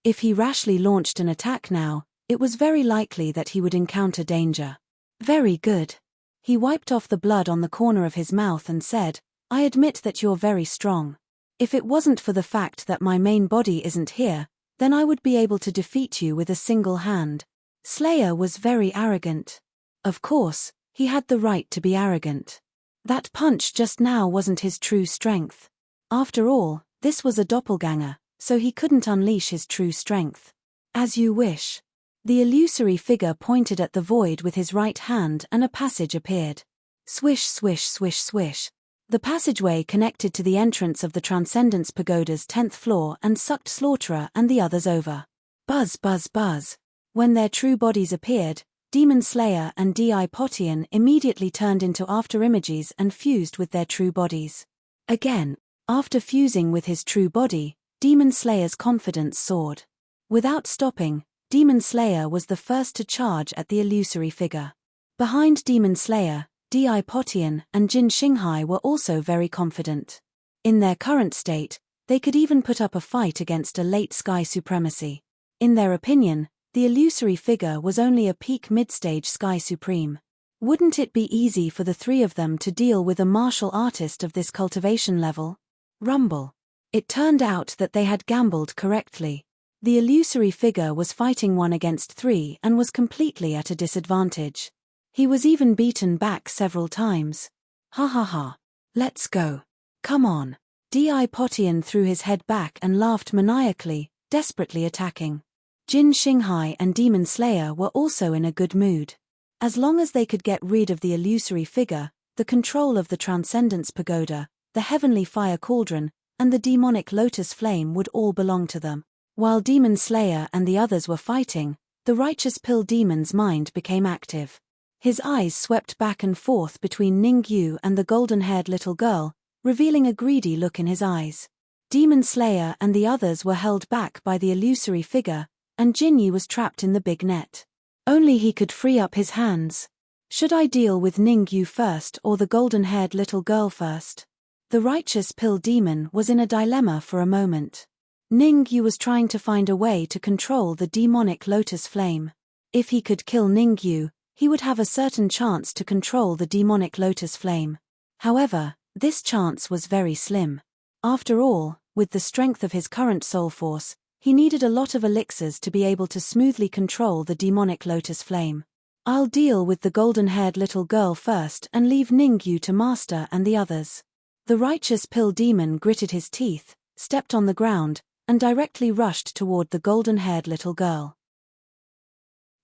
If he rashly launched an attack now, it was very likely that he would encounter danger. Very good. He wiped off the blood on the corner of his mouth and said, "I admit that you're very strong. If it wasn't for the fact that my main body isn't here, then I would be able to defeat you with a single hand." Slayer was very arrogant. Of course, he had the right to be arrogant. That punch just now wasn't his true strength. After all, this was a doppelganger, so he couldn't unleash his true strength. As you wish. The illusory figure pointed at the void with his right hand and a passage appeared. Swish, swish, swish, swish. The passageway connected to the entrance of the Transcendence Pagoda's 10th floor and sucked Slaughterer and the others over. Buzz, buzz, buzz. When their true bodies appeared, Demon Slayer and Di Potian immediately turned into afterimages and fused with their true bodies. Again, after fusing with his true body, Demon Slayer's confidence soared. Without stopping, Demon Slayer was the first to charge at the illusory figure. Behind Demon Slayer, Di Potian and Jin Xinghai were also very confident. In their current state, they could even put up a fight against a late Sky Supremacy. In their opinion, the illusory figure was only a peak mid-stage Sky Supreme. Wouldn't it be easy for the three of them to deal with a martial artist of this cultivation level? Rumble. It turned out that they had gambled correctly. The illusory figure was fighting 1 against 3 and was completely at a disadvantage. He was even beaten back several times. Ha ha ha. Let's go. Come on. Di Potian threw his head back and laughed maniacally, desperately attacking. Jin Xinghai and Demon Slayer were also in a good mood. As long as they could get rid of the illusory figure, the control of the Transcendence Pagoda, the Heavenly Fire Cauldron, and the Demonic Lotus Flame would all belong to them. While Demon Slayer and the others were fighting, the Righteous Pill Demon's mind became active. His eyes swept back and forth between Ningyu and the golden-haired little girl, revealing a greedy look in his eyes. Demon Slayer and the others were held back by the illusory figure, and Jinyi was trapped in the big net. Only he could free up his hands. Should I deal with Ningyu first or the golden-haired little girl first? The Righteous Pill Demon was in a dilemma for a moment. Ningyu was trying to find a way to control the demonic lotus flame. If he could kill Ningyu, he would have a certain chance to control the demonic lotus flame. However, this chance was very slim. After all, with the strength of his current soul force, he needed a lot of elixirs to be able to smoothly control the demonic lotus flame. I'll deal with the golden-haired little girl first and leave Ningyu to master and the others. The Righteous Pill Demon gritted his teeth, stepped on the ground, and directly rushed toward the golden-haired little girl.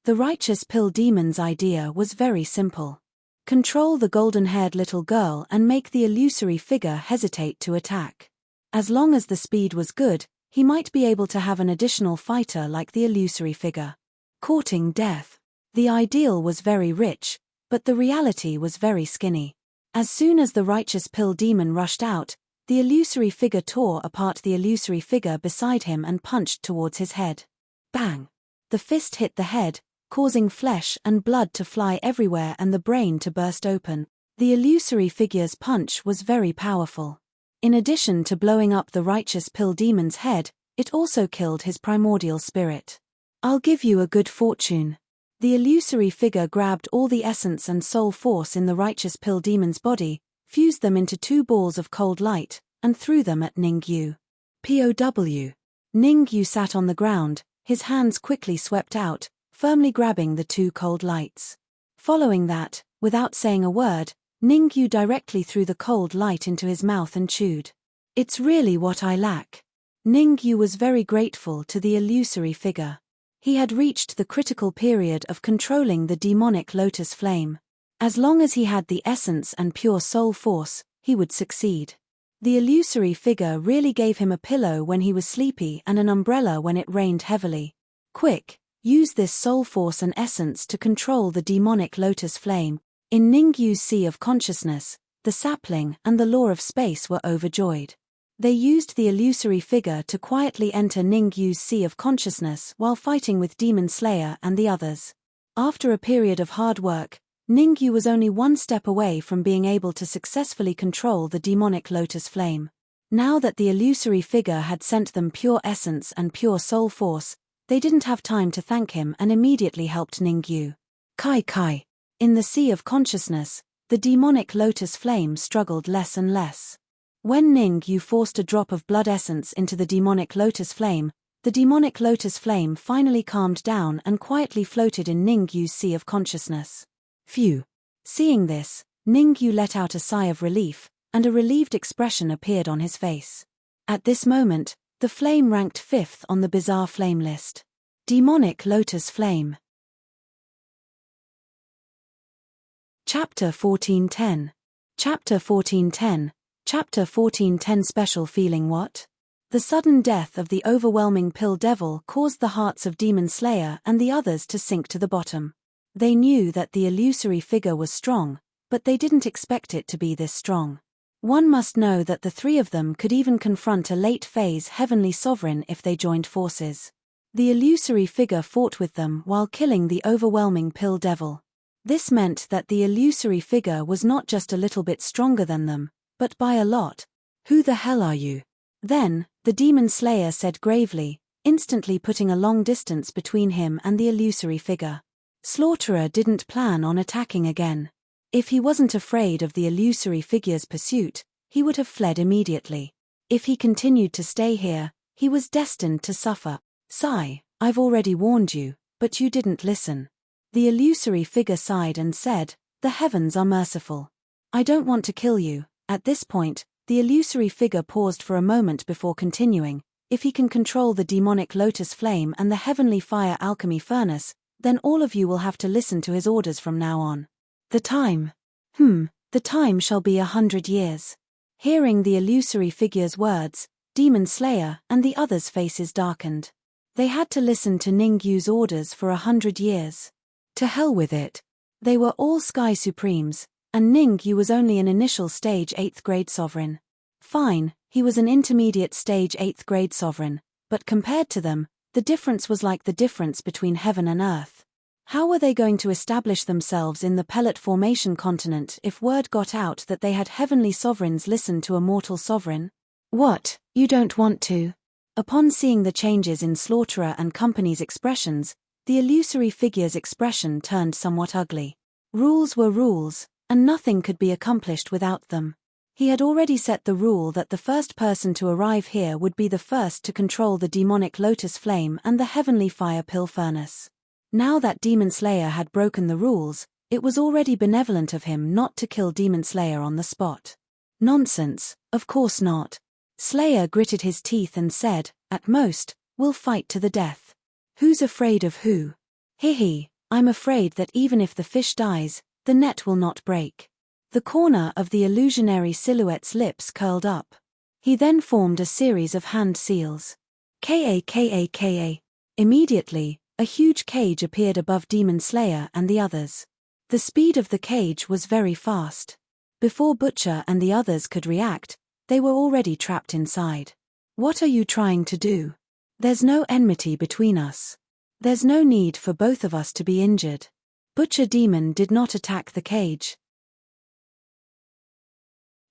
The Righteous Pill Demon's idea was very simple. Control the golden-haired little girl and make the illusory figure hesitate to attack. As long as the speed was good, he might be able to have an additional fighter like the illusory figure. Courting death. The ideal was very rich, but the reality was very skinny. As soon as the Righteous Pill Demon rushed out, the illusory figure tore apart the illusory figure beside him and punched towards his head. Bang! The fist hit the head, causing flesh and blood to fly everywhere and the brain to burst open. The illusory figure's punch was very powerful. In addition to blowing up the Righteous Pill Demon's head, it also killed his primordial spirit. I'll give you a good fortune. The illusory figure grabbed all the essence and soul force in the Righteous Pill Demon's body, fused them into 2 balls of cold light, and threw them at Ningyu. POW. Ningyu sat on the ground, his hands quickly swept out, firmly grabbing the 2 cold lights. Following that, without saying a word, Ningyu directly threw the cold light into his mouth and chewed. It's really what I lack. Ningyu was very grateful to the illusory figure. He had reached the critical period of controlling the demonic lotus flame. As long as he had the essence and pure soul force, he would succeed. The illusory figure really gave him a pillow when he was sleepy and an umbrella when it rained heavily. Quick! Use this soul force and essence to control the demonic lotus flame. In Ningyu's Sea of Consciousness, the sapling and the Law of Space were overjoyed. They used the illusory figure to quietly enter Ningyu's Sea of Consciousness while fighting with Demon Slayer and the others. After a period of hard work, Ningyu was only 1 step away from being able to successfully control the demonic lotus flame. Now that the illusory figure had sent them pure essence and pure soul force, they didn't have time to thank him and immediately helped Ningyu. Kai Kai. In the Sea of Consciousness, the demonic lotus flame struggled less and less. When Ningyu forced a drop of blood essence into the demonic lotus flame, the demonic lotus flame finally calmed down and quietly floated in Ningyu's Sea of Consciousness. Phew. Seeing this, Ningyu let out a sigh of relief, and a relieved expression appeared on his face. At this moment, the flame ranked 5th on the bizarre flame list. Demonic Lotus Flame. Chapter 1410. Chapter 1410. Chapter 1410. Special feeling. What? The sudden death of the overwhelming pill devil caused the hearts of Demon Slayer and the others to sink to the bottom. They knew that the illusory figure was strong, but they didn't expect it to be this strong. One must know that the three of them could even confront a late-phase heavenly sovereign if they joined forces. The illusory figure fought with them while killing the overwhelming pill devil. This meant that the illusory figure was not just a little bit stronger than them, but by a lot. "Who the hell are you?" Then, the Demon Slayer said gravely, instantly putting a long distance between him and the illusory figure. Slaughterer didn't plan on attacking again. If he wasn't afraid of the illusory figure's pursuit, he would have fled immediately. If he continued to stay here, he was destined to suffer. "Sigh, I've already warned you, but you didn't listen." The illusory figure sighed and said, "The heavens are merciful. I don't want to kill you." At this point, the illusory figure paused for a moment before continuing. "If he can control the demonic lotus flame and the heavenly fire alchemy furnace, then all of you will have to listen to his orders from now on. The time? The time shall be 100 years. Hearing the illusory figure's words, Demon Slayer and the others' faces darkened. They had to listen to Ningyu's orders for 100 years. To hell with it. They were all Sky Supremes, and Ningyu was only an initial stage 8th grade sovereign. Fine, he was an intermediate stage 8th grade sovereign, but compared to them, the difference was like the difference between heaven and earth. How were they going to establish themselves in the pellet formation continent if word got out that they had heavenly sovereigns listen to a mortal sovereign? "What, you don't want to?" Upon seeing the changes in Slaughterer and company's expressions, the illusory figure's expression turned somewhat ugly. Rules were rules, and nothing could be accomplished without them. He had already set the rule that the first person to arrive here would be the first to control the demonic lotus flame and the heavenly fire pill furnace. Now that Demon Slayer had broken the rules, it was already benevolent of him not to kill Demon Slayer on the spot. Nonsense, of course not. Slayer gritted his teeth and said, "At most, we'll fight to the death." "Who's afraid of who?" "Hehe, I'm afraid that even if the fish dies, the net will not break." The corner of the illusionary silhouette's lips curled up. He then formed a series of hand seals. Ka. Immediately, a huge cage appeared above Demon Slayer and the others. The speed of the cage was very fast. Before Butcher and the others could react, they were already trapped inside. "What are you trying to do? There's no enmity between us. There's no need for both of us to be injured." Butcher Demon did not attack the cage.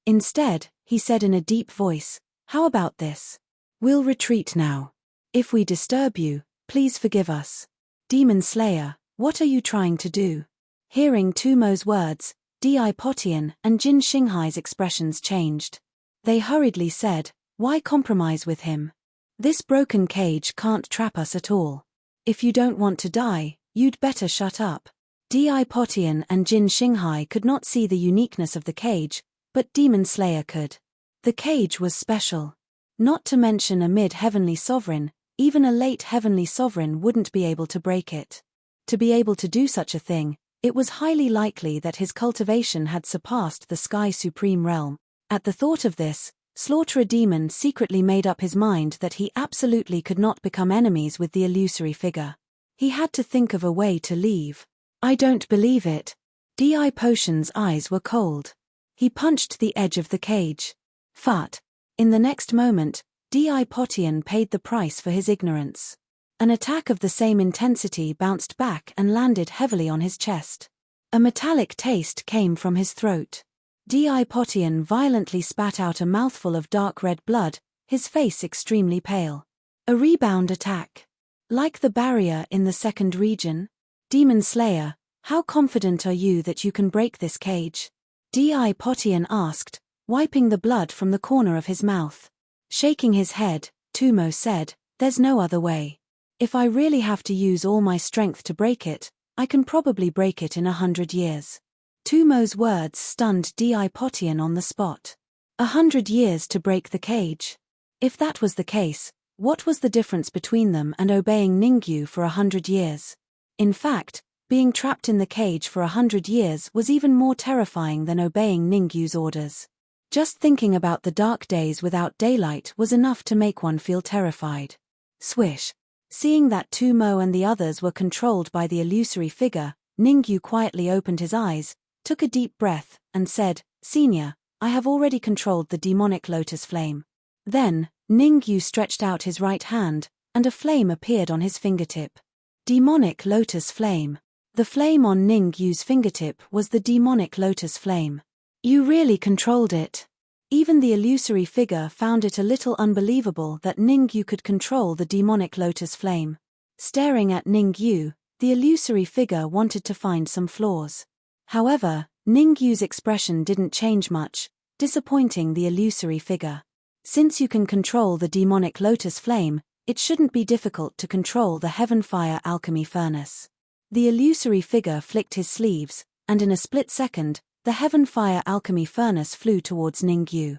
Instead, he said in a deep voice, "How about this? We'll retreat now. If we disturb you, please forgive us." "Demon Slayer, what are you trying to do?" Hearing Tumo's words, Di Potian and Jin Xinghai's expressions changed. They hurriedly said, "Why compromise with him? This broken cage can't trap us at all. If you don't want to die, you'd better shut up." Di Potian and Jin Xinghai could not see the uniqueness of the cage, but Demon Slayer could. The cage was special. Not to mention a mid-heavenly sovereign, even a late heavenly sovereign wouldn't be able to break it. To be able to do such a thing, it was highly likely that his cultivation had surpassed the Sky Supreme realm. At the thought of this, Slaughterer Demon secretly made up his mind that he absolutely could not become enemies with the illusory figure. He had to think of a way to leave. "I don't believe it." Di Potion's eyes were cold. He punched the edge of the cage. Fart. In the next moment, Di Potian paid the price for his ignorance. An attack of the same intensity bounced back and landed heavily on his chest. A metallic taste came from his throat. Di Potian violently spat out a mouthful of dark red blood, his face extremely pale. A rebound attack. Like the barrier in the second region? "Demon Slayer, how confident are you that you can break this cage?" Di Potian asked, wiping the blood from the corner of his mouth. Shaking his head, Tumo said, "There's no other way. If I really have to use all my strength to break it, I can probably break it in 100 years. Tumo's words stunned Di Potian on the spot. 100 years to break the cage. If that was the case, what was the difference between them and obeying Ningyu for 100 years? In fact, Being trapped in the cage for 100 years was even more terrifying than obeying Ningyu's orders. Just thinking about the dark days without daylight was enough to make one feel terrified. Swish. Seeing that Tumo and the others were controlled by the illusory figure, Ningyu quietly opened his eyes, took a deep breath, and said, "Senior, I have already controlled the demonic lotus flame." Then, Ningyu stretched out his right hand, and a flame appeared on his fingertip. Demonic lotus flame. The flame on Ningyu's fingertip was the demonic lotus flame. You really controlled it. Even the illusory figure found it a little unbelievable that Ningyu could control the demonic lotus flame. Staring at Ningyu, the illusory figure wanted to find some flaws. However, Ningyu's expression didn't change much, disappointing the illusory figure. Since you can control the demonic lotus flame, it shouldn't be difficult to control the heaven fire alchemy furnace. The illusory figure flicked his sleeves, and in a split second, the heaven fire alchemy furnace flew towards Ningyu.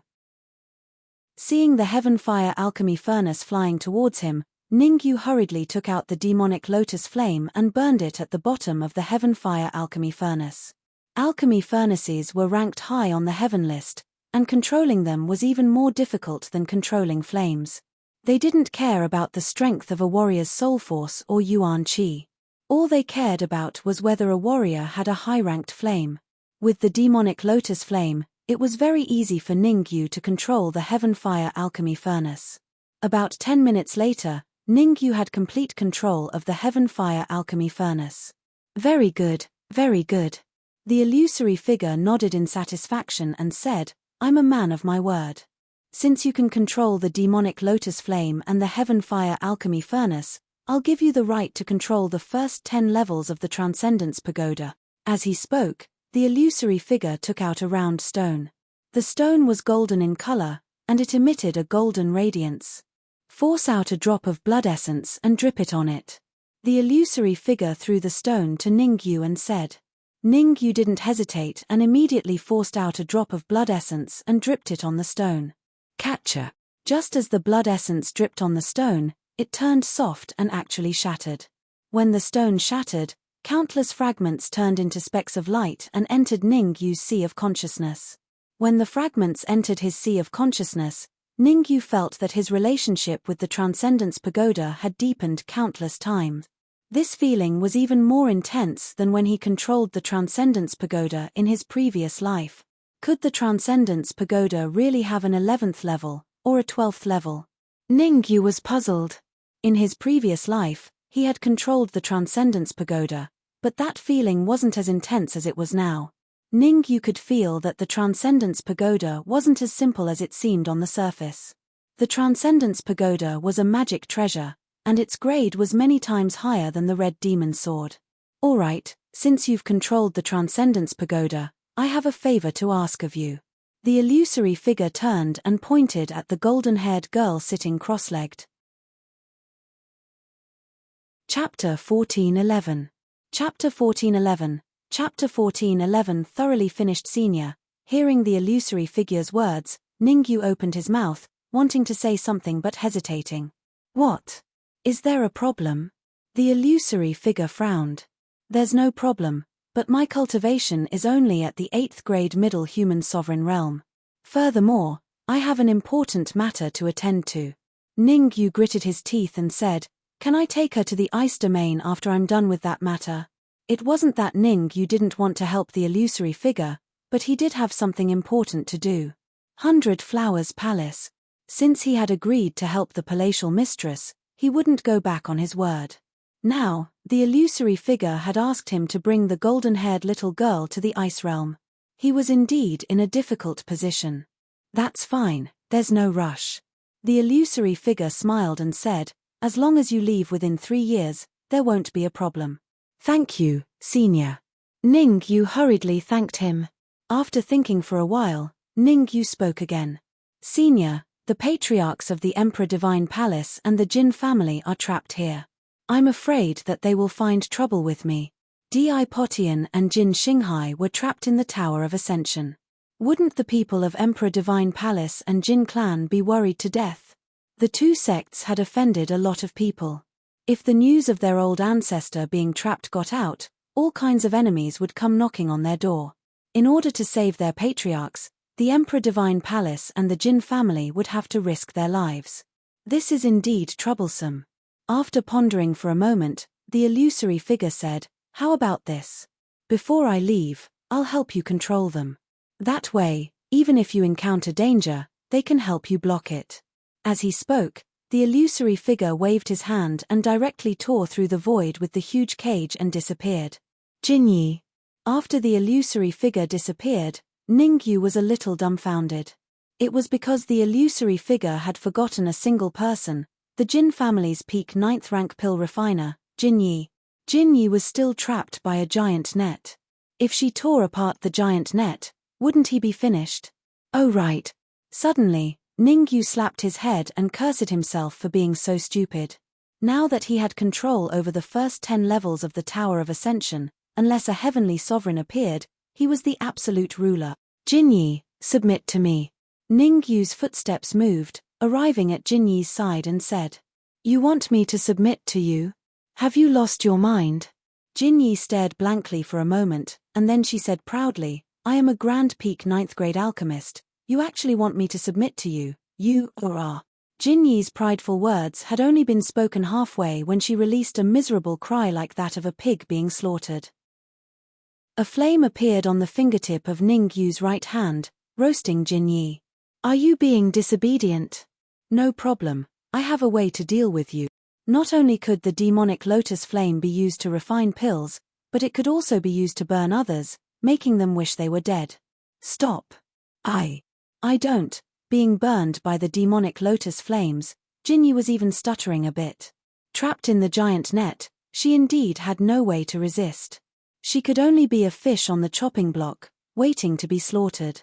Seeing the heaven fire alchemy furnace flying towards him, Ningyu hurriedly took out the demonic lotus flame and burned it at the bottom of the heaven fire alchemy furnace. Alchemy furnaces were ranked high on the heaven list, and controlling them was even more difficult than controlling flames. They didn't care about the strength of a warrior's soul force or yuan qi. All they cared about was whether a warrior had a high-ranked flame. With the demonic lotus flame, it was very easy for Ningyu to control the heaven fire alchemy furnace. About 10 minutes later, Ningyu had complete control of the heaven fire alchemy furnace. Very good, very good. The illusory figure nodded in satisfaction and said, "I'm a man of my word. Since you can control the demonic lotus flame and the heaven fire alchemy furnace, I'll give you the right to control the first 10 levels of the Transcendence Pagoda." As he spoke, the illusory figure took out a round stone. The stone was golden in color, and it emitted a golden radiance. Force out a drop of blood essence and drip it on it. The illusory figure threw the stone to Ningyu and said. Ningyu didn't hesitate and immediately forced out a drop of blood essence and dripped it on the stone. Catcher. Just as the blood essence dripped on the stone, it turned soft and actually shattered. When the stone shattered, countless fragments turned into specks of light and entered Ningyu's sea of consciousness. When the fragments entered his sea of consciousness, Ningyu felt that his relationship with the Transcendence Pagoda had deepened countless times. This feeling was even more intense than when he controlled the Transcendence Pagoda in his previous life. Could the Transcendence Pagoda really have an 11th level, or a 12th level? Ningyu was puzzled. In his previous life, he had controlled the Transcendence Pagoda, but that feeling wasn't as intense as it was now. Ningyu could feel that the Transcendence Pagoda wasn't as simple as it seemed on the surface. The Transcendence Pagoda was a magic treasure, and its grade was many times higher than the Red Demon Sword. Alright, since you've controlled the Transcendence Pagoda, I have a favor to ask of you. The illusory figure turned and pointed at the golden-haired girl sitting cross-legged. Chapter 1411. Chapter 1411. Chapter 1411. Thoroughly finished senior. Hearing the illusory figure's words, Ningyu opened his mouth, wanting to say something but hesitating. What? Is there a problem? The illusory figure frowned. There's no problem, but my cultivation is only at the 8th grade middle human sovereign realm. Furthermore, I have an important matter to attend to. Ningyu gritted his teeth and said, "Can I take her to the ice domain after I'm done with that matter?" It wasn't that Ningyu didn't want to help the illusory figure, but he did have something important to do. 100 Flowers Palace. Since he had agreed to help the palatial mistress, he wouldn't go back on his word. Now, the illusory figure had asked him to bring the golden-haired little girl to the ice realm. He was indeed in a difficult position. That's fine, there's no rush. The illusory figure smiled and said, "As long as you leave within 3 years, there won't be a problem." "Thank you, senior." Ningyu hurriedly thanked him. After thinking for a while, Ningyu spoke again. "Senior, the patriarchs of the Emperor Divine Palace and the Jin family are trapped here. I'm afraid that they will find trouble with me. Di Potian and Jin Xinghai were trapped in the Tower of Ascension. Wouldn't the people of Emperor Divine Palace and Jin clan be worried to death? The two sects had offended a lot of people. If the news of their old ancestor being trapped got out, all kinds of enemies would come knocking on their door. In order to save their patriarchs, the Emperor Divine Palace and the Jin family would have to risk their lives. This is indeed troublesome. After pondering for a moment, the illusory figure said, "How about this? Before I leave, I'll help you control them. That way, even if you encounter danger, they can help you block it." As he spoke, the illusory figure waved his hand and directly tore through the void with the huge cage and disappeared. Jinyi. After the illusory figure disappeared, Ningyu was a little dumbfounded. It was because the illusory figure had forgotten a single person, the Jin family's peak 9th rank pill refiner, Jinyi. Jinyi was still trapped by a giant net. If she tore apart the giant net, wouldn't he be finished? Oh right. Suddenly, Ningyu slapped his head and cursed himself for being so stupid. Now that he had control over the first 10 levels of the Tower of Ascension, unless a heavenly sovereign appeared, he was the absolute ruler. Jinyi, submit to me. Ningyu's footsteps moved, arriving at Jinyi's side and said, "You want me to submit to you? Have you lost your mind?" Jinyi stared blankly for a moment, and then she said proudly, "I am a Grand Peak 9th grade alchemist. You actually want me to submit to you, you are." Jinyi's prideful words had only been spoken halfway when she released a miserable cry like that of a pig being slaughtered. A flame appeared on the fingertip of Ningyu's right hand, roasting Jinyi. "Are you being disobedient? No problem, I have a way to deal with you." Not only could the demonic lotus flame be used to refine pills, but it could also be used to burn others, making them wish they were dead. "Stop. I don't." Being burned by the demonic lotus flames, Jinyi was even stuttering a bit. Trapped in the giant net, she indeed had no way to resist. She could only be a fish on the chopping block, waiting to be slaughtered.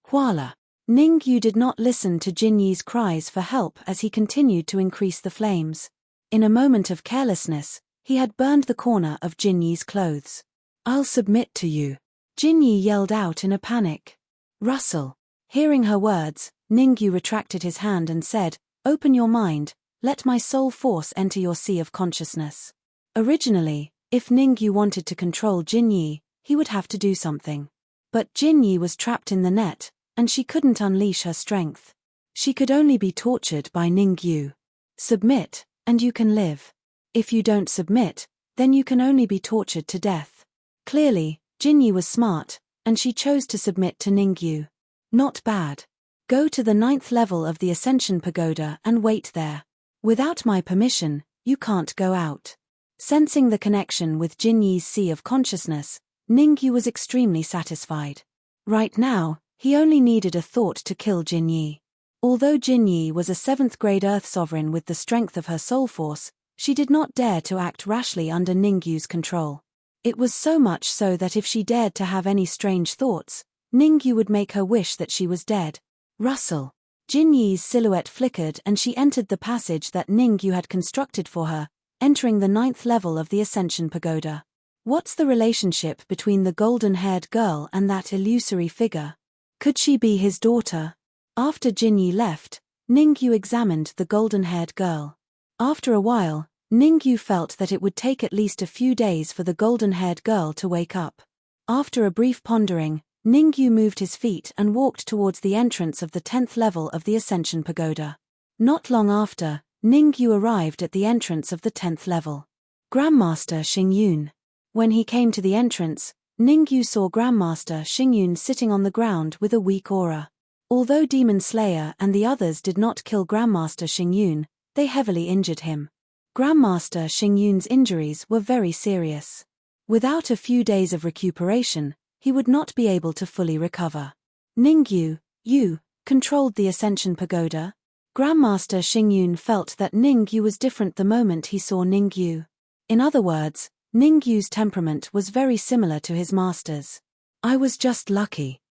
Voila! Ningyu did not listen to Jinyi's cries for help as he continued to increase the flames. In a moment of carelessness, he had burned the corner of Jinyi's clothes. "I'll submit to you," Jinyi yelled out in a panic. "Russell." Hearing her words, Ningyu retracted his hand and said, "Open your mind, let my soul force enter your sea of consciousness." Originally, if Ningyu wanted to control Jinyi, he would have to do something. But Jinyi was trapped in the net, and she couldn't unleash her strength. She could only be tortured by Ningyu. Submit, and you can live. If you don't submit, then you can only be tortured to death. Clearly, Jinyi was smart, and she chose to submit to Ningyu. Not bad. Go to the 9th level of the Ascension Pagoda and wait there. Without my permission, you can't go out. Sensing the connection with Jinyi's sea of consciousness, Ningyu was extremely satisfied. Right now, he only needed a thought to kill Jinyi. Although Jinyi was a 7th grade Earth Sovereign with the strength of her soul force, she did not dare to act rashly under Ningyu's control. It was so much so that if she dared to have any strange thoughts, Ningyu would make her wish that she was dead. Russell. Jinyi's silhouette flickered and she entered the passage that Ningyu had constructed for her, entering the 9th level of the Ascension Pagoda. What's the relationship between the golden-haired girl and that illusory figure? Could she be his daughter? After Jinyi left, Ningyu examined the golden-haired girl. After a while, Ningyu felt that it would take at least a few days for the golden-haired girl to wake up. After a brief pondering, Ningyu moved his feet and walked towards the entrance of the 10th level of the Ascension Pagoda. Not long after, Ningyu arrived at the entrance of the 10th level. Grandmaster Xingyun. When he came to the entrance, Ningyu saw Grandmaster Xingyun sitting on the ground with a weak aura. Although Demon Slayer and the others did not kill Grandmaster Xingyun, they heavily injured him. Grandmaster Xingyun's injuries were very serious. Without a few days of recuperation, he would not be able to fully recover. Ningyu, you controlled the Ascension Pagoda? Grandmaster Xingyun felt that Ningyu was different the moment he saw Ningyu. In other words, Ningyu's temperament was very similar to his master's. I was just lucky.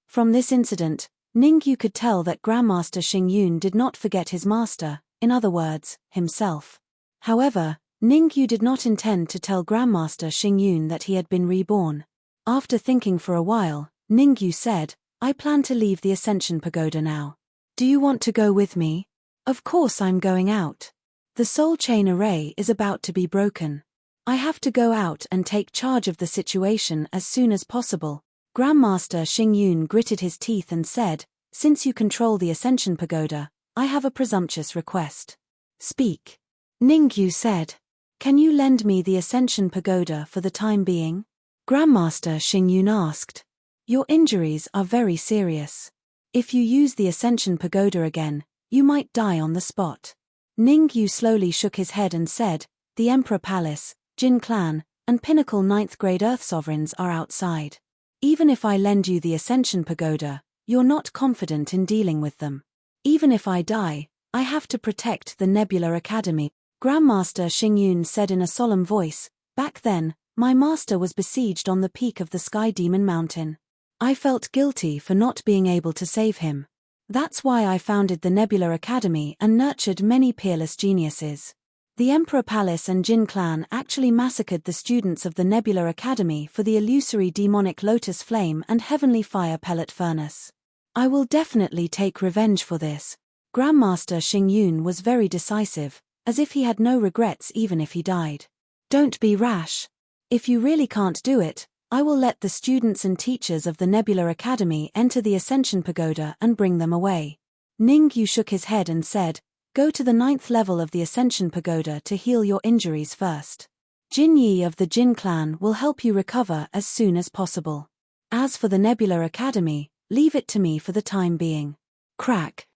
From this incident, Ningyu could tell that Grandmaster Xingyun did not forget his master, in other words, himself. However, Ningyu did not intend to tell Grandmaster Xingyun that he had been reborn. After thinking for a while, Ningyu said, I plan to leave the Ascension Pagoda now. Do you want to go with me? Of course I'm going out. The soul chain array is about to be broken. I have to go out and take charge of the situation as soon as possible. Grandmaster Xingyun gritted his teeth and said, "Since you control the Ascension Pagoda, I have a presumptuous request." "Speak." Ningyu said. "Can you lend me the Ascension Pagoda for the time being?" Grandmaster Xingyun asked. "Your injuries are very serious. If you use the Ascension Pagoda again, you might die on the spot." Ningyu slowly shook his head and said, "The Emperor Palace, Jin Clan, and Pinnacle 9th grade Earth Sovereigns are outside. Even if I lend you the Ascension Pagoda, you're not confident in dealing with them. Even if I die, I have to protect the Nebula Academy." Grandmaster Xingyun said in a solemn voice, "Back then, my master was besieged on the peak of the Sky Demon Mountain. I felt guilty for not being able to save him. That's why I founded the Nebula Academy and nurtured many peerless geniuses. The Emperor Palace and Jin Clan actually massacred the students of the Nebula Academy for the illusory demonic lotus flame and heavenly fire pellet furnace. I will definitely take revenge for this." Grandmaster Xingyun was very decisive, as if he had no regrets even if he died. "Don't be rash. If you really can't do it, I will let the students and teachers of the Nebula Academy enter the Ascension Pagoda and bring them away." Ningyu shook his head and said, "Go to the 9th level of the Ascension Pagoda to heal your injuries first. Jin Yi of the Jin Clan will help you recover as soon as possible. As for the Nebula Academy, leave it to me for the time being." Crack.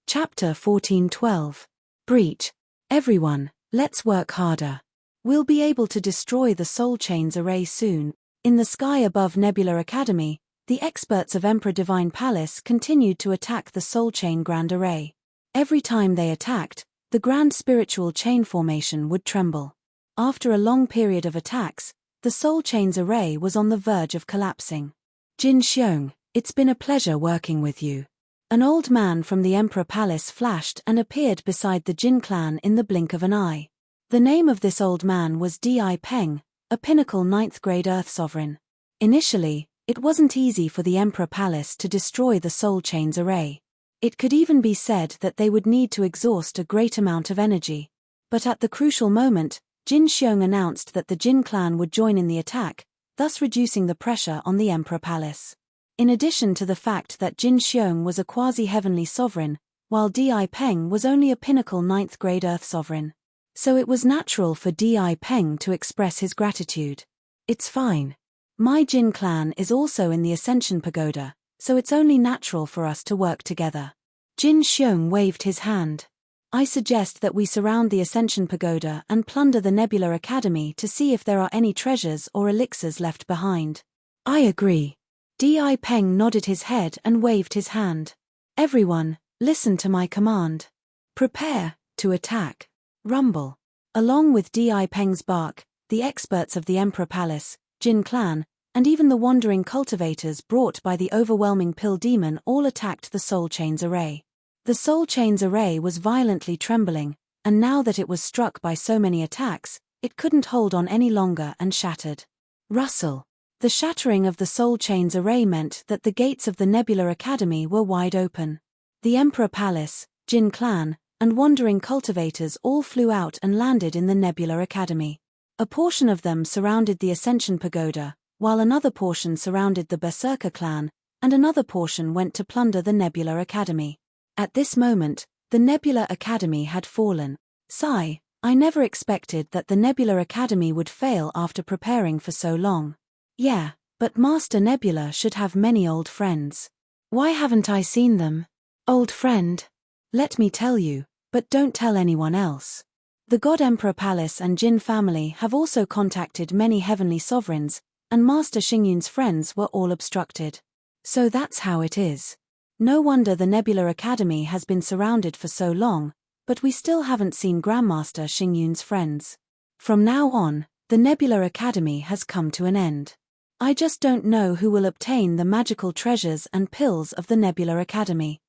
Chapter 14:12. Breach. "Everyone, let's work harder. We'll be able to destroy the Soul Chains array soon." In the sky above Nebula Academy, the experts of Emperor Divine Palace continued to attack the Soul Chain Grand Array. Every time they attacked, the Grand Spiritual Chain formation would tremble. After a long period of attacks, the Soul Chains array was on the verge of collapsing. "Jin Xiong, it's been a pleasure working with you." An old man from the Emperor Palace flashed and appeared beside the Jin clan in the blink of an eye. The name of this old man was Di Peng, a Pinnacle 9th grade Earth Sovereign. Initially, it wasn't easy for the Emperor Palace to destroy the Soul Chains array. It could even be said that they would need to exhaust a great amount of energy. But at the crucial moment, Jin Xiong announced that the Jin clan would join in the attack, thus reducing the pressure on the Emperor Palace. In addition to the fact that Jin Xiong was a quasi-heavenly sovereign, while Di Peng was only a Pinnacle 9th grade Earth Sovereign. So it was natural for Di Peng to express his gratitude. "It's fine. My Jin clan is also in the Ascension Pagoda, so it's only natural for us to work together." Jin Xiong waved his hand. "I suggest that we surround the Ascension Pagoda and plunder the Nebula Academy to see if there are any treasures or elixirs left behind." "I agree." Di Peng nodded his head and waved his hand. "Everyone, listen to my command. Prepare to attack." Rumble. Along with Di Peng's bark, the experts of the Emperor Palace, Jin Clan, and even the wandering cultivators brought by the overwhelming Pill Demon all attacked the Soul Chains array. The Soul Chains array was violently trembling, and now that it was struck by so many attacks, it couldn't hold on any longer and shattered. Rustle. The shattering of the Soul Chains array meant that the gates of the Nebula Academy were wide open. The Emperor Palace, Jin Clan, and wandering cultivators all flew out and landed in the Nebula Academy. A portion of them surrounded the Ascension Pagoda, while another portion surrounded the Berserker clan, and another portion went to plunder the Nebula Academy. At this moment, the Nebula Academy had fallen. Sigh, I never expected that the Nebula Academy would fail after preparing for so long. Yeah, but Master Nebula should have many old friends. Why haven't I seen them? Old friend? Let me tell you, but don't tell anyone else. The God Emperor Palace and Jin family have also contacted many heavenly sovereigns, and Master Xingyun's friends were all obstructed. So that's how it is. No wonder the Nebula Academy has been surrounded for so long, but we still haven't seen Grandmaster Xingyun's friends. From now on, the Nebula Academy has come to an end. I just don't know who will obtain the magical treasures and pills of the Nebula Academy."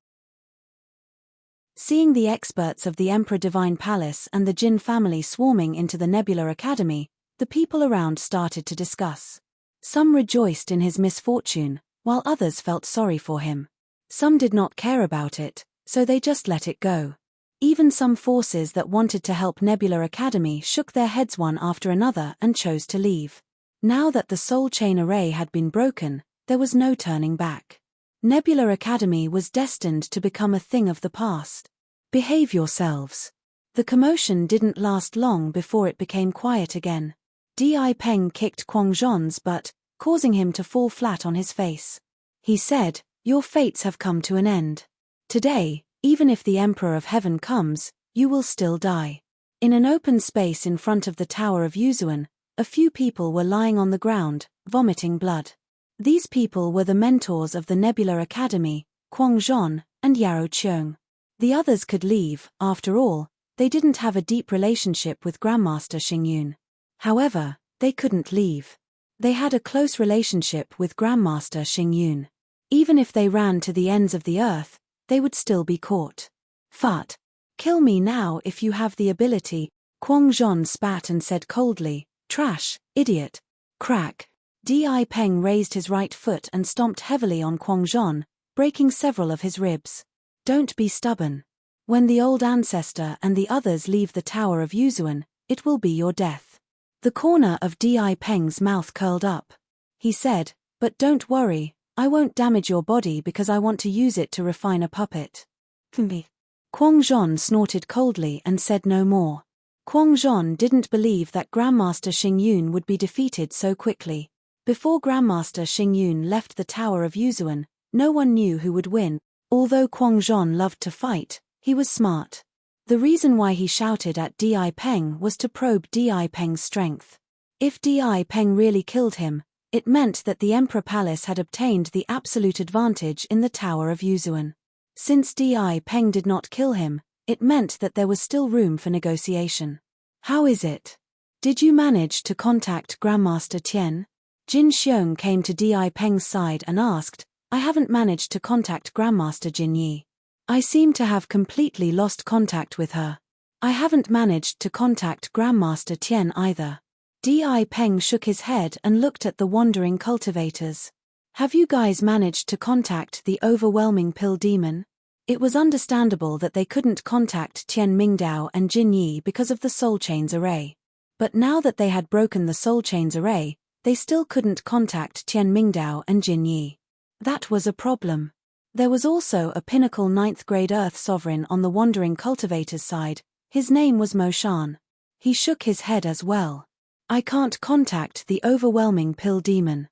Seeing the experts of the Emperor Divine Palace and the Jin family swarming into the Nebula Academy, the people around started to discuss. Some rejoiced in his misfortune, while others felt sorry for him. Some did not care about it, so they just let it go. Even some forces that wanted to help Nebula Academy shook their heads one after another and chose to leave. Now that the soul chain array had been broken, there was no turning back. Nebula Academy was destined to become a thing of the past. Behave yourselves. The commotion didn't last long before it became quiet again. Di Peng kicked Quang Zhon's butt, causing him to fall flat on his face. He said, "Your fates have come to an end. Today, even if the Emperor of Heaven comes, you will still die." In an open space in front of the Tower of Yuzuan, a few people were lying on the ground, vomiting blood. These people were the mentors of the Nebula Academy, Quang Zhon and Yaro Qiong. The others could leave, after all, they didn't have a deep relationship with Grandmaster Xingyun. However, they couldn't leave. They had a close relationship with Grandmaster Xingyun. Even if they ran to the ends of the earth, they would still be caught. Fart. Kill me now if you have the ability, Quang Zhon spat and said coldly, "Trash, idiot." Crack. Di Peng raised his right foot and stomped heavily on Quang Zhon, breaking several of his ribs. Don't be stubborn. When the old ancestor and the others leave the Tower of Yuzuan, it will be your death. The corner of Di Peng's mouth curled up. He said, "But don't worry, I won't damage your body because I want to use it to refine a puppet." Quang Zhon snorted coldly and said no more. Quang Zhon didn't believe that Grandmaster Xingyun would be defeated so quickly. Before Grandmaster Xingyun left the Tower of Yuzuan, no one knew who would win. Although Quang Zhon loved to fight, he was smart. The reason why he shouted at Di Peng was to probe Di Peng's strength. If Di Peng really killed him, it meant that the Emperor Palace had obtained the absolute advantage in the Tower of Yuzuan. Since Di Peng did not kill him, it meant that there was still room for negotiation. "How is it? Did you manage to contact Grandmaster Tian?" Jin Xiong came to Di Peng's side and asked, "I haven't managed to contact Grandmaster Jin Yi. I seem to have completely lost contact with her." "I haven't managed to contact Grandmaster Tian either." Di Peng shook his head and looked at the wandering cultivators. "Have you guys managed to contact the overwhelming pill demon?" It was understandable that they couldn't contact Tian Mingdao and Jin Yi because of the Soul Chains array. But now that they had broken the Soul Chains array, they still couldn't contact Tian Mingdao and Jin Yi. That was a problem. There was also a pinnacle 9th grade Earth Sovereign on the wandering cultivator's side. His name was Mo Shan. He shook his head as well. "I can't contact the overwhelming pill demon."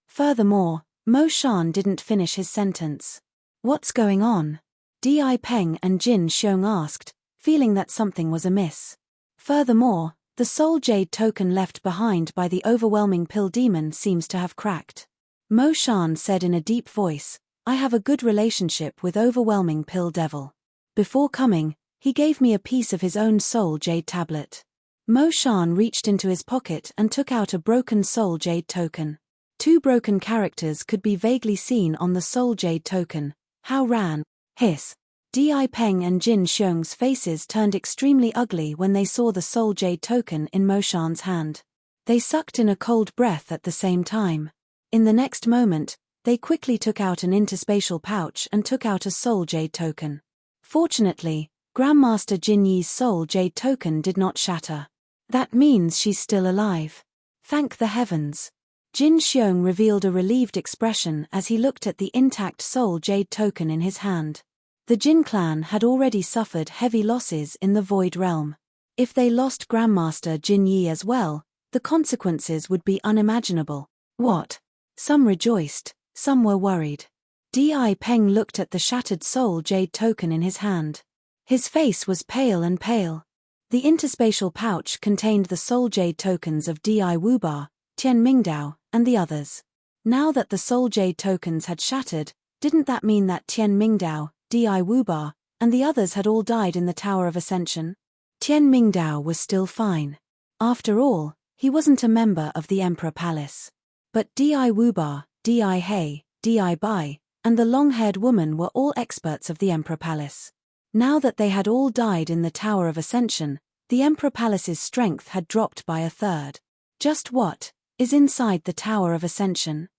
Furthermore, Mo Shan didn't finish his sentence. "What's going on?" Di Peng and Jin Xiong asked, feeling that something was amiss. Furthermore, the soul jade token left behind by the overwhelming pill demon seems to have cracked. Mo Shan said in a deep voice, "I have a good relationship with overwhelming pill devil. Before coming, he gave me a piece of his own soul jade tablet." Mo Shan reached into his pocket and took out a broken soul jade token. 2 broken characters could be vaguely seen on the soul jade token. How ran. Hiss. Di Peng and Jin Xiong's faces turned extremely ugly when they saw the soul jade token in Mo Shan's hand. They sucked in a cold breath at the same time. In the next moment, they quickly took out an interspatial pouch and took out a soul jade token. Fortunately, Grandmaster Jin Yi's soul jade token did not shatter. That means she's still alive. Thank the heavens. Jin Xiong revealed a relieved expression as he looked at the intact soul jade token in his hand. The Jin clan had already suffered heavy losses in the Void Realm. If they lost Grandmaster Jin Yi as well, the consequences would be unimaginable. What? Some rejoiced, some were worried. Di Peng looked at the shattered soul jade token in his hand. His face was pale and pale. The interspatial pouch contained the soul jade tokens of Di Wuba, Tian Mingdao, and the others. Now that the soul jade tokens had shattered, didn't that mean that Tian Mingdao, Di Wuba, and the others had all died in the Tower of Ascension? Tian Mingdao was still fine. After all, he wasn't a member of the Emperor Palace. But Di Wuba, Di He, Di Bai, and the long-haired woman were all experts of the Emperor Palace. Now that they had all died in the Tower of Ascension, the Emperor Palace's strength had dropped by a third. Just what is inside the Tower of Ascension?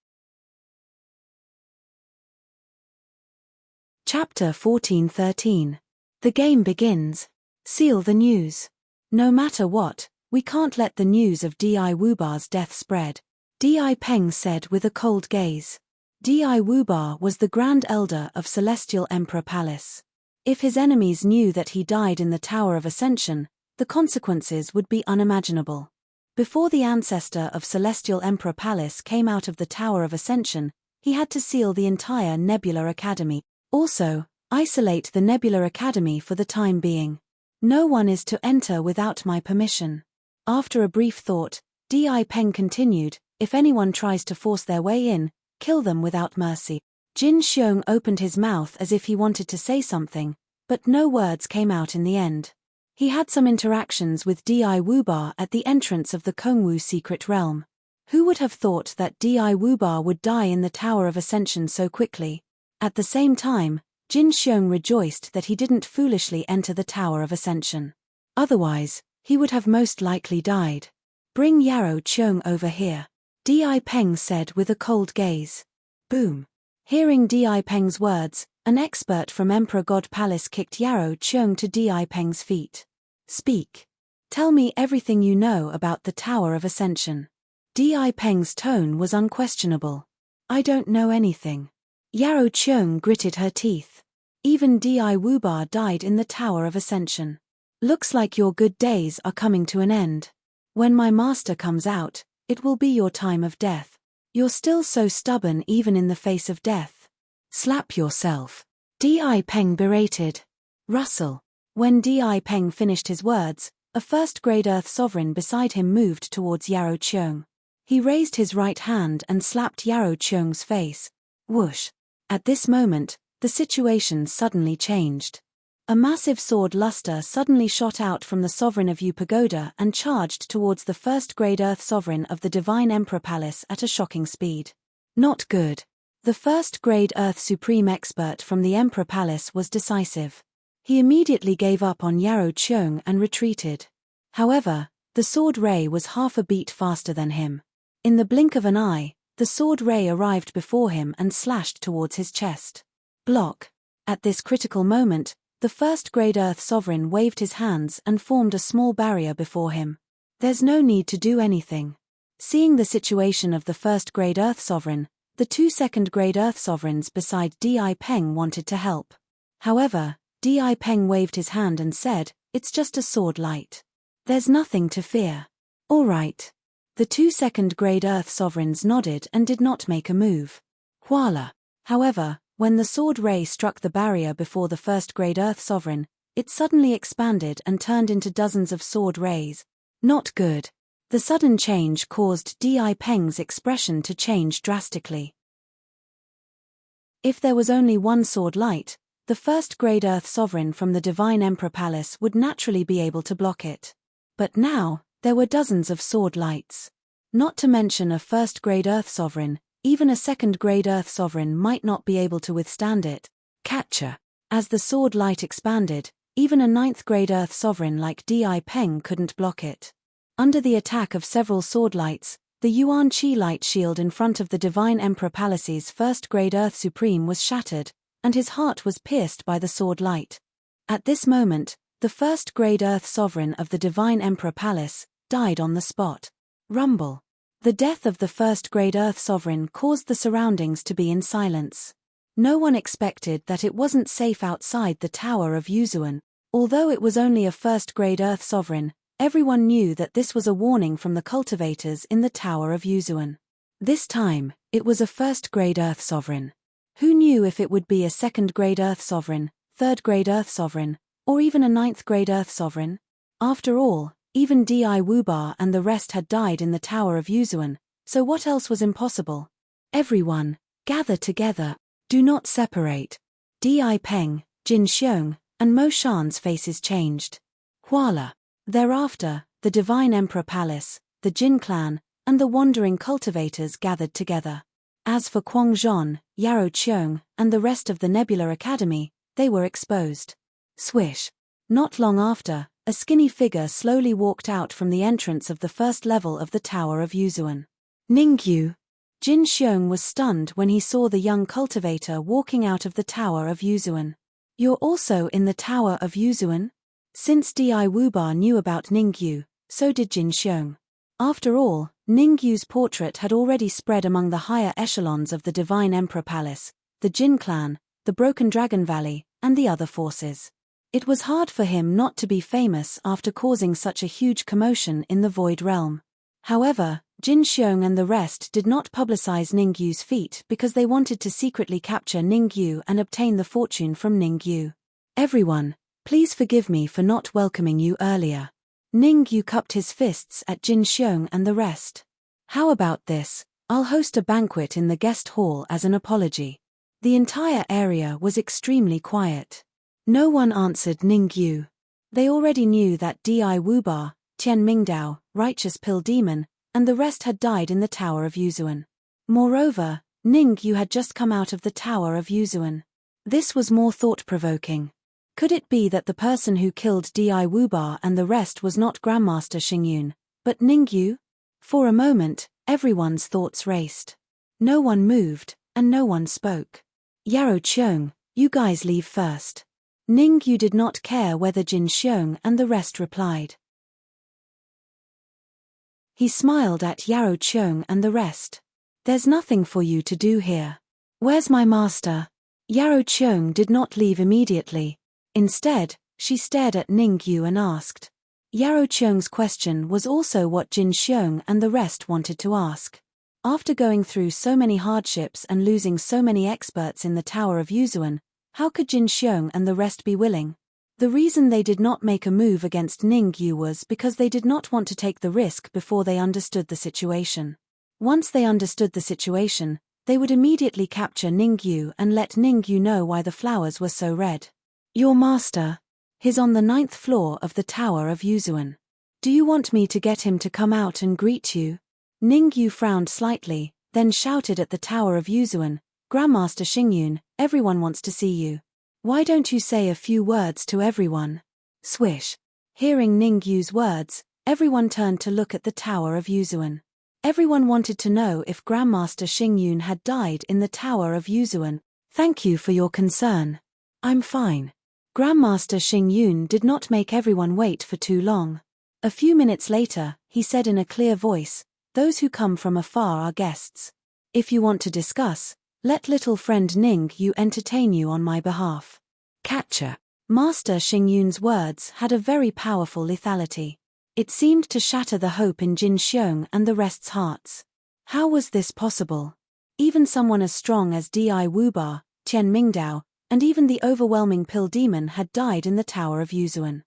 Chapter 14-13. The game begins. Seal the news. No matter what, we can't let the news of Di Wubar's death spread, Di Peng said with a cold gaze. Di Wubar was the Grand Elder of Celestial Emperor Palace. If his enemies knew that he died in the Tower of Ascension, the consequences would be unimaginable. Before the ancestor of Celestial Emperor Palace came out of the Tower of Ascension, he had to seal the entire Nebula Academy. Also, isolate the Nebula Academy for the time being. No one is to enter without my permission. After a brief thought, Di Peng continued, if anyone tries to force their way in, kill them without mercy. Jin Xiong opened his mouth as if he wanted to say something, but no words came out in the end. He had some interactions with Di Wubar at the entrance of the Kongwu secret realm. Who would have thought that Di Wubar would die in the Tower of Ascension so quickly? At the same time, Jin Xiong rejoiced that he didn't foolishly enter the Tower of Ascension. Otherwise, he would have most likely died. Bring Yarrow Qiong over here, Di Peng said with a cold gaze. Boom. Hearing Di Peng's words, an expert from Emperor God Palace kicked Yarrow Qiong to Di Peng's feet. Speak. Tell me everything you know about the Tower of Ascension. Di Peng's tone was unquestionable. I don't know anything. Yarrow Qiong gritted her teeth. Even Di Wubar died in the Tower of Ascension. Looks like your good days are coming to an end. When my master comes out, it will be your time of death. You're still so stubborn even in the face of death. Slap yourself, Di Peng berated. Russell. When Di Peng finished his words, a first-grade Earth Sovereign beside him moved towards Yarrow Qiong. He raised his right hand and slapped Yarrow Qiong's face. Whoosh. At this moment, the situation suddenly changed. A massive sword luster suddenly shot out from the Sovereign of Yu Pagoda and charged towards the first-grade Earth Sovereign of the Divine Emperor Palace at a shocking speed. Not good. The first-grade Earth Supreme Expert from the Emperor Palace was decisive. He immediately gave up on Yarrow Qiong and retreated. However, the sword ray was half a beat faster than him. In the blink of an eye, the sword ray arrived before him and slashed towards his chest. Block. At this critical moment, the first-grade Earth Sovereign waved his hands and formed a small barrier before him. There's no need to do anything. Seeing the situation of the first-grade Earth Sovereign, the two second-grade Earth Sovereigns beside Di Peng wanted to help. However, Di Peng waved his hand and said, it's just a sword light. There's nothing to fear. All right. The two second-grade Earth Sovereigns nodded and did not make a move. Voila. However, when the sword ray struck the barrier before the first-grade Earth Sovereign, it suddenly expanded and turned into dozens of sword rays. Not good. The sudden change caused Di Peng's expression to change drastically. If there was only one sword light, the first-grade Earth Sovereign from the Divine Emperor Palace would naturally be able to block it. But now, there were dozens of sword lights. Not to mention a first-grade Earth Sovereign, even a second-grade Earth Sovereign might not be able to withstand it. Catcher. As the sword light expanded, even a ninth-grade Earth Sovereign like Di Peng couldn't block it. Under the attack of several sword lights, the Yuan Qi light shield in front of the Divine Emperor Palace's first-grade Earth Supreme was shattered, and his heart was pierced by the sword light. At this moment, the first-grade Earth Sovereign of the Divine Emperor Palace died on the spot. Rumble. The death of the first-grade Earth Sovereign caused the surroundings to be in silence. No one expected that it wasn't safe outside the Tower of Yuzuan. Although it was only a first-grade Earth Sovereign, everyone knew that this was a warning from the cultivators in the Tower of Yuzuan. This time, it was a first-grade Earth Sovereign. Who knew if it would be a second-grade Earth Sovereign, third-grade Earth Sovereign, or even a ninth-grade Earth Sovereign? After all, even Di Wubar and the rest had died in the Tower of Yuzuan, so what else was impossible? Everyone, gather together. Do not separate. Di Peng, Jin Xiong, and Mo Shan's faces changed. Voila. Thereafter, the Divine Emperor Palace, the Jin clan, and the wandering cultivators gathered together. As for Kwang Zhon, Yarrow Qiong, and the rest of the Nebula Academy, they were exposed. Swish. Not long after, a skinny figure slowly walked out from the entrance of the first level of the Tower of Yuzuan. Ningyu. Jin Xiong was stunned when he saw the young cultivator walking out of the Tower of Yuzuan. You're also in the Tower of Yuzuan? Since Di Wuba knew about Ningyu, so did Jin Xiong. After all, Ningyu's portrait had already spread among the higher echelons of the Divine Emperor Palace, the Jin clan, the Broken Dragon Valley, and the other forces. It was hard for him not to be famous after causing such a huge commotion in the Void Realm. However, Jin Xiong and the rest did not publicize Ningyu's feat because they wanted to secretly capture Ningyu and obtain the fortune from Ningyu. Everyone, please forgive me for not welcoming you earlier. Ningyu cupped his fists at Jin Xiong and the rest. How about this? I'll host a banquet in the guest hall as an apology. The entire area was extremely quiet. No one answered Ningyu. They already knew that Di Wuba, Tian Mingdao, Righteous Pill Demon, and the rest had died in the Tower of Yuzuan. Moreover, Ningyu had just come out of the Tower of Yuzuan. This was more thought-provoking. Could it be that the person who killed Di Wuba and the rest was not Grandmaster Xingyun, but Ningyu? For a moment, everyone's thoughts raced. No one moved, and no one spoke. Yarrow Qiong, you guys leave first. Ningyu did not care whether Jin Xiong and the rest replied. He smiled at Yarrow Qiong and the rest. There's nothing for you to do here. Where's my master? Yarrow Qiong did not leave immediately. Instead, she stared at Ningyu and asked. Yarrow Qiong's question was also what Jin Xiong and the rest wanted to ask. After going through so many hardships and losing so many experts in the Tower of Yuzuan, how could Jin Xiong and the rest be willing? The reason they did not make a move against Ningyu was because they did not want to take the risk before they understood the situation. Once they understood the situation, they would immediately capture Ningyu and let Ningyu know why the flowers were so red. Your master. He's on the 9th floor of the Tower of Yuzuan. Do you want me to get him to come out and greet you? Ningyu frowned slightly, then shouted at the Tower of Yuzuan, Grandmaster Xingyun, everyone wants to see you. Why don't you say a few words to everyone? Swish. Hearing Ningyu's words, everyone turned to look at the Tower of Yuzuan. Everyone wanted to know if Grandmaster Xingyun had died in the Tower of Yuzuan. Thank you for your concern. I'm fine. Grandmaster Xingyun did not make everyone wait for too long. A few minutes later, he said in a clear voice, those who come from afar are guests. If you want to discuss, let little friend Ningyu entertain you on my behalf. Catcher. Master Xingyun's words had a very powerful lethality. It seemed to shatter the hope in Jin Xiong and the rest's hearts. How was this possible? Even someone as strong as Di Wuba, Tian Mingdao, and even the overwhelming Pill Demon had died in the Tower of Yuzuan.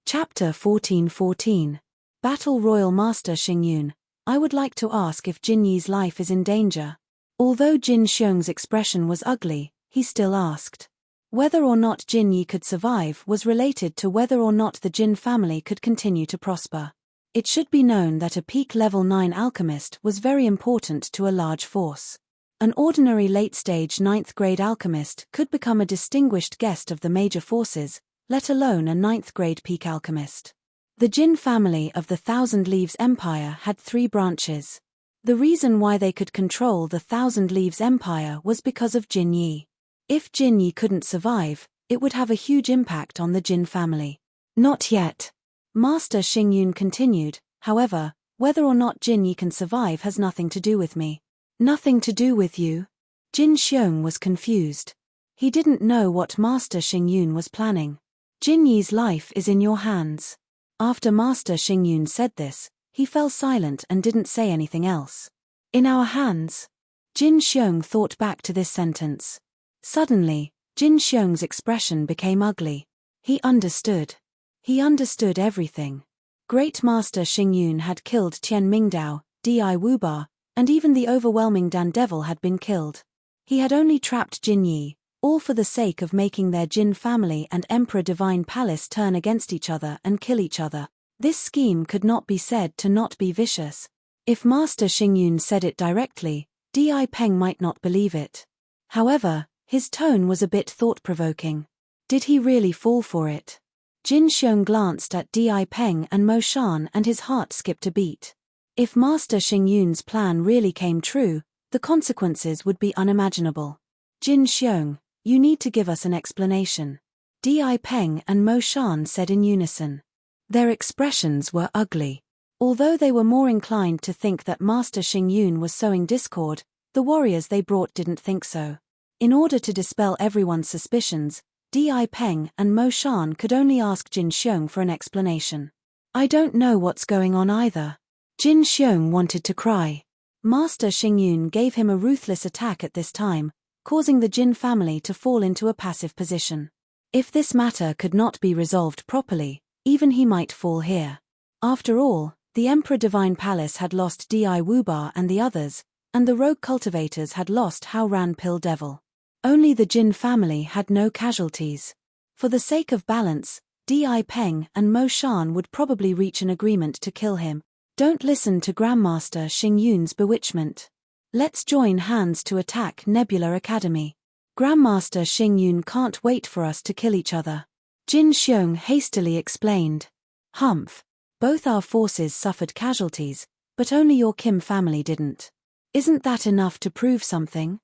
Chapter 1414. Battle Royal Master Xingyun, I would like to ask if Jin Yi's life is in danger. Although Jin Xiong's expression was ugly, he still asked. Whether or not Jin Yi could survive was related to whether or not the Jin family could continue to prosper. It should be known that a peak level 9 alchemist was very important to a large force. An ordinary late-stage 9th grade alchemist could become a distinguished guest of the major forces, let alone a 9th grade peak alchemist. The Jin family of the Thousand Leaves Empire had 3 branches. The reason why they could control the Thousand Leaves Empire was because of Jin Yi. If Jin Yi couldn't survive, it would have a huge impact on the Jin family. Not yet. Master Xingyun continued, however, whether or not Jin Yi can survive has nothing to do with me. Nothing to do with you? Jin Xiong was confused. He didn't know what Master Xingyun was planning. Jin Yi's life is in your hands. After Master Xingyun said this, he fell silent and didn't say anything else. In our hands? Jin Xiong thought back to this sentence. Suddenly, Jin Xiong's expression became ugly. He understood. He understood everything. Great Master Xingyun had killed Tian Mingdao, Di Wuba, and even the overwhelming Dan Devil had been killed. He had only trapped Jin Yi, all for the sake of making their Jin family and Emperor Divine Palace turn against each other and kill each other. This scheme could not be said to not be vicious. If Master Xingyun said it directly, Di Peng might not believe it. However, his tone was a bit thought-provoking. Did he really fall for it? Jin Xiong glanced at Di Peng and Mo Shan and his heart skipped a beat. If Master Xing Yun's plan really came true, the consequences would be unimaginable. Jin Xiong, you need to give us an explanation. Di Peng and Mo Shan said in unison. Their expressions were ugly. Although they were more inclined to think that Master Xing Yun was sowing discord, the warriors they brought didn't think so. In order to dispel everyone's suspicions, Di Peng and Mo Shan could only ask Jin Xiong for an explanation. I don't know what's going on either. Jin Xiong wanted to cry. Master Xing Yun gave him a ruthless attack at this time, causing the Jin family to fall into a passive position. If this matter could not be resolved properly, even he might fall here. After all, the Emperor Divine Palace had lost Di Wuba and the others, and the rogue cultivators had lost Hao Ran Pill Devil. Only the Jin family had no casualties. For the sake of balance, Di Peng and Mo Shan would probably reach an agreement to kill him. Don't listen to Grandmaster Xing Yun's bewitchment. Let's join hands to attack Nebula Academy. Grandmaster Xing Yun can't wait for us to kill each other. Jin Xiong hastily explained. Humph. Both our forces suffered casualties, but only your Kim family didn't. Isn't that enough to prove something?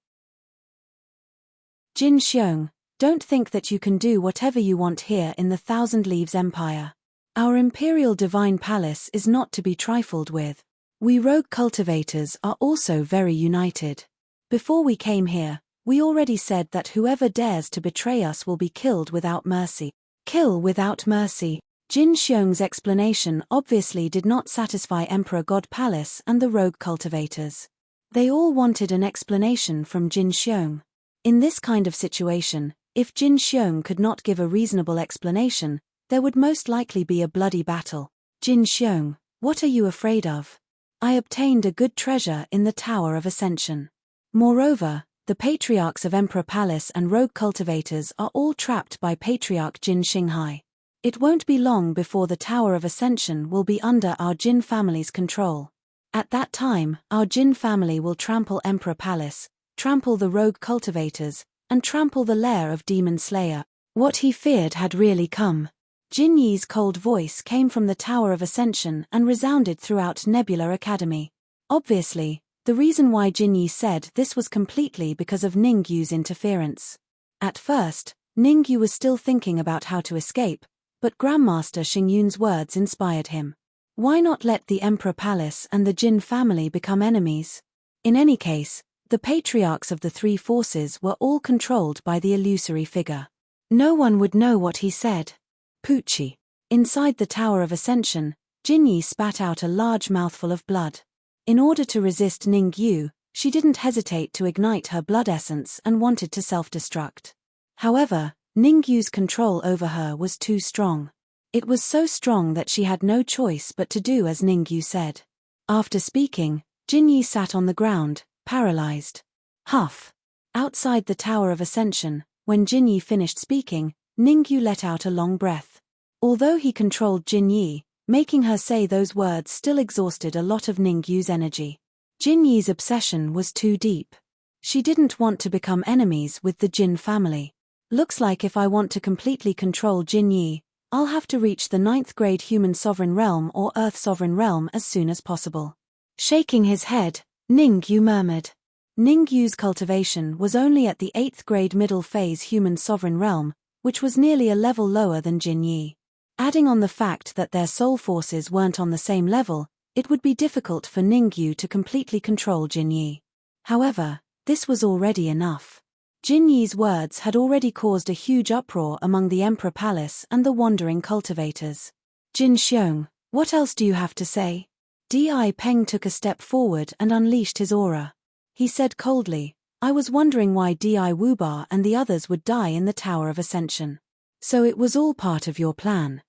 Jin Xiong, don't think that you can do whatever you want here in the Thousand Leaves Empire. Our Imperial Divine Palace is not to be trifled with. We rogue cultivators are also very united. Before we came here, we already said that whoever dares to betray us will be killed without mercy. Kill without mercy. Jin Xiong's explanation obviously did not satisfy Emperor God Palace and the rogue cultivators. They all wanted an explanation from Jin Xiong. In this kind of situation, if Jin Xiong could not give a reasonable explanation, there would most likely be a bloody battle. Jin Xiong, what are you afraid of? I obtained a good treasure in the Tower of Ascension. Moreover, the patriarchs of Emperor Palace and rogue cultivators are all trapped by Patriarch Jin Xinghai. It won't be long before the Tower of Ascension will be under our Jin family's control. At that time, our Jin family will trample Emperor Palace, trample the rogue cultivators, and trample the lair of Demon Slayer. What he feared had really come. Jin Yi's cold voice came from the Tower of Ascension and resounded throughout Nebula Academy. Obviously, the reason why Jin Yi said this was completely because of Ning Yu's interference. At first, Ning Yu was still thinking about how to escape, but Grandmaster Xing Yun's words inspired him. Why not let the Emperor Palace and the Jin family become enemies? In any case, the patriarchs of the three forces were all controlled by the illusory figure. No one would know what he said. Poochie. Inside the Tower of Ascension, Jin Yi spat out a large mouthful of blood. In order to resist Ning Yu, she didn't hesitate to ignite her blood essence and wanted to self-destruct. However, Ning Yu's control over her was too strong. It was so strong that she had no choice but to do as Ning Yu said. After speaking, Jin Yi sat on the ground, paralyzed. Huff. Outside the Tower of Ascension, when Jin Yi finished speaking, Ning Yu let out a long breath. Although he controlled Jin Yi, making her say those words still exhausted a lot of Ning Yu's energy. Jin Yi's obsession was too deep. She didn't want to become enemies with the Jin family. Looks like if I want to completely control Jin Yi, I'll have to reach the 9th grade Human Sovereign Realm or Earth Sovereign Realm as soon as possible. Shaking his head, Ning Yu murmured. Ning Yu's cultivation was only at the 8th grade Middle Phase Human Sovereign Realm, which was nearly a level lower than Jin Yi. Adding on the fact that their soul forces weren't on the same level, it would be difficult for Ning Yu to completely control Jin Yi. However, this was already enough. Jin Yi's words had already caused a huge uproar among the Emperor Palace and the wandering cultivators. Jin Xiong, what else do you have to say? Di Peng took a step forward and unleashed his aura. He said coldly, I was wondering why Di Wuba and the others would die in the Tower of Ascension. So it was all part of your plan.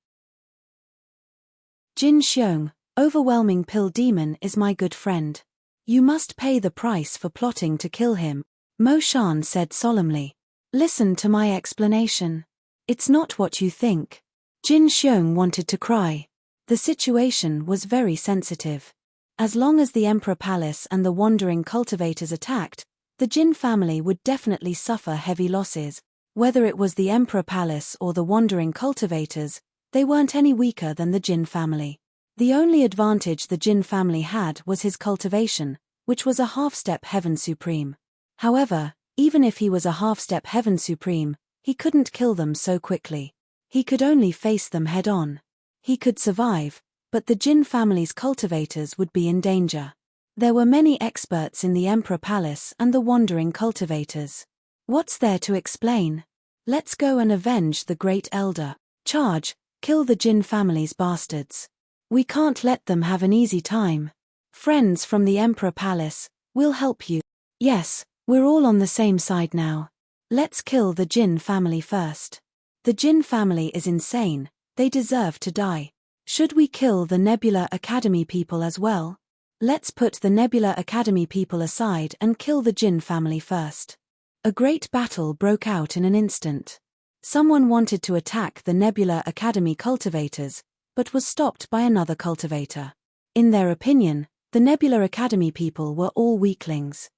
Jin Xiong, overwhelming pill demon is my good friend. You must pay the price for plotting to kill him. Mo Shan said solemnly. Listen to my explanation. It's not what you think. Jin Xiong wanted to cry. The situation was very sensitive. As long as the Emperor Palace and the wandering cultivators attacked, the Jin family would definitely suffer heavy losses. Whether it was the Emperor Palace or the wandering cultivators, They weren't any weaker than the Jin family. The only advantage the Jin family had was his cultivation, which was a half-step heaven supreme. However, even if he was a half-step heaven supreme, he couldn't kill them so quickly. He could only face them head-on. He could survive, but the Jin family's cultivators would be in danger. There were many experts in the Emperor Palace and the wandering cultivators. What's there to explain? Let's go and avenge the Great Elder. Charge, kill the Jin family's bastards. We can't let them have an easy time. Friends from the Emperor Palace, we'll help you. Yes, we're all on the same side now. Let's kill the Jin family first. The Jin family is insane, they deserve to die. Should we kill the Nebula Academy people as well? Let's put the Nebula Academy people aside and kill the Jin family first. A great battle broke out in an instant. Someone wanted to attack the Nebula Academy cultivators, but was stopped by another cultivator. In their opinion, the Nebula Academy people were all weaklings.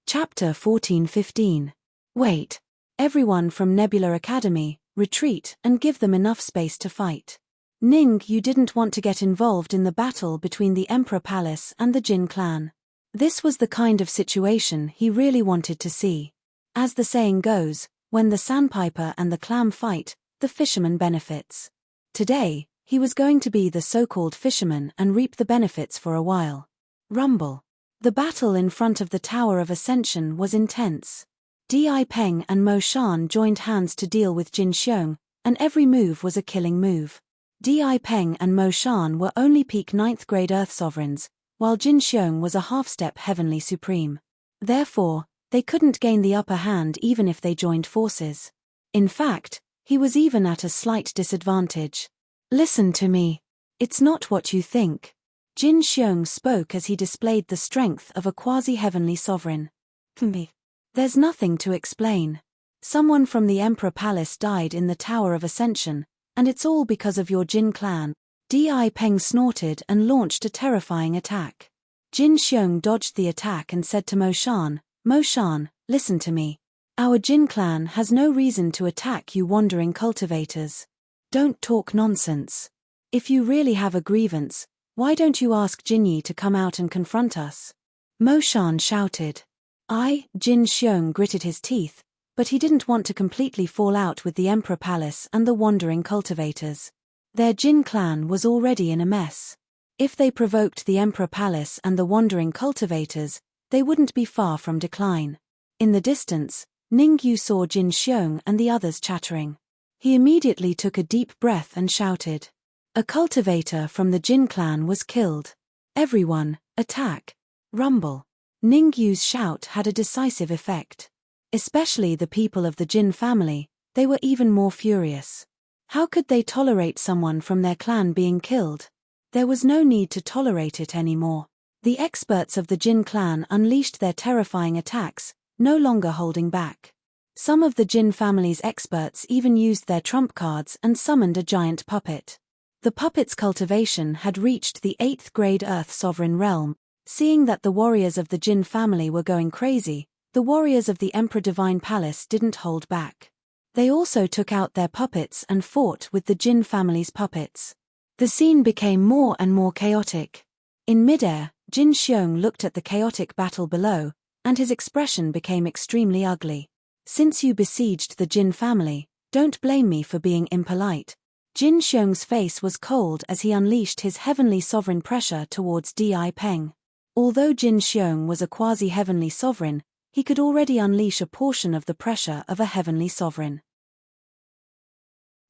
Chapter 14-15. Wait. Everyone from Nebula Academy, retreat and give them enough space to fight. Ning, you didn't want to get involved in the battle between the Emperor Palace and the Jin clan. This was the kind of situation he really wanted to see. As the saying goes, when the sandpiper and the clam fight, the fisherman benefits. Today, he was going to be the so-called fisherman and reap the benefits for a while. Rumble. The battle in front of the Tower of Ascension was intense. Di Peng and Mo Shan joined hands to deal with Jin Xiong, and every move was a killing move. Di Peng and Mo Shan were only peak 9th grade Earth Sovereigns, while Jin Xiong was a half-step Heavenly Supreme. Therefore, they couldn't gain the upper hand even if they joined forces. In fact, he was even at a slight disadvantage. Listen to me. It's not what you think. Jin Xiong spoke as he displayed the strength of a quasi-heavenly sovereign. There's nothing to explain. Someone from the Emperor Palace died in the Tower of Ascension, and it's all because of your Jin clan. Di Peng snorted and launched a terrifying attack. Jin Xiong dodged the attack and said to Mo Shan, listen to me. Our Jin clan has no reason to attack you wandering cultivators. Don't talk nonsense. If you really have a grievance, why don't you ask Jinyi to come out and confront us? Mo Shan shouted. Jin Xiong gritted his teeth, but he didn't want to completely fall out with the Emperor Palace and the wandering cultivators. Their Jin clan was already in a mess. If they provoked the Emperor Palace and the wandering cultivators, they wouldn't be far from decline. In the distance, Ningyu saw Jin Xiong and the others chattering. He immediately took a deep breath and shouted. A cultivator from the Jin clan was killed. Everyone, attack. Rumble. Ningyu's shout had a decisive effect. Especially the people of the Jin family, they were even more furious. How could they tolerate someone from their clan being killed? There was no need to tolerate it anymore. The experts of the Jin clan unleashed their terrifying attacks, no longer holding back. Some of the Jin family's experts even used their trump cards and summoned a giant puppet. The puppet's cultivation had reached the 8th grade Earth Sovereign realm. Seeing that the warriors of the Jin family were going crazy, the warriors of the Emperor Divine Palace didn't hold back. They also took out their puppets and fought with the Jin family's puppets. The scene became more and more chaotic. In midair, Jin Xiong looked at the chaotic battle below, and his expression became extremely ugly. Since you besieged the Jin family, don't blame me for being impolite. Jin Xiong's face was cold as he unleashed his heavenly sovereign pressure towards Di Peng. Although Jin Xiong was a quasi-heavenly sovereign, he could already unleash a portion of the pressure of a heavenly sovereign.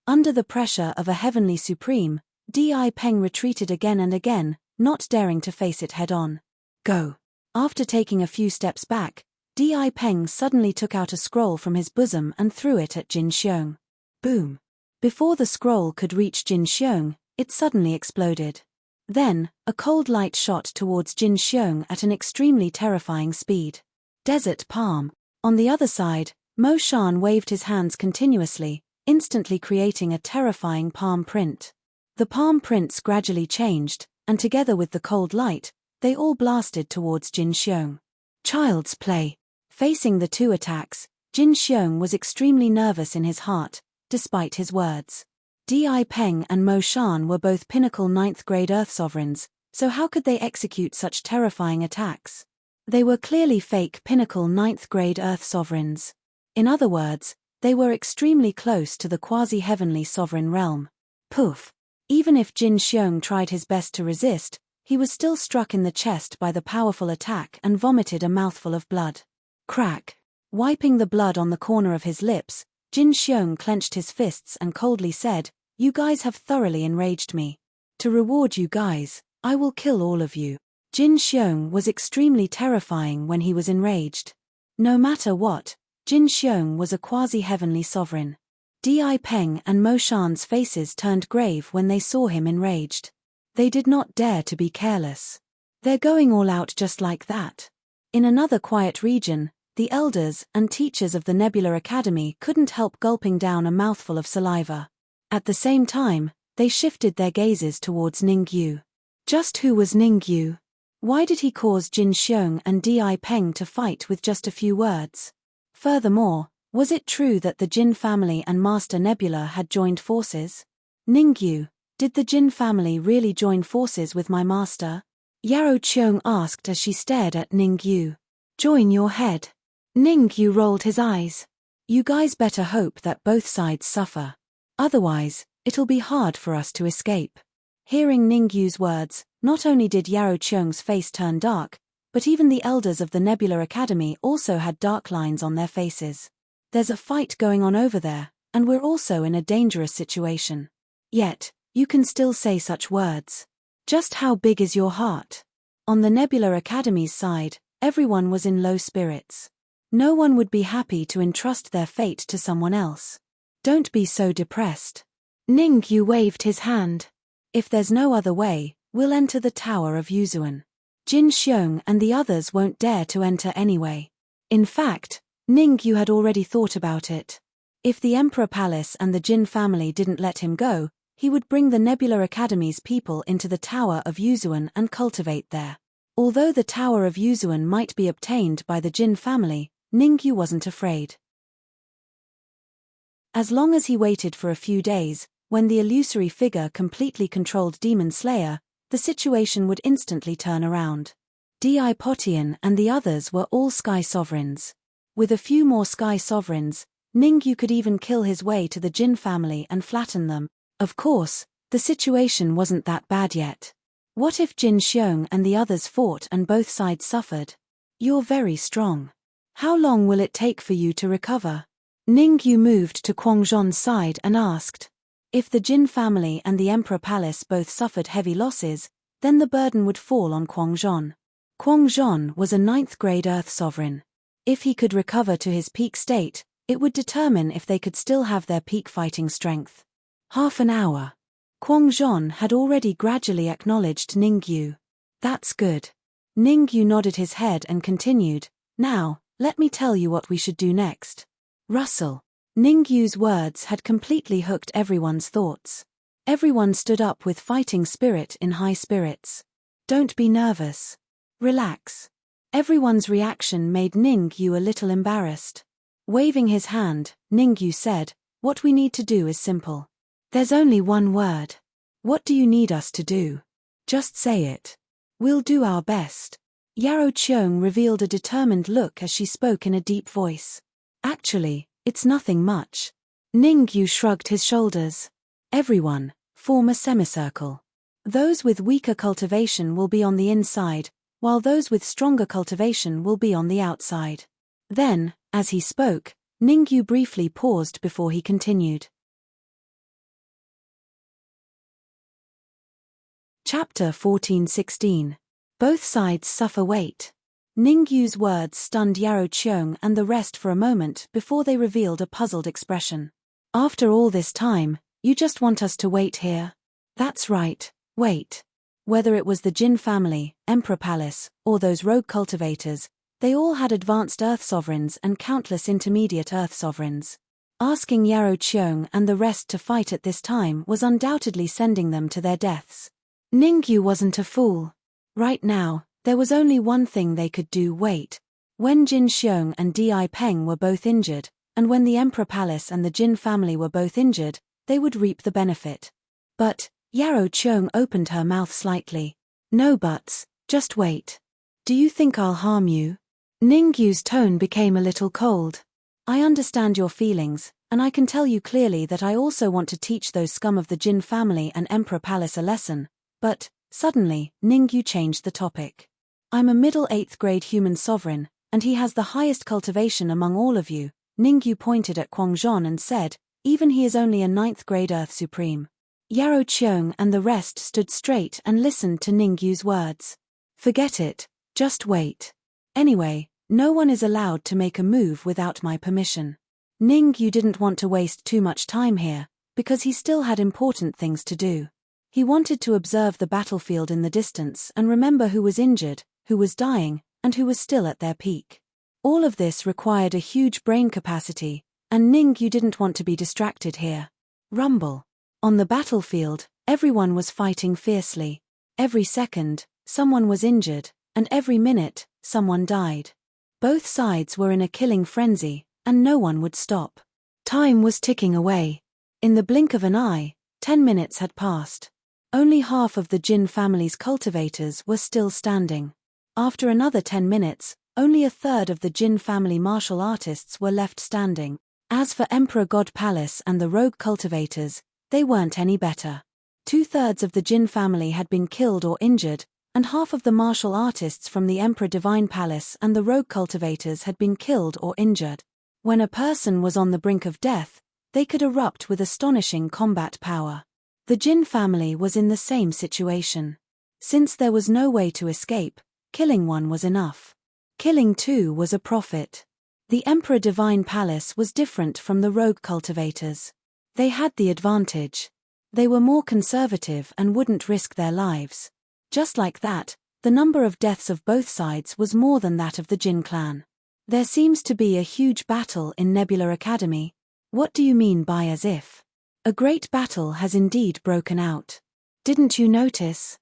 Under the pressure of a heavenly supreme, Di Peng retreated again and again, not daring to face it head-on. Go. After taking a few steps back, Di Peng suddenly took out a scroll from his bosom and threw it at Jin Xiong. Boom. Before the scroll could reach Jin Xiong, it suddenly exploded. Then, a cold light shot towards Jin Xiong at an extremely terrifying speed. Desert palm. On the other side, Mo Shan waved his hands continuously, instantly creating a terrifying palm print. The palm prints gradually changed, and together with the cold light, they all blasted towards Jin Xiong. Child's play. Facing the two attacks, Jin Xiong was extremely nervous in his heart, despite his words. Di Peng and Mo Shan were both pinnacle 9th grade Earth Sovereigns, so how could they execute such terrifying attacks? They were clearly fake pinnacle 9th grade Earth Sovereigns. In other words, they were extremely close to the quasi-heavenly sovereign realm. Poof! Even if Jin Xiong tried his best to resist, he was still struck in the chest by the powerful attack and vomited a mouthful of blood. Crack! Wiping the blood on the corner of his lips, Jin Xiong clenched his fists and coldly said, "You guys have thoroughly enraged me. To reward you guys, I will kill all of you." Jin Xiong was extremely terrifying when he was enraged. No matter what, Jin Xiong was a quasi-heavenly sovereign. Di Peng and Mo Shan's faces turned grave when they saw him enraged. They did not dare to be careless. They're going all out just like that. In another quiet region, the elders and teachers of the Nebula Academy couldn't help gulping down a mouthful of saliva. At the same time, they shifted their gazes towards Ningyu. Just who was Ningyu? Why did he cause Jin Xiong and Di Peng to fight with just a few words? Furthermore, was it true that the Jin family and Master Nebula had joined forces? Ningyu, did the Jin family really join forces with my master? Yarrow Cheung asked as she stared at Ningyu. Join your head. Ningyu rolled his eyes. You guys better hope that both sides suffer. Otherwise, it'll be hard for us to escape. Hearing Ningyu's words, not only did Yarrow Cheung's face turn dark, but even the elders of the Nebula Academy also had dark lines on their faces. There's a fight going on over there, and we're also in a dangerous situation. Yet, you can still say such words. Just how big is your heart? On the Nebula Academy's side, everyone was in low spirits. No one would be happy to entrust their fate to someone else. Don't be so depressed. Ningyu waved his hand. If there's no other way, we'll enter the Tower of Yuzuan. Jin Xiong and the others won't dare to enter anyway. In fact, Ningyu had already thought about it. If the Emperor Palace and the Jin family didn't let him go, he would bring the Nebula Academy's people into the Tower of Yuzuan and cultivate there. Although the Tower of Yuzuan might be obtained by the Jin family, Ningyu wasn't afraid. As long as he waited for a few days, when the illusory figure completely controlled Demon Slayer, the situation would instantly turn around. Di Potian and the others were all Sky Sovereigns. With a few more Sky Sovereigns, Ningyu could even kill his way to the Jin family and flatten them. Of course, the situation wasn't that bad yet. What if Jin Xiong and the others fought and both sides suffered? You're very strong. How long will it take for you to recover? Ningyu moved to Guangzhon's side and asked. If the Jin family and the Emperor Palace both suffered heavy losses, then the burden would fall on Guangzhon. Guangzhon was a 9th grade Earth Sovereign. If he could recover to his peak state, it would determine if they could still have their peak fighting strength. Half an hour. Guangzhon had already gradually acknowledged Ningyu. That's good. Ningyu nodded his head and continued, Now, let me tell you what we should do next. Rustle. Ningyu's words had completely hooked everyone's thoughts. Everyone stood up with fighting spirit in high spirits. Don't be nervous. Relax. Everyone's reaction made Ningyu a little embarrassed. Waving his hand, Ningyu said, What we need to do is simple. There's only one word. What do you need us to do? Just say it. We'll do our best. Yarrow Cheung revealed a determined look as she spoke in a deep voice. Actually, it's nothing much. Ningyu shrugged his shoulders. Everyone, form a semicircle. Those with weaker cultivation will be on the inside, while those with stronger cultivation will be on the outside. Then, as he spoke, Ningyu briefly paused before he continued. Chapter 14-16. Both sides suffer weight. Ningyu's words stunned Yarrow Cheung and the rest for a moment before they revealed a puzzled expression. After all this time, you just want us to wait here? That's right, wait. Whether it was the Jin family, Emperor Palace, or those rogue cultivators, they all had advanced Earth Sovereigns and countless intermediate Earth Sovereigns. Asking Yarrow Cheung and the rest to fight at this time was undoubtedly sending them to their deaths. Ningyu wasn't a fool. Right now, there was only one thing they could do: wait. When Jin Xiong and Di Peng were both injured, and when the Emperor Palace and the Jin family were both injured, they would reap the benefit. But, Yarrow Cheung opened her mouth slightly. No buts, just wait. Do you think I'll harm you? Ningyu's tone became a little cold. I understand your feelings, and I can tell you clearly that I also want to teach those scum of the Jin family and Emperor Palace a lesson, but, suddenly, Ningyu changed the topic. I'm a middle 8th grade human sovereign, and he has the highest cultivation among all of you. Ningyu pointed at Kwangzhon and said, even he is only a 9th grade Earth Supreme. Yarrow Cheung and the rest stood straight and listened to Ningyu's words. Forget it, just wait. Anyway, no one is allowed to make a move without my permission. Ningyu didn't want to waste too much time here, because he still had important things to do. He wanted to observe the battlefield in the distance and remember who was injured, who was dying, and who was still at their peak. All of this required a huge brain capacity, and Ningyu didn't want to be distracted here. Rumble. On the battlefield, everyone was fighting fiercely. Every second, someone was injured, and every minute, someone died. Both sides were in a killing frenzy, and no one would stop. Time was ticking away. In the blink of an eye, 10 minutes had passed. Only half of the Jin family's cultivators were still standing. After another 10 minutes, only a third of the Jin family martial artists were left standing. As for Emperor God Palace and the rogue cultivators, they weren't any better. 2/3 of the Jin family had been killed or injured, and half of the martial artists from the Emperor Divine Palace and the rogue cultivators had been killed or injured. When a person was on the brink of death, they could erupt with astonishing combat power. The Jin family was in the same situation. Since there was no way to escape, killing one was enough. Killing two was a profit. The Emperor Divine Palace was different from the rogue cultivators. They had the advantage. They were more conservative and wouldn't risk their lives. Just like that, the number of deaths of both sides was more than that of the Jin clan. There seems to be a huge battle in Nebula Academy. What do you mean by as if? A great battle has indeed broken out. Didn't you notice?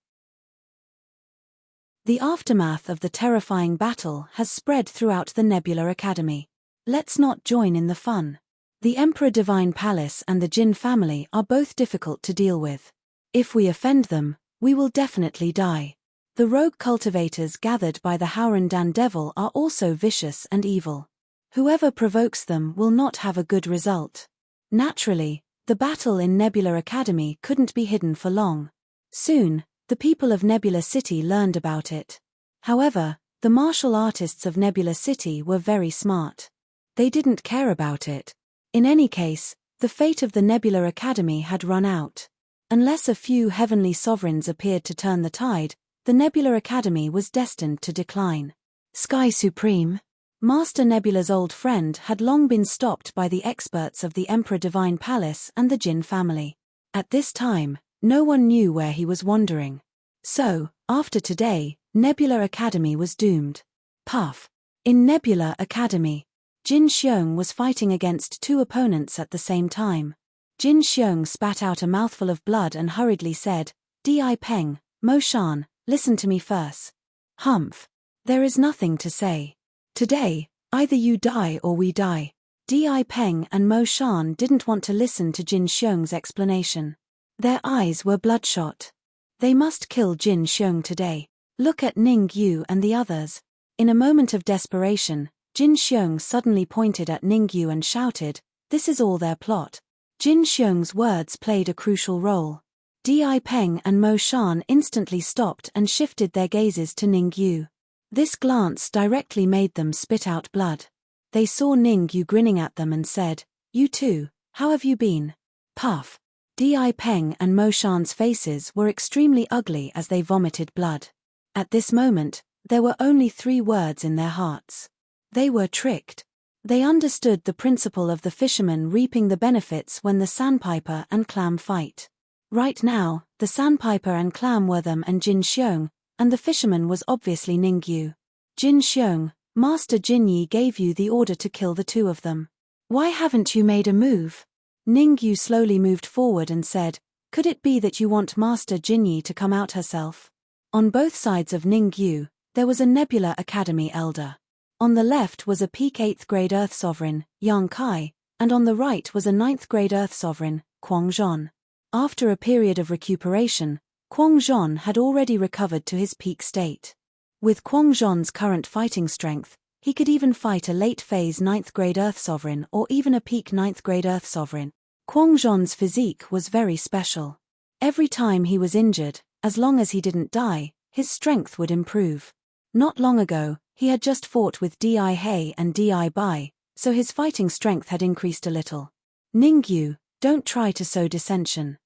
The aftermath of the terrifying battle has spread throughout the Nebula Academy. Let's not join in the fun. The Emperor Divine Palace and the Jin family are both difficult to deal with. If we offend them, we will definitely die. The rogue cultivators gathered by the Howrandan Devil are also vicious and evil. Whoever provokes them will not have a good result. Naturally, the battle in Nebula Academy couldn't be hidden for long. Soon, the people of Nebula City learned about it. However, the martial artists of Nebula City were very smart. They didn't care about it. In any case, the fate of the Nebula Academy had run out. Unless a few heavenly sovereigns appeared to turn the tide, the Nebula Academy was destined to decline. Sky Supreme. Master Nebula's old friend had long been stopped by the experts of the Emperor Divine Palace and the Jin family. At this time, no one knew where he was wandering. So, after today, Nebula Academy was doomed. Puff. In Nebula Academy, Jin Xiong was fighting against two opponents at the same time. Jin Xiong spat out a mouthful of blood and hurriedly said, Di Peng, Mo Shan, listen to me first. Humph. There is nothing to say. Today, either you die or we die. Di Peng and Mo Shan didn't want to listen to Jin Xiong's explanation. Their eyes were bloodshot. They must kill Jin Xiong today. Look at Ning Yu and the others. In a moment of desperation, Jin Xiong suddenly pointed at Ning Yu and shouted, this is all their plot. Jin Xiong's words played a crucial role. Di Peng and Mo Shan instantly stopped and shifted their gazes to Ning Yu. This glance directly made them spit out blood. They saw Ning Yu grinning at them and said, you too, how have you been? Puff. Di Peng and Mo Shan's faces were extremely ugly as they vomited blood. At this moment, there were only 3 words in their hearts. They were tricked. They understood the principle of the fisherman reaping the benefits when the sandpiper and clam fight. Right now, the sandpiper and clam were them and Jin Xiong, and the fisherman was obviously Ning Yu. Jin Xiong, Master Jin Yi gave you the order to kill the 2 of them. Why haven't you made a move? Ning Yu slowly moved forward and said, could it be that you want Master Jin Yi to come out herself? On both sides of Ning Yu, there was a Nebula Academy elder. On the left was a peak 8th grade Earth Sovereign, Yang Kai, and on the right was a 9th grade Earth Sovereign, Kwang Zhon. After a period of recuperation, Kwang Zhon had already recovered to his peak state. With Kwang Zhon's current fighting strength, he could even fight a late-phase 9th grade Earth Sovereign or even a peak 9th grade Earth Sovereign. Kwang Zhon's physique was very special. Every time he was injured, as long as he didn't die, his strength would improve. Not long ago, he had just fought with Di He and Di Bai, so his fighting strength had increased a little. Ningyu, don't try to sow dissension.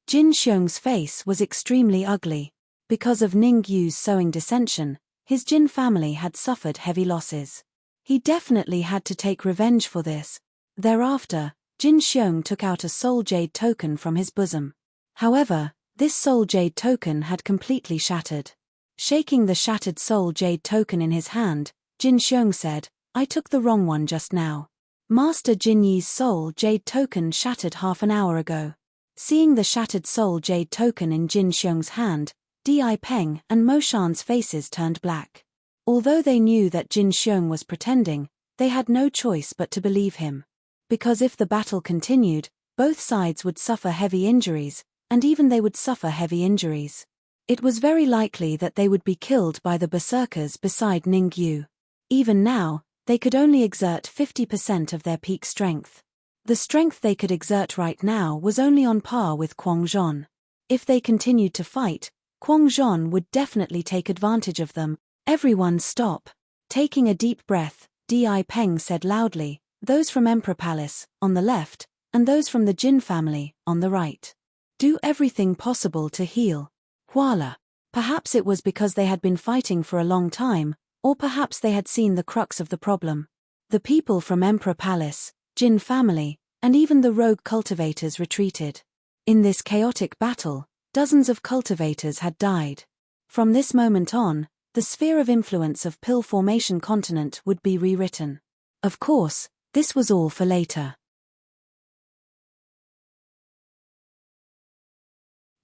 Jin Xiong's face was extremely ugly. Because of Ningyu's sowing dissension, his Jin family had suffered heavy losses. He definitely had to take revenge for this. Thereafter, Jin Xiong took out a soul jade token from his bosom. However, this soul jade token had completely shattered. Shaking the shattered soul jade token in his hand, Jin Xiong said, "I took the wrong one just now. Master Jin Yi's soul jade token shattered half an hour ago." Seeing the shattered soul jade token in Jin Xiong's hand, Di Peng and Mo Shan's faces turned black. Although they knew that Jin Xiong was pretending, they had no choice but to believe him. Because if the battle continued, both sides would suffer heavy injuries, and even they would suffer heavy injuries. It was very likely that they would be killed by the berserkers beside Ningyu. Even now, they could only exert 50% of their peak strength. The strength they could exert right now was only on par with Kwang Zhon. If they continued to fight, Kwang Zhon would definitely take advantage of them. "Everyone stop." Taking a deep breath, Di Peng said loudly, "Those from Emperor Palace, on the left, and those from the Jin family, on the right. Do everything possible to heal." Voila. Perhaps it was because they had been fighting for a long time, or perhaps they had seen the crux of the problem. The people from Emperor Palace, Jin family, and even the rogue cultivators retreated. In this chaotic battle, dozens of cultivators had died. From this moment on, the sphere of influence of Pill Formation Continent would be rewritten. Of course, this was all for later.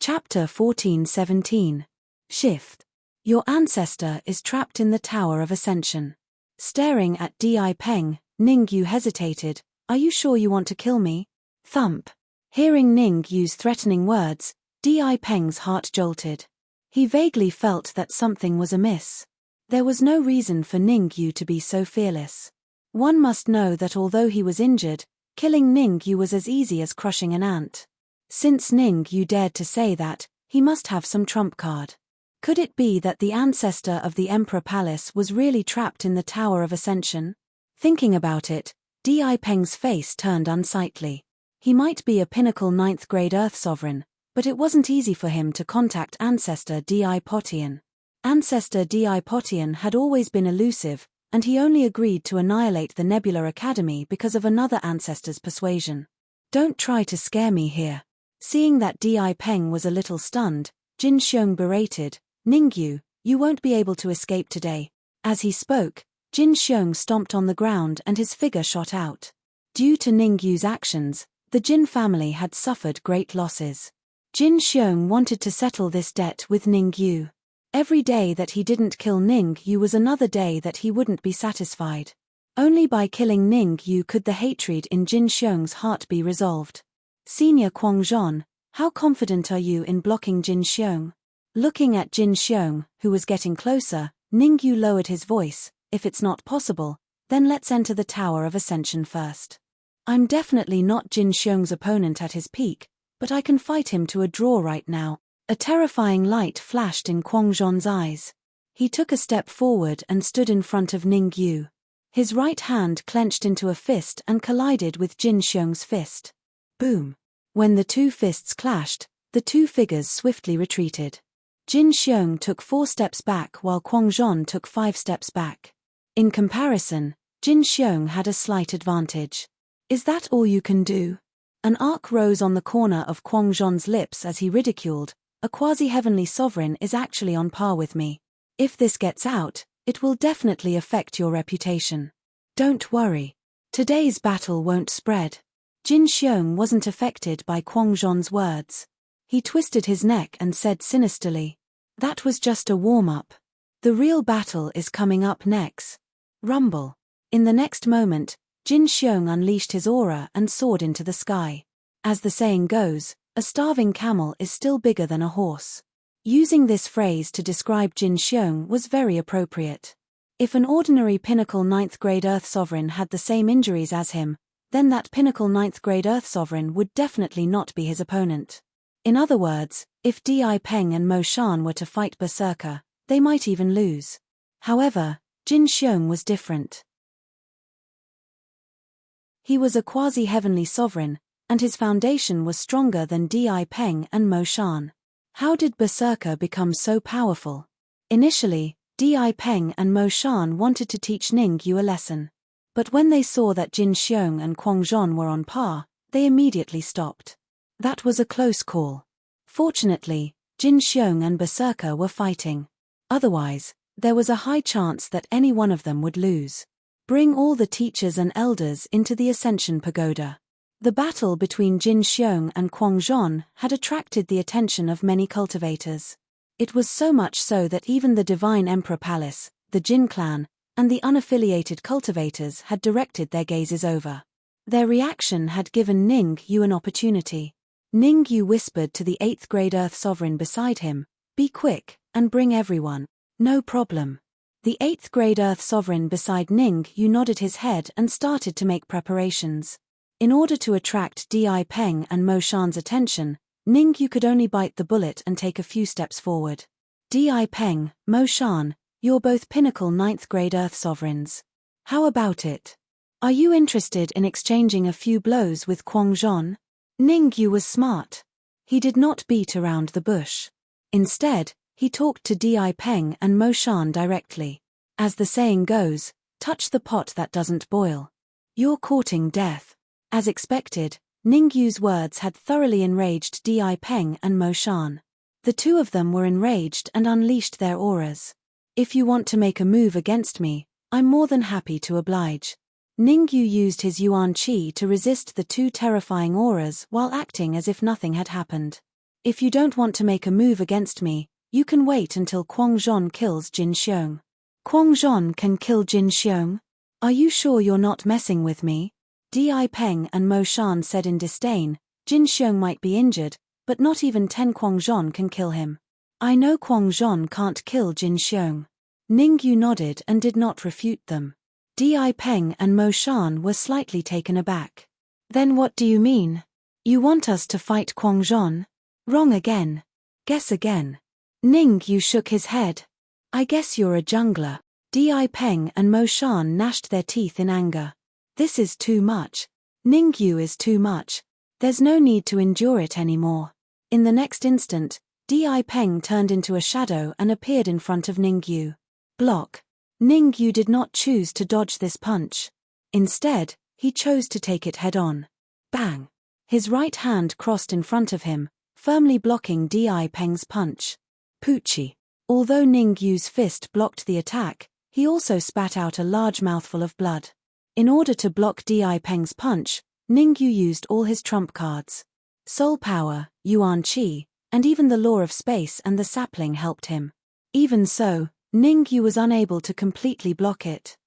Chapter 14-17. Shift. Your ancestor is trapped in the Tower of Ascension. Staring at Di Peng, Ningyu hesitated. "Are you sure you want to kill me?" Thump. Hearing Ningyu's threatening words, Di Peng's heart jolted. He vaguely felt that something was amiss. There was no reason for Ningyu to be so fearless. One must know that although he was injured, killing Ningyu was as easy as crushing an ant. Since Ningyu dared to say that, he must have some trump card. Could it be that the ancestor of the Emperor Palace was really trapped in the Tower of Ascension? Thinking about it, Di Peng's face turned unsightly. He might be a pinnacle 9th grade Earth Sovereign, but it wasn't easy for him to contact Ancestor Di Potian. Ancestor Di Potian had always been elusive, and he only agreed to annihilate the Nebula Academy because of another ancestor's persuasion. "Don't try to scare me here." Seeing that Di Peng was a little stunned, Jin Xiong berated, "Ningyu, you won't be able to escape today." As he spoke, Jin Xiong stomped on the ground and his figure shot out. Due to Ningyu's actions, the Jin family had suffered great losses. Jin Xiong wanted to settle this debt with Ningyu. Every day that he didn't kill Ningyu was another day that he wouldn't be satisfied. Only by killing Ningyu could the hatred in Jin Xiong's heart be resolved. "Senior Kwang Zhon, how confident are you in blocking Jin Xiong?" Looking at Jin Xiong, who was getting closer, Ningyu lowered his voice. "If it's not possible, then let's enter the Tower of Ascension first. I'm definitely not Jin Xiong's opponent at his peak, but I can fight him to a draw right now." A terrifying light flashed in Kwang Zhon's eyes. He took a step forward and stood in front of Ningyu. His right hand clenched into a fist and collided with Jin Xiong's fist. Boom. When the two fists clashed, the two figures swiftly retreated. Jin Xiong took 4 steps back while Kwang Zhon took 5 steps back. In comparison, Jin Xiong had a slight advantage. "Is that all you can do?" An arc rose on the corner of Kwang Zhon's lips as he ridiculed, "A quasi-heavenly sovereign is actually on par with me. If this gets out, it will definitely affect your reputation." "Don't worry. Today's battle won't spread." Jin Xiong wasn't affected by Kwang Zhon's words. He twisted his neck and said sinisterly, "That was just a warm-up." The real battle is coming up next. Rumble. In the next moment, Jin Xiong unleashed his aura and soared into the sky. As the saying goes, a starving camel is still bigger than a horse. Using this phrase to describe Jin Xiong was very appropriate. If an ordinary pinnacle 9th grade Earth Sovereign had the same injuries as him, then that pinnacle 9th grade Earth Sovereign would definitely not be his opponent. In other words, if Di Peng and Mo Shan were to fight Berserker, they might even lose. However, Jin Xiong was different. He was a quasi-heavenly sovereign, and his foundation was stronger than Di Peng and Mo Shan. How did Berserker become so powerful? Initially, Di Peng and Mo Shan wanted to teach Ningyu a lesson. But when they saw that Jin Xiong and Quang Zhon were on par, they immediately stopped. That was a close call. Fortunately, Jin Xiong and Berserker were fighting. Otherwise, there was a high chance that any one of them would lose. Bring all the teachers and elders into the Ascension Pagoda. The battle between Jin Xiong and Quang Zhon had attracted the attention of many cultivators. It was so much so that even the Divine Emperor Palace, the Jin clan, and the unaffiliated cultivators had directed their gazes over. Their reaction had given Ningyu an opportunity. Ningyu whispered to the 8th grade Earth Sovereign beside him, "Be quick, and bring everyone." "No problem." The 8th grade Earth Sovereign beside Ningyu nodded his head and started to make preparations. In order to attract Di Peng and Mo Shan's attention, Ningyu could only bite the bullet and take a few steps forward. Di Peng, Mo Shan, you're both pinnacle 9th grade Earth Sovereigns. How about it? Are you interested in exchanging a few blows with Quang Zhon? Ningyu was smart. He did not beat around the bush. Instead, he talked to Di Peng and Mo Shan directly. As the saying goes, touch the pot that doesn't boil. You're courting death. As expected, Ningyu's words had thoroughly enraged Di Peng and Mo Shan. The two of them were enraged and unleashed their auras. "If you want to make a move against me, I'm more than happy to oblige." Ningyu used his Yuan Qi to resist the two terrifying auras while acting as if nothing had happened. "If you don't want to make a move against me, you can wait until Quang Zhon kills Jin Xiong." "Quang Zhon can kill Jin Xiong? Are you sure you're not messing with me?" Di Peng and Mo Shan said in disdain. "Jin Xiong might be injured, but not even 10 Quang Zhon can kill him." "I know Quang Zhon can't kill Jin Xiong." Ningyu nodded and did not refute them. Di Peng and Mo Shan were slightly taken aback. "Then what do you mean? You want us to fight Quang Zhon?" "Wrong again. Guess again." Ningyu shook his head. "I guess you're a jungler." Di Peng and Mo Shan gnashed their teeth in anger. "This is too much. Ningyu is too much. There's no need to endure it anymore." In the next instant, Di Peng turned into a shadow and appeared in front of Ningyu. Block. Ningyu did not choose to dodge this punch. Instead, he chose to take it head-on. Bang! His right hand crossed in front of him, firmly blocking Di Peng's punch. Poochie. Although Ningyu's fist blocked the attack, he also spat out a large mouthful of blood. In order to block Di Peng's punch, Ningyu used all his trump cards. Soul Power, Yuan Qi, and even the Law of Space and the Sapling helped him. Even so, Ningyu was unable to completely block it.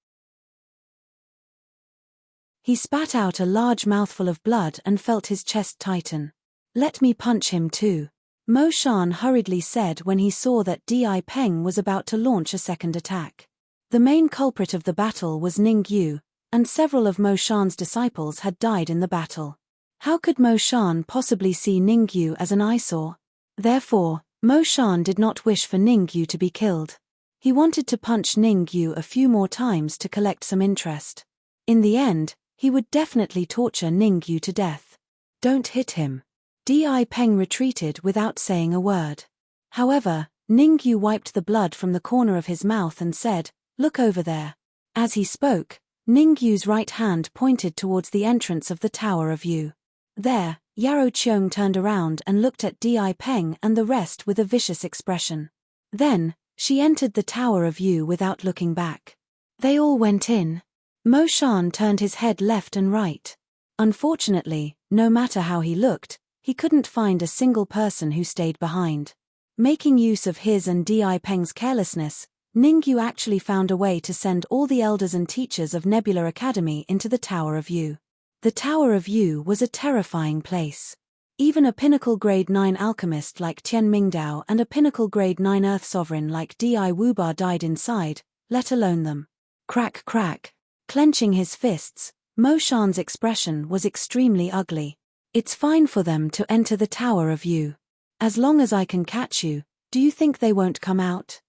He spat out a large mouthful of blood and felt his chest tighten. "Let me punch him too," Mo Shan hurriedly said when he saw that Di Peng was about to launch a second attack. The main culprit of the battle was Ningyu, and several of Mo Shan's disciples had died in the battle. How could Mo Shan possibly see Ningyu as an eyesore? Therefore, Mo Shan did not wish for Ningyu to be killed. He wanted to punch Ningyu a few more times to collect some interest. In the end, he would definitely torture Ningyu to death. "Don't hit him." Di Peng retreated without saying a word. However, Ningyu wiped the blood from the corner of his mouth and said, "Look over there." As he spoke, Ningyu's right hand pointed towards the entrance of the Tower of Yu. There, Yarrow Cheung turned around and looked at Di Peng and the rest with a vicious expression. Then, she entered the Tower of Yu without looking back. They all went in. Mo Shan turned his head left and right. Unfortunately, no matter how he looked, he couldn't find a single person who stayed behind. Making use of his and Di Peng's carelessness, Ningyu actually found a way to send all the elders and teachers of Nebula Academy into the Tower of Yu. The Tower of Yu was a terrifying place. Even a pinnacle grade 9 alchemist like Tian Mingdao and a pinnacle grade 9 Earth Sovereign like Di Wuba died inside, let alone them. Crack crack. Clenching his fists, Mo Shan's expression was extremely ugly. It's fine for them to enter the Tower of Yu. As long as I can catch you, do you think they won't come out?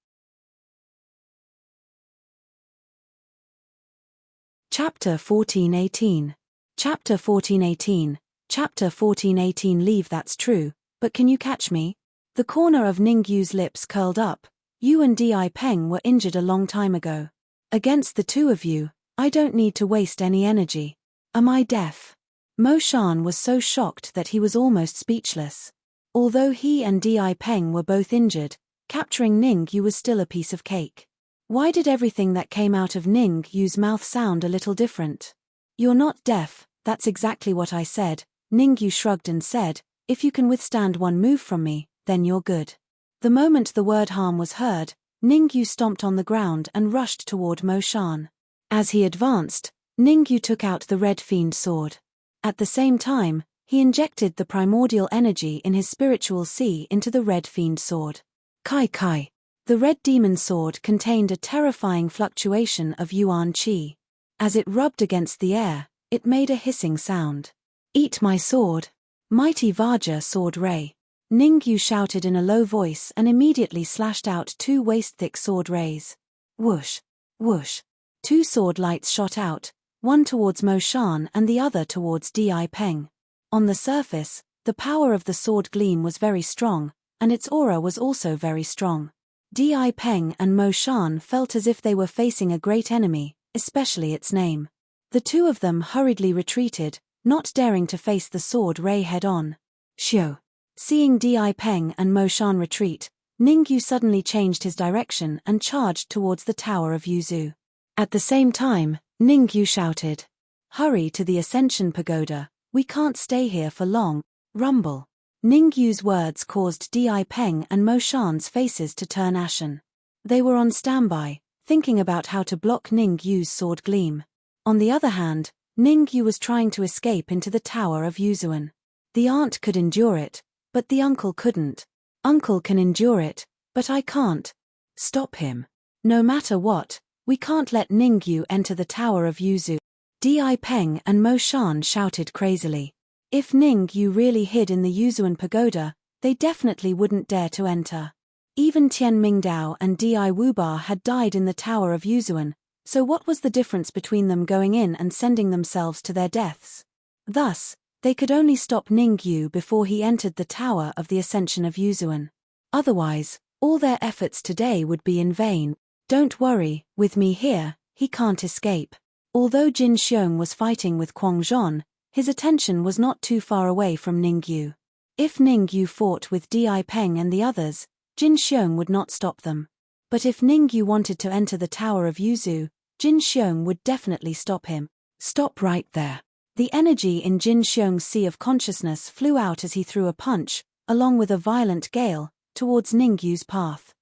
Chapter 1418. Chapter 1418. Chapter 1418. Leave, that's true, but can you catch me? The corner of Ningyu's lips curled up. You and Di Peng were injured a long time ago. Against the two of you, I don't need to waste any energy. Am I deaf? Mo Shan was so shocked that he was almost speechless. Although he and Di Peng were both injured, capturing Ningyu was still a piece of cake. Why did everything that came out of Ningyu's mouth sound a little different? You're not deaf, that's exactly what I said. Ningyu shrugged and said, if you can withstand one move from me, then you're good. The moment the word harm was heard, Ningyu stomped on the ground and rushed toward Mo Shan. As he advanced, Ningyu took out the Red Fiend sword. At the same time, he injected the primordial energy in his spiritual sea into the Red Fiend sword. Kai Kai. The Red Demon sword contained a terrifying fluctuation of Yuan Qi. As it rubbed against the air, it made a hissing sound. Eat my sword. Mighty Vajra sword ray. Ningyu shouted in a low voice and immediately slashed out 2 waist-thick sword rays. Whoosh. Whoosh. 2 sword lights shot out, one towards Mo Shan and the other towards Di Peng. On the surface, the power of the sword gleam was very strong, and its aura was also very strong. Di Peng and Mo Shan felt as if they were facing a great enemy, especially its name. The two of them hurriedly retreated, not daring to face the sword ray head-on. Xiu. Seeing Di Peng and Mo Shan retreat, Ningyu suddenly changed his direction and charged towards the Tower of Yuzu. At the same time, Ningyu shouted, "Hurry to the Ascension Pagoda, we can't stay here for long." Rumble. Ningyu's words caused Di Peng and Mo Shan's faces to turn ashen. They were on standby, thinking about how to block Ningyu's sword gleam. On the other hand, Ningyu was trying to escape into the Tower of Yuzuan. The aunt could endure it, but the uncle couldn't. Uncle can endure it, but I can't. Stop him. No matter what, we can't let Ningyu enter the Tower of Yuzu. Di Peng and Mo Shan shouted crazily. If Ningyu really hid in the Yuzuan pagoda, they definitely wouldn't dare to enter. Even Tian Mingdao and Di Wuba had died in the Tower of Yuzuan, so what was the difference between them going in and sending themselves to their deaths? Thus, they could only stop Ningyu before he entered the Tower of the Ascension of Yuzuan. Otherwise, all their efforts today would be in vain. Don't worry, with me here, he can't escape. Although Jin Xiong was fighting with Kwang Zhon, his attention was not too far away from Ningyu. If Ningyu fought with Di Peng and the others, Jin Xiong would not stop them. But if Ningyu wanted to enter the Tower of Yuzu, Jin Xiong would definitely stop him. Stop right there. The energy in Jin Xiong's sea of consciousness flew out as he threw a punch, along with a violent gale, towards Ningyu's path.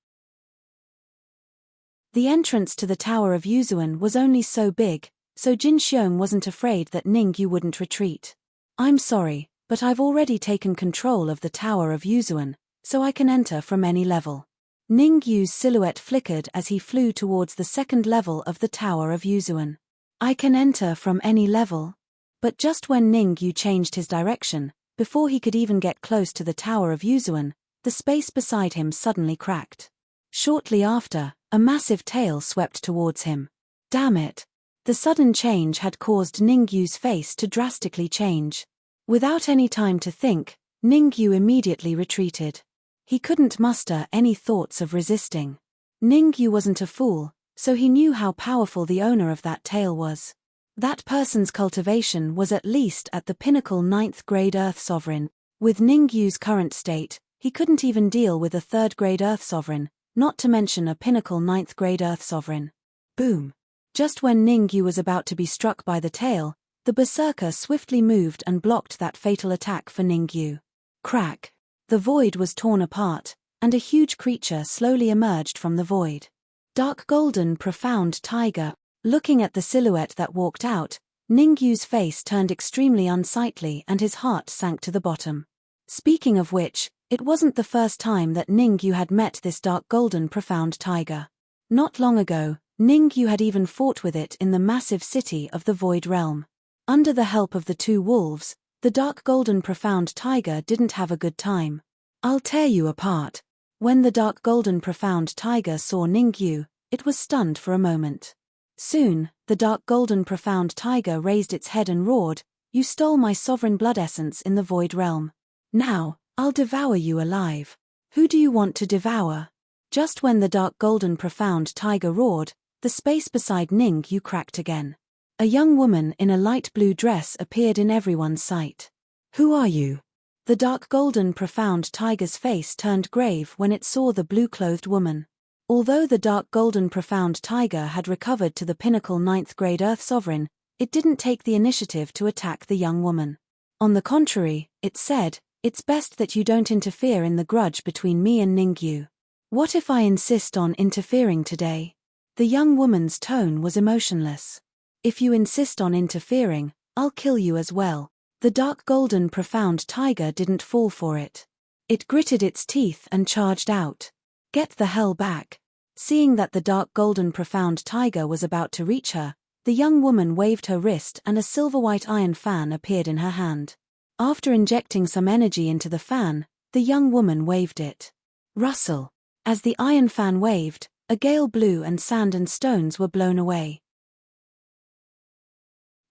The entrance to the Tower of Yuzuan was only so big, so Jin Xiong wasn't afraid that Ningyu wouldn't retreat. I'm sorry, but I've already taken control of the Tower of Yuzuan, so I can enter from any level. Ningyu's silhouette flickered as he flew towards the second level of the Tower of Yuzuan. I can enter from any level? But just when Ningyu changed his direction, before he could even get close to the Tower of Yuzuan, the space beside him suddenly cracked. Shortly after, a massive tail swept towards him. Damn it! The sudden change had caused Ningyu's face to drastically change. Without any time to think, Ningyu immediately retreated. He couldn't muster any thoughts of resisting. Ningyu wasn't a fool, so he knew how powerful the owner of that tail was. That person's cultivation was at least at the pinnacle 9th grade Earth Sovereign. With Ningyu's current state, he couldn't even deal with a 3rd grade Earth Sovereign, not to mention a pinnacle 9th grade Earth Sovereign. Boom! Just when Ningyu was about to be struck by the tail, the berserker swiftly moved and blocked that fatal attack for Ningyu. Crack! The void was torn apart, and a huge creature slowly emerged from the void. Dark golden profound tiger. Looking at the silhouette that walked out, Ningyu's face turned extremely unsightly and his heart sank to the bottom. Speaking of which, it wasn't the first time that Ningyu had met this dark golden profound tiger. Not long ago, Ningyu had even fought with it in the massive city of the Void Realm. Under the help of the two wolves, the dark golden profound tiger didn't have a good time. "I'll tear you apart." When the dark golden profound tiger saw Ningyu, it was stunned for a moment. Soon, the dark golden profound tiger raised its head and roared, "You stole my sovereign blood essence in the Void Realm. Now, I'll devour you alive. Who do you want to devour?" Just when the dark golden profound tiger roared, the space beside Ningyu cracked again. A young woman in a light blue dress appeared in everyone's sight. "Who are you?" The dark golden profound tiger's face turned grave when it saw the blue-clothed woman. Although the dark golden profound tiger had recovered to the pinnacle 9th grade Earth Sovereign, it didn't take the initiative to attack the young woman. On the contrary, it said, "It's best that you don't interfere in the grudge between me and Ningyu." "What if I insist on interfering today?" The young woman's tone was emotionless. "If you insist on interfering, I'll kill you as well." The dark golden profound tiger didn't fall for it. It gritted its teeth and charged out. "Get the hell back." Seeing that the dark golden profound tiger was about to reach her, the young woman waved her wrist and a silver-white iron fan appeared in her hand. After injecting some energy into the fan, the young woman waved it. Rustle. As the iron fan waved, a gale blew and sand and stones were blown away.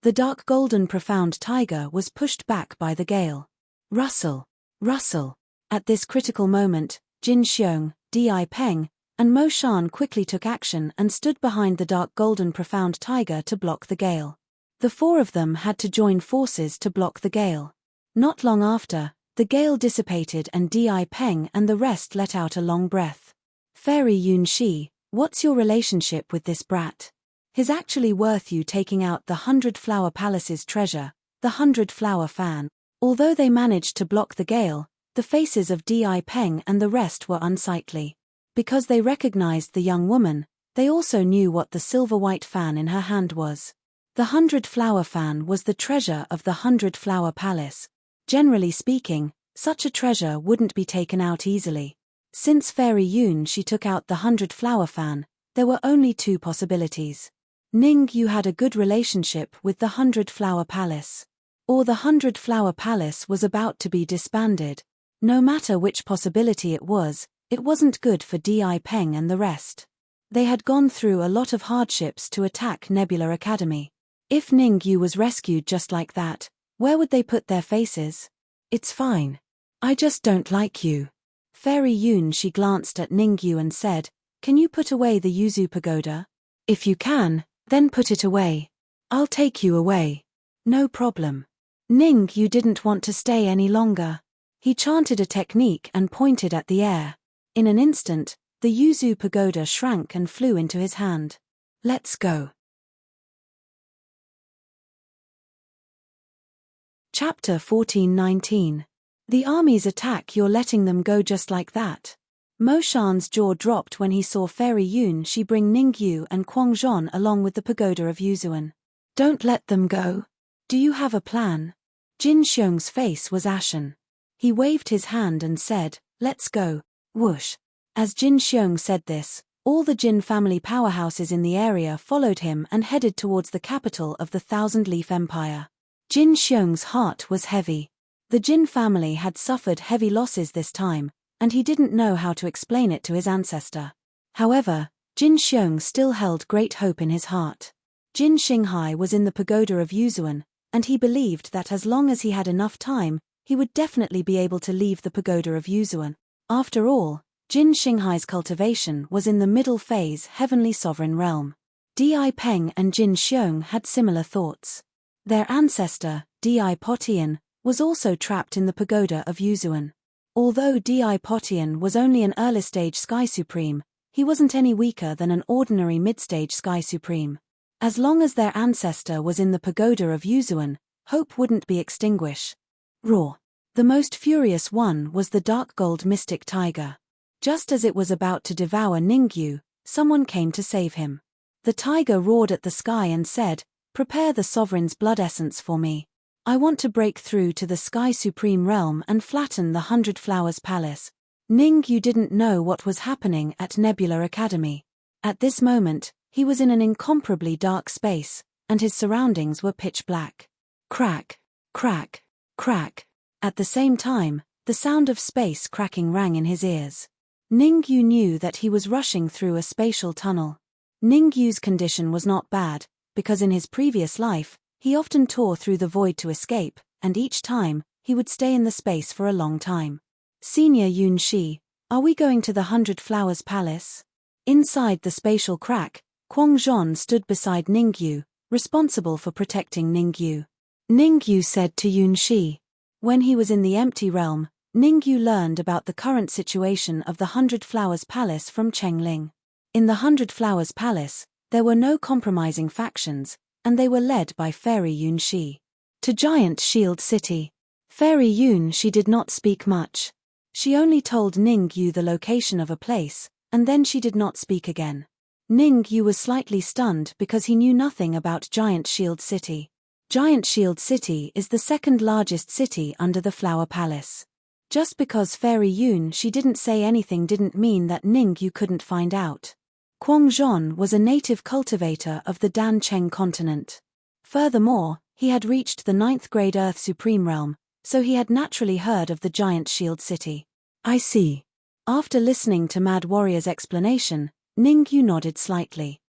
The dark golden profound tiger was pushed back by the gale. Rustle. Rustle. At this critical moment, Jin Xiong, Di Peng, and Mo Shan quickly took action and stood behind the dark golden profound tiger to block the gale. The four of them had to join forces to block the gale. Not long after, the gale dissipated and Di Peng and the rest let out a long breath. "Fairy Yun Shi, what's your relationship with this brat? He's actually worth you taking out the 100 Flower Palace's treasure, the 100 Flower Fan." Although they managed to block the gale, the faces of Di Peng and the rest were unsightly. Because they recognized the young woman, they also knew what the silver-white fan in her hand was. The 100 Flower Fan was the treasure of the 100 Flower Palace. Generally speaking, such a treasure wouldn't be taken out easily. Since Fairy Yun Shi took out the 100 Flower Fan, there were only two possibilities. Ningyu had a good relationship with the 100 Flower Palace. Or the 100 Flower Palace was about to be disbanded. No matter which possibility it wasn't good for Di Peng and the rest. They had gone through a lot of hardships to attack Nebula Academy. If Ningyu was rescued just like that, where would they put their faces? "It's fine. I just don't like you." Fairy Yun Shi glanced at Ningyu and said, "Can you put away the Yuzu Pagoda? If you can, then put it away. I'll take you away." "No problem." Ningyu didn't want to stay any longer. He chanted a technique and pointed at the air. In an instant, the Yuzu Pagoda shrank and flew into his hand. "Let's go." Chapter 14-19. The army's attack. You're letting them go just like that? Mo Shan's jaw dropped when he saw Fairy Yun Shi bring Ningyu and Kwang Zhon along with the Pagoda of Yuzuan. "Don't let them go. Do you have a plan?" Jin Xiong's face was ashen. He waved his hand and said, "Let's go." Whoosh. As Jin Xiong said this, all the Jin family powerhouses in the area followed him and headed towards the capital of the Thousand Leaf Empire. Jin Xiong's heart was heavy. The Jin family had suffered heavy losses this time, and he didn't know how to explain it to his ancestor. However, Jin Xiong still held great hope in his heart. Jin Xinghai was in the Pagoda of Yuzuan, and he believed that as long as he had enough time, he would definitely be able to leave the Pagoda of Yuzuan. After all, Jin Xinghai's cultivation was in the middle phase Heavenly Sovereign Realm. Di Peng and Jin Xiong had similar thoughts. Their ancestor, Di Potian, was also trapped in the Pagoda of Yuzuan. Although Di Potian was only an early-stage Sky Supreme, he wasn't any weaker than an ordinary mid-stage Sky Supreme. As long as their ancestor was in the Pagoda of Yuzuan, hope wouldn't be extinguished. Roar. The most furious one was the dark gold mystic tiger. Just as it was about to devour Ningyu, Someone came to save him. The tiger roared at the sky and said, "Prepare the sovereign's blood essence for me. I want to break through to the Sky Supreme realm and flatten the 100 Flowers Palace." Ningyu didn't know what was happening at Nebula Academy. At this moment, he was in an incomparably dark space, and his surroundings were pitch black. Crack, crack, crack. At the same time, the sound of space cracking rang in his ears. Ningyu knew that he was rushing through a spatial tunnel. Ningyu's condition was not bad, because in his previous life, he often tore through the void to escape, and each time, he would stay in the space for a long time. "Senior Yun Shi, are we going to the 100 Flowers Palace?" Inside the spatial crack, Kwang Zhon stood beside Ningyu, responsible for protecting Ningyu. Ningyu said to Yun Shi. When he was in the empty realm, Ningyu learned about the current situation of the 100 Flowers Palace from Cheng Ling. In the 100 Flowers Palace, there were no compromising factions, and they were led by Fairy Yun Shi. To Giant Shield City. Fairy Yun Shi did not speak much. She only told Ningyu the location of a place, and then she did not speak again. Ningyu was slightly stunned because he knew nothing about Giant Shield City. Giant Shield City is the second largest city under the Flower Palace. Just because Fairy Yun Shi didn't say anything didn't mean that Ningyu couldn't find out. Kwang Zhon was a native cultivator of the Dan Cheng continent. Furthermore, he had reached the 9th grade Earth Supreme Realm, so he had naturally heard of the Giant Shield City. "I see." After listening to Mad Warrior's explanation, Ningyu nodded slightly.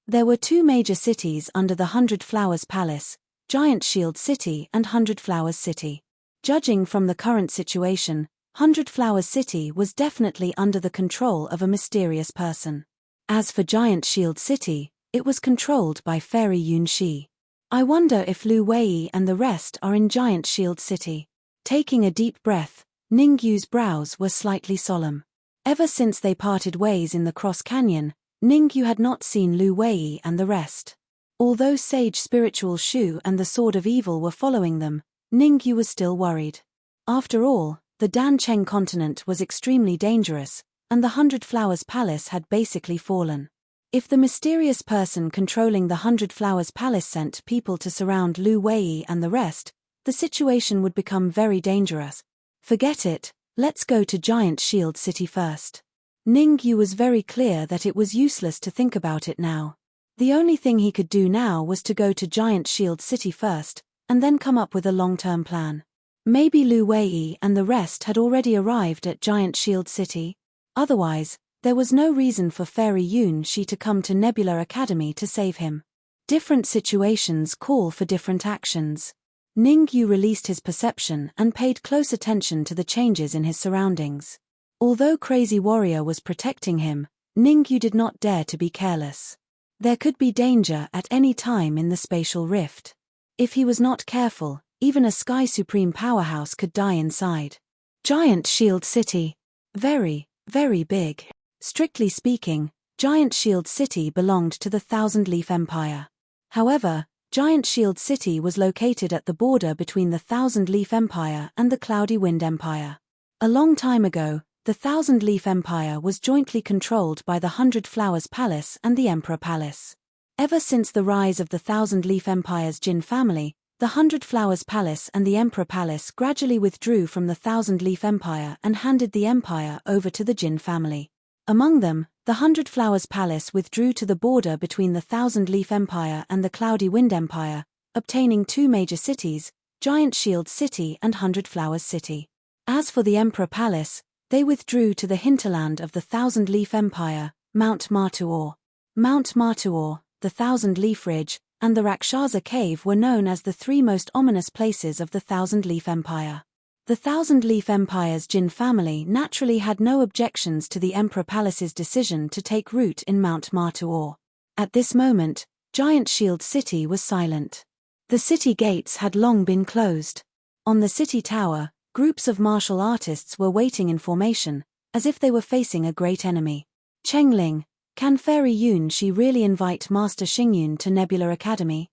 There were two major cities under the 100 Flowers Palace, Giant Shield City and 100 Flowers City. Judging from the current situation, 100 Flowers City was definitely under the control of a mysterious person. As for Giant Shield City, it was controlled by Fairy Yun Shi. "I wonder if Lu Wei and the rest are in Giant Shield City." Taking a deep breath, Ningyu's brows were slightly solemn. Ever since they parted ways in the Cross Canyon, Ningyu had not seen Lu Wei and the rest. Although Sage Spiritual Shu and the Sword of Evil were following them, Ningyu was still worried. After all, the Dan Cheng continent was extremely dangerous, and the 100 Flowers Palace had basically fallen. If the mysterious person controlling the 100 Flowers Palace sent people to surround Lu Wei and the rest, the situation would become very dangerous. "Forget it, let's go to Giant Shield City first." Ningyu was very clear that it was useless to think about it now. The only thing he could do now was to go to Giant Shield City first, and then come up with a long-term plan. Maybe Lu Wei and the rest had already arrived at Giant Shield City. Otherwise, there was no reason for Fairy Yun Shi to come to Nebula Academy to save him. Different situations call for different actions. Ningyu released his perception and paid close attention to the changes in his surroundings. Although Crazy Warrior was protecting him, Ningyu did not dare to be careless. There could be danger at any time in the spatial rift. If he was not careful, even a Sky Supreme powerhouse could die inside. Giant Shield City. Very, very big. Strictly speaking, Giant Shield City belonged to the Thousand Leaf Empire. However, Giant Shield City was located at the border between the Thousand Leaf Empire and the Cloudy Wind Empire. A long time ago, the Thousand Leaf Empire was jointly controlled by the 100 Flowers Palace and the Emperor Palace. Ever since the rise of the Thousand Leaf Empire's Jin family, the 100 Flowers Palace and the Emperor Palace gradually withdrew from the Thousand Leaf Empire and handed the empire over to the Jin family. Among them, the 100 Flowers Palace withdrew to the border between the Thousand Leaf Empire and the Cloudy Wind Empire, obtaining two major cities, Giant Shield City and 100 Flowers City. As for the Emperor Palace, they withdrew to the hinterland of the Thousand Leaf Empire, Mount Martuor. Mount Martuor, the Thousand Leaf Ridge, and the Rakshasa Cave were known as the three most ominous places of the Thousand Leaf Empire. The Thousand Leaf Empire's Jin family naturally had no objections to the Emperor Palace's decision to take root in Mount Martuor. At this moment, Giant Shield City was silent. The city gates had long been closed. On the city tower, groups of martial artists were waiting in formation, as if they were facing a great enemy. Chengling, can Fairy Yun Shi really invite Master Xingyun to Nebula Academy?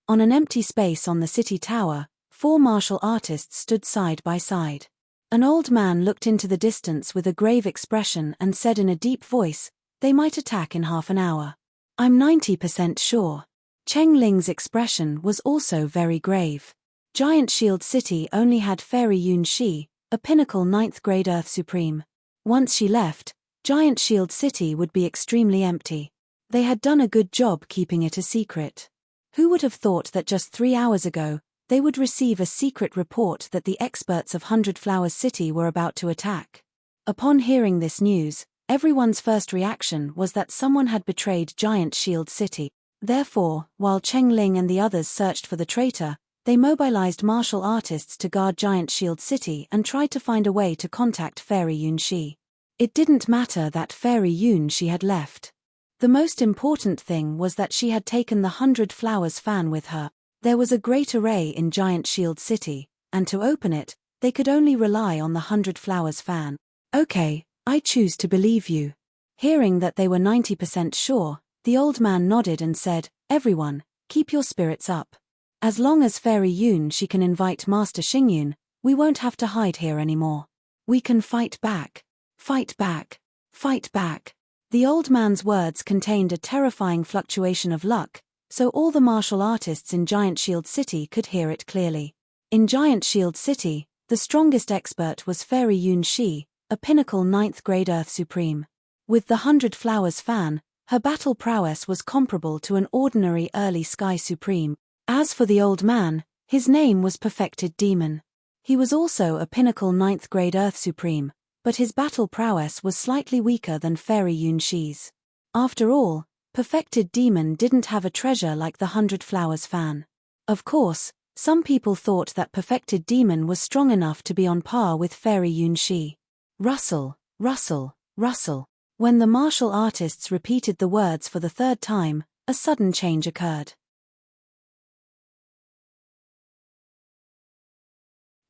On an empty space on the city tower, four martial artists stood side by side. An old man looked into the distance with a grave expression and said in a deep voice, "They might attack in half an hour. I'm 90% sure." Cheng Ling's expression was also very grave. Giant Shield City only had Fairy Yun Shi, a pinnacle 9th grade Earth Supreme. Once she left, Giant Shield City would be extremely empty. They had done a good job keeping it a secret. Who would have thought that just 3 hours ago, they would receive a secret report that the experts of 100 Flowers City were about to attack? Upon hearing this news, everyone's first reaction was that someone had betrayed Giant Shield City. Therefore, while Cheng Ling and the others searched for the traitor, they mobilized martial artists to guard Giant Shield City and tried to find a way to contact Fairy Yun Shi. It didn't matter that Fairy Yun Shi had left. The most important thing was that she had taken the 100 Flowers fan with her. There was a great array in Giant Shield City, and to open it, they could only rely on the 100 Flowers fan. "Okay, I choose to believe you." Hearing that they were 90% sure, the old man nodded and said, "Everyone, keep your spirits up. As long as Fairy Yun Shi can invite Master Xingyun, we won't have to hide here anymore. We can fight back. Fight back. Fight back." The old man's words contained a terrifying fluctuation of luck, so all the martial artists in Giant Shield City could hear it clearly. In Giant Shield City, the strongest expert was Fairy Yun Shi, a pinnacle 9th grade Earth Supreme. With the 100 Flowers fan, her battle prowess was comparable to an ordinary early Sky Supreme. As for the old man, his name was Perfected Demon. He was also a pinnacle 9th grade Earth Supreme, but his battle prowess was slightly weaker than Fairy Yun Shi's. After all, Perfected Demon didn't have a treasure like the 100 Flowers fan. Of course, some people thought that Perfected Demon was strong enough to be on par with Fairy Yun Shi. Rustle, rustle, rustle. When the martial artists repeated the words for the third time, a sudden change occurred.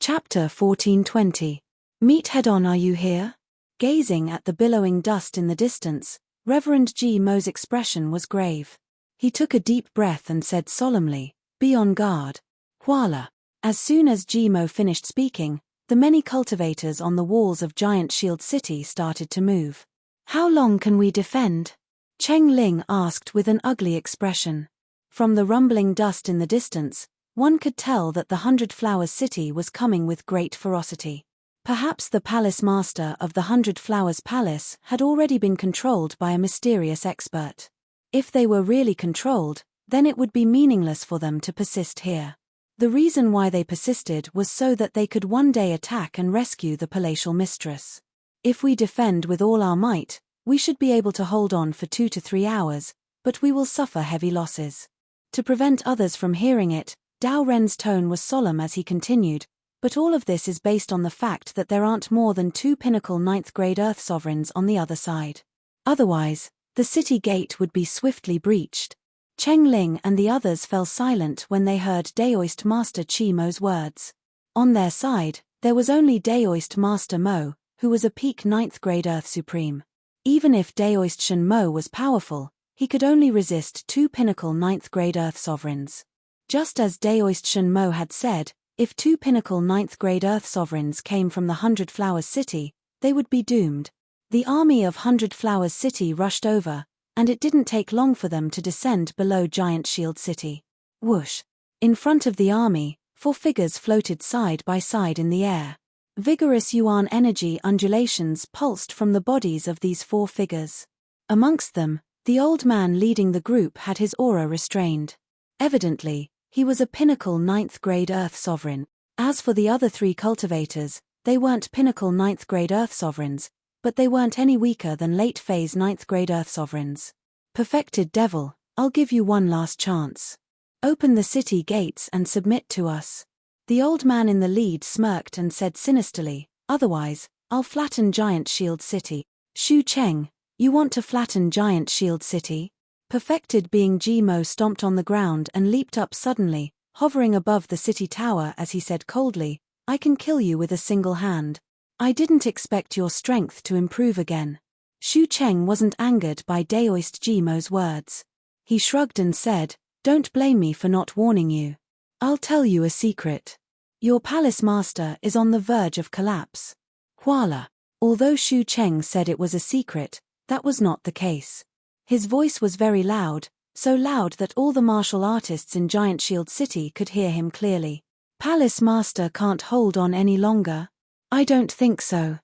Chapter 1420. Meet head-on. Are you here? Gazing at the billowing dust in the distance, Reverend Ji Mo's expression was grave. He took a deep breath and said solemnly, "Be on guard. Kuala." As soon as Ji Mo finished speaking, the many cultivators on the walls of Giant Shield City started to move. "How long can we defend?" Cheng Ling asked with an ugly expression. From the rumbling dust in the distance, one could tell that the 100 Flowers City was coming with great ferocity. Perhaps the palace master of the 100 Flowers Palace had already been controlled by a mysterious expert. If they were really controlled, then it would be meaningless for them to persist here. The reason why they persisted was so that they could one day attack and rescue the palatial mistress. If we defend with all our might, we should be able to hold on for 2 to 3 hours, but we will suffer heavy losses. To prevent others from hearing it, Dao Ren's tone was solemn as he continued, "But all of this is based on the fact that there aren't more than 2 pinnacle 9th grade Earth sovereigns on the other side. Otherwise, the city gate would be swiftly breached." Cheng Ling and the others fell silent when they heard Daoist Master Chi Mo's words. On their side, there was only Daoist Master Mo, who was a peak 9th grade Earth Supreme. Even if Daoist Shen Mo was powerful, he could only resist 2 pinnacle 9th grade Earth sovereigns. Just as Daoist Shen Mo had said, if 2 pinnacle 9th grade Earth sovereigns came from the 100 Flowers City, they would be doomed. The army of 100 Flowers City rushed over, and it didn't take long for them to descend below Giant Shield City. Whoosh! In front of the army, 4 figures floated side by side in the air. Vigorous yuan energy undulations pulsed from the bodies of these 4 figures. Amongst them, the old man leading the group had his aura restrained. Evidently, he was a pinnacle 9th grade Earth sovereign. As for the other 3 cultivators, they weren't pinnacle 9th grade Earth sovereigns, but they weren't any weaker than late phase 9th grade Earth sovereigns. "Perfected Devil, I'll give you one last chance. Open the city gates and submit to us." The old man in the lead smirked and said sinisterly, "Otherwise, I'll flatten Giant Shield City." "Shu Cheng, you want to flatten Giant Shield City?" Perfected Being Ji Mo stomped on the ground and leaped up suddenly, hovering above the city tower as he said coldly, "I can kill you with a single hand. I didn't expect your strength to improve again." Shu Cheng wasn't angered by Daoist Ji Mo's words. He shrugged and said, "Don't blame me for not warning you. I'll tell you a secret. Your palace master is on the verge of collapse. Voila. Although Shu Cheng said it was a secret, that was not the case. His voice was very loud, so loud that all the martial artists in Giant Shield City could hear him clearly. Palace master can't hold on any longer? I don't think so.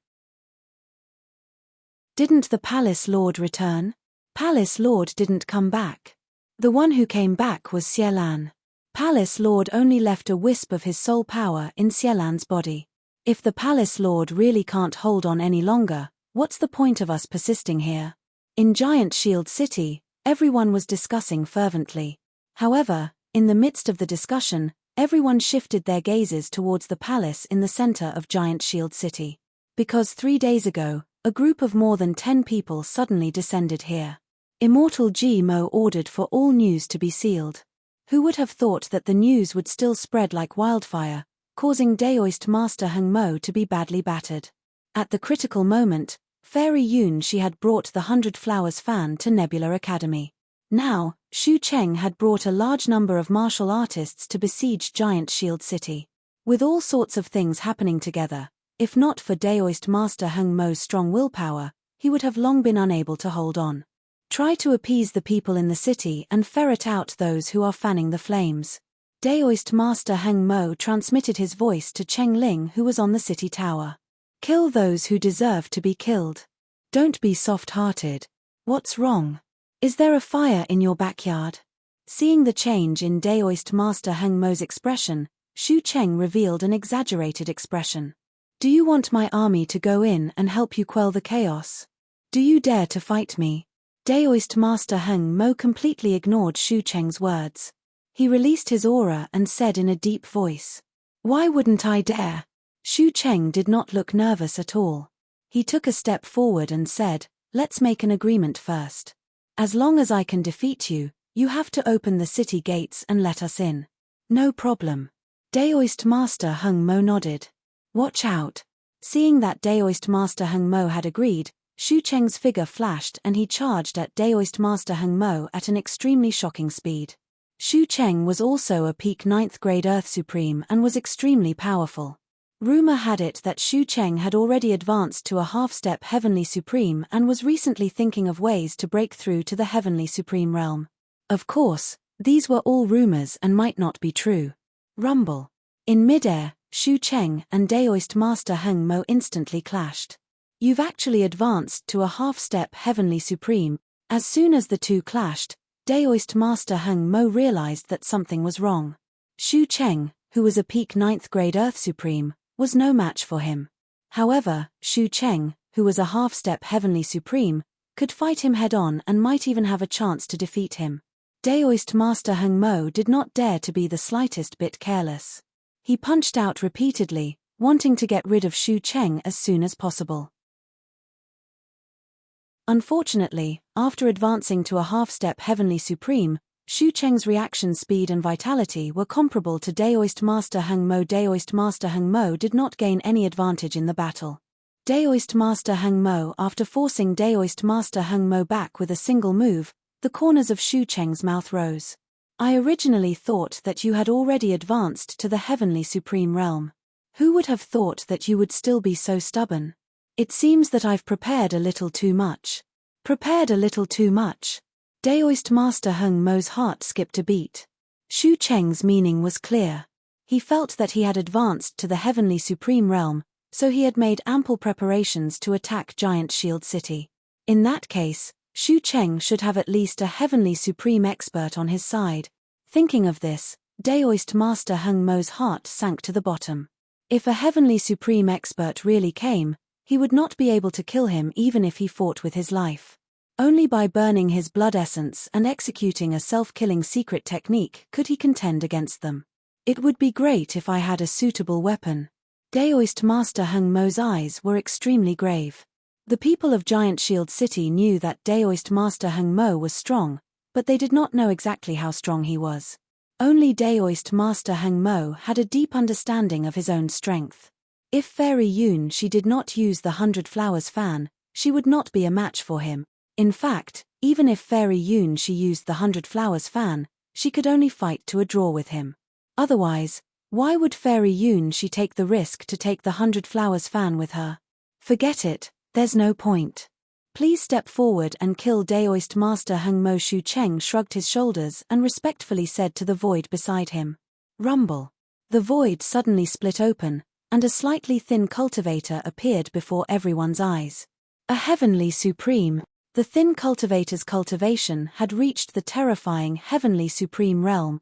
Didn't the palace lord return? Palace lord didn't come back. The one who came back was Xielan. Palace lord only left a wisp of his soul power in Xielan's body. If the palace lord really can't hold on any longer, what's the point of us persisting here? In Giant Shield City, everyone was discussing fervently. However, in the midst of the discussion, everyone shifted their gazes towards the palace in the center of Giant Shield City. Because 3 days ago, a group of more than 10 people suddenly descended here. Immortal Ji Mo ordered for all news to be sealed. Who would have thought that the news would still spread like wildfire, causing Daoist Master Heng Mo to be badly battered? At the critical moment, Fairy Yun Shi had brought the 100 Flowers fan to Nebula Academy. Now, Shu Cheng had brought a large number of martial artists to besiege Giant Shield City. With all sorts of things happening together, if not for Daoist Master Heng Mo's strong willpower, he would have long been unable to hold on. Try to appease the people in the city and ferret out those who are fanning the flames. Daoist Master Heng Mo transmitted his voice to Cheng Ling, who was on the city tower. Kill those who deserve to be killed. Don't be soft-hearted. What's wrong? Is there a fire in your backyard? Seeing the change in Daoist Master Heng Mo's expression, Shu Cheng revealed an exaggerated expression. Do you want my army to go in and help you quell the chaos? Do you dare to fight me? Daoist Master Heng Mo completely ignored Shu Cheng's words. He released his aura and said in a deep voice, "Why wouldn't I dare?" Shu Cheng did not look nervous at all. He took a step forward and said, "Let's make an agreement first. As long as I can defeat you, you have to open the city gates and let us in." "No problem." Daoist Master Heng Mo nodded. "Watch out." Seeing that Daoist Master Heng Mo had agreed, Shu Cheng's figure flashed and he charged at Daoist Master Heng Mo at an extremely shocking speed. Shu Cheng was also a peak 9th grade Earth Supreme and was extremely powerful. Rumor had it that Shu Cheng had already advanced to a half-step Heavenly Supreme and was recently thinking of ways to break through to the Heavenly Supreme realm. Of course, these were all rumors and might not be true. Rumble. In midair, Shu Cheng and Daoist Master Heng Mo instantly clashed. "You've actually advanced to a half-step Heavenly Supreme." As soon as the two clashed, Daoist Master Heng Mo realized that something was wrong. Shu Cheng, who was a peak 9th grade Earth Supreme, was no match for him. However, Shu Cheng, who was a half-step Heavenly Supreme, could fight him head-on and might even have a chance to defeat him. Daoist Master Heng Mo did not dare to be the slightest bit careless. He punched out repeatedly, wanting to get rid of Shu Cheng as soon as possible. Unfortunately, after advancing to a half-step Heavenly Supreme, Shu Cheng's reaction speed and vitality were comparable to Daoist Master Heng Mo. Daoist Master Heng Mo did not gain any advantage in the battle. Daoist Master Heng Mo, after forcing Daoist Master Heng Mo back with a single move, the corners of Shu Cheng's mouth rose. "I originally thought that you had already advanced to the Heavenly Supreme realm. Who would have thought that you would still be so stubborn? It seems that I've prepared a little too much." Prepared a little too much? Daoist Master Heng Mo's heart skipped a beat. Shu Cheng's meaning was clear. He felt that he had advanced to the Heavenly Supreme realm, so he had made ample preparations to attack Giant Shield City. In that case, Shu Cheng should have at least a Heavenly Supreme expert on his side. Thinking of this, Daoist Master Heng Mo's heart sank to the bottom. If a Heavenly Supreme expert really came, he would not be able to kill him even if he fought with his life. Only by burning his blood essence and executing a self-killing secret technique could he contend against them. It would be great if I had a suitable weapon. Daoist Master Heng Mo's eyes were extremely grave. The people of Giant Shield City knew that Daoist Master Heng Mo was strong, but they did not know exactly how strong he was. Only Daoist Master Heng Mo had a deep understanding of his own strength. If Fairy Yun Shi did not use the 100 Flowers fan, she would not be a match for him. In fact, even if Fairy Yun Shi used the 100 Flowers fan, she could only fight to a draw with him. Otherwise, Why would Fairy Yun she take the risk to take the 100 Flowers fan with her? Forget it, there's no point. Please step forward and kill Daoist Master Heng Mo. Shu Cheng shrugged his shoulders and respectfully said to the void beside him. Rumble. The void suddenly split open, and a slightly thin cultivator appeared before everyone's eyes. A heavenly supreme. The thin cultivator's cultivation had reached the terrifying heavenly supreme realm.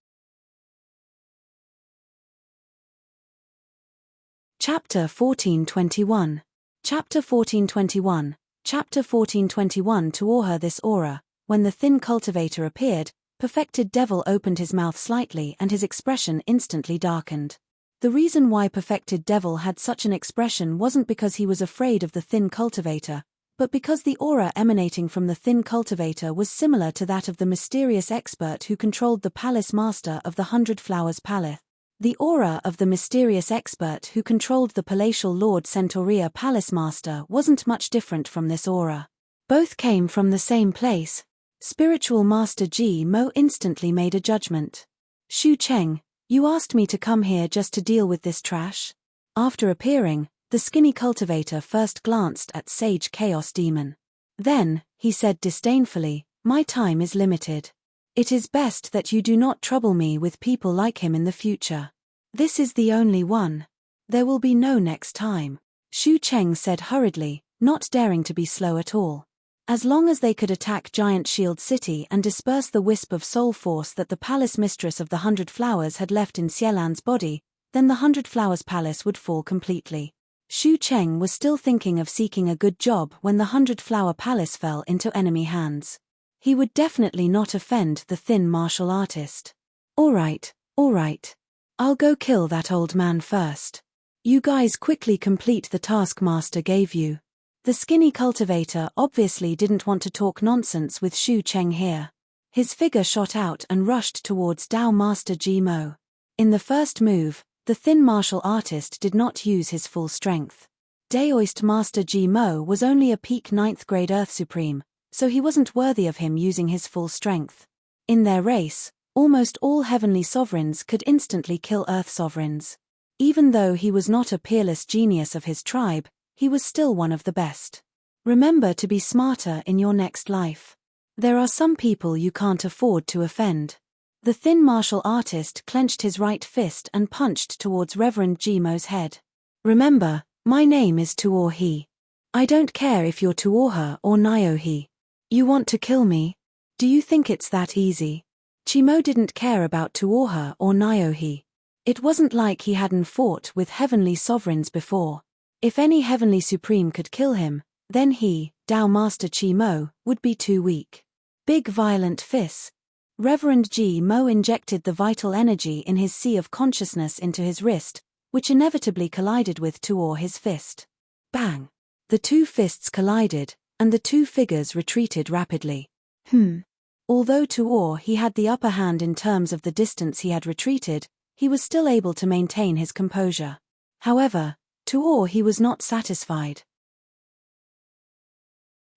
Chapter 1421. Chapter 1421. Chapter 1421. To awe her this aura, when the thin cultivator appeared, Perfected Devil opened his mouth slightly and his expression instantly darkened. The reason why Perfected Devil had such an expression wasn't because he was afraid of the thin cultivator, but because the aura emanating from the thin cultivator was similar to that of the mysterious expert who controlled the palace master of the 100 Flowers Palace. The aura of the mysterious expert who controlled the palatial Lord Centaurea Palace Master wasn't much different from this aura. Both came from the same place. Spiritual Master Ji Mo instantly made a judgment. Shu Cheng, you asked me to come here just to deal with this trash? After appearing, the skinny cultivator first glanced at Sage Chaos Demon. Then, he said disdainfully, my time is limited. It is best that you do not trouble me with people like him in the future. This is the only one. There will be no next time. Shu Cheng said hurriedly, not daring to be slow at all. As long as they could attack Giant Shield City and disperse the wisp of soul force that the palace mistress of the 100 Flowers had left in Xielan's body, then the 100 Flowers Palace would fall completely. Shu Cheng was still thinking of seeking a good job when the 100 Flower Palace fell into enemy hands. He would definitely not offend the thin martial artist. All right. I'll go kill that old man first. You guys quickly complete the task Master gave you. The skinny cultivator obviously didn't want to talk nonsense with Shu Cheng here. His figure shot out and rushed towards Dao Master Ji Mo. In the first move, the thin martial artist did not use his full strength. Daoist Master Ji Mo was only a peak 9th grade Earth Supreme, so he wasn't worthy of him using his full strength. In their race, almost all heavenly sovereigns could instantly kill Earth sovereigns. Even though he was not a peerless genius of his tribe, he was still one of the best. Remember to be smarter in your next life. There are some people you can't afford to offend. The thin martial artist clenched his right fist and punched towards Reverend Ji Mo's head. Remember, my name is Tuor He. I don't care if you're Tuor or Nio He. You want to kill me? Do you think it's that easy? Chi Mo didn't care about Tuor or Nio He. It wasn't like he hadn't fought with heavenly sovereigns before. If any heavenly supreme could kill him, then he, Dao Master Chi Mo, would be too weak. Big violent fists. Reverend Ji Mo injected the vital energy in his sea of consciousness into his wrist, which inevitably collided with Tuor his fist. Bang! The two fists collided, and the two figures retreated rapidly. Although Tuor he had the upper hand in terms of the distance he had retreated, he was still able to maintain his composure. However, Tuor he was not satisfied.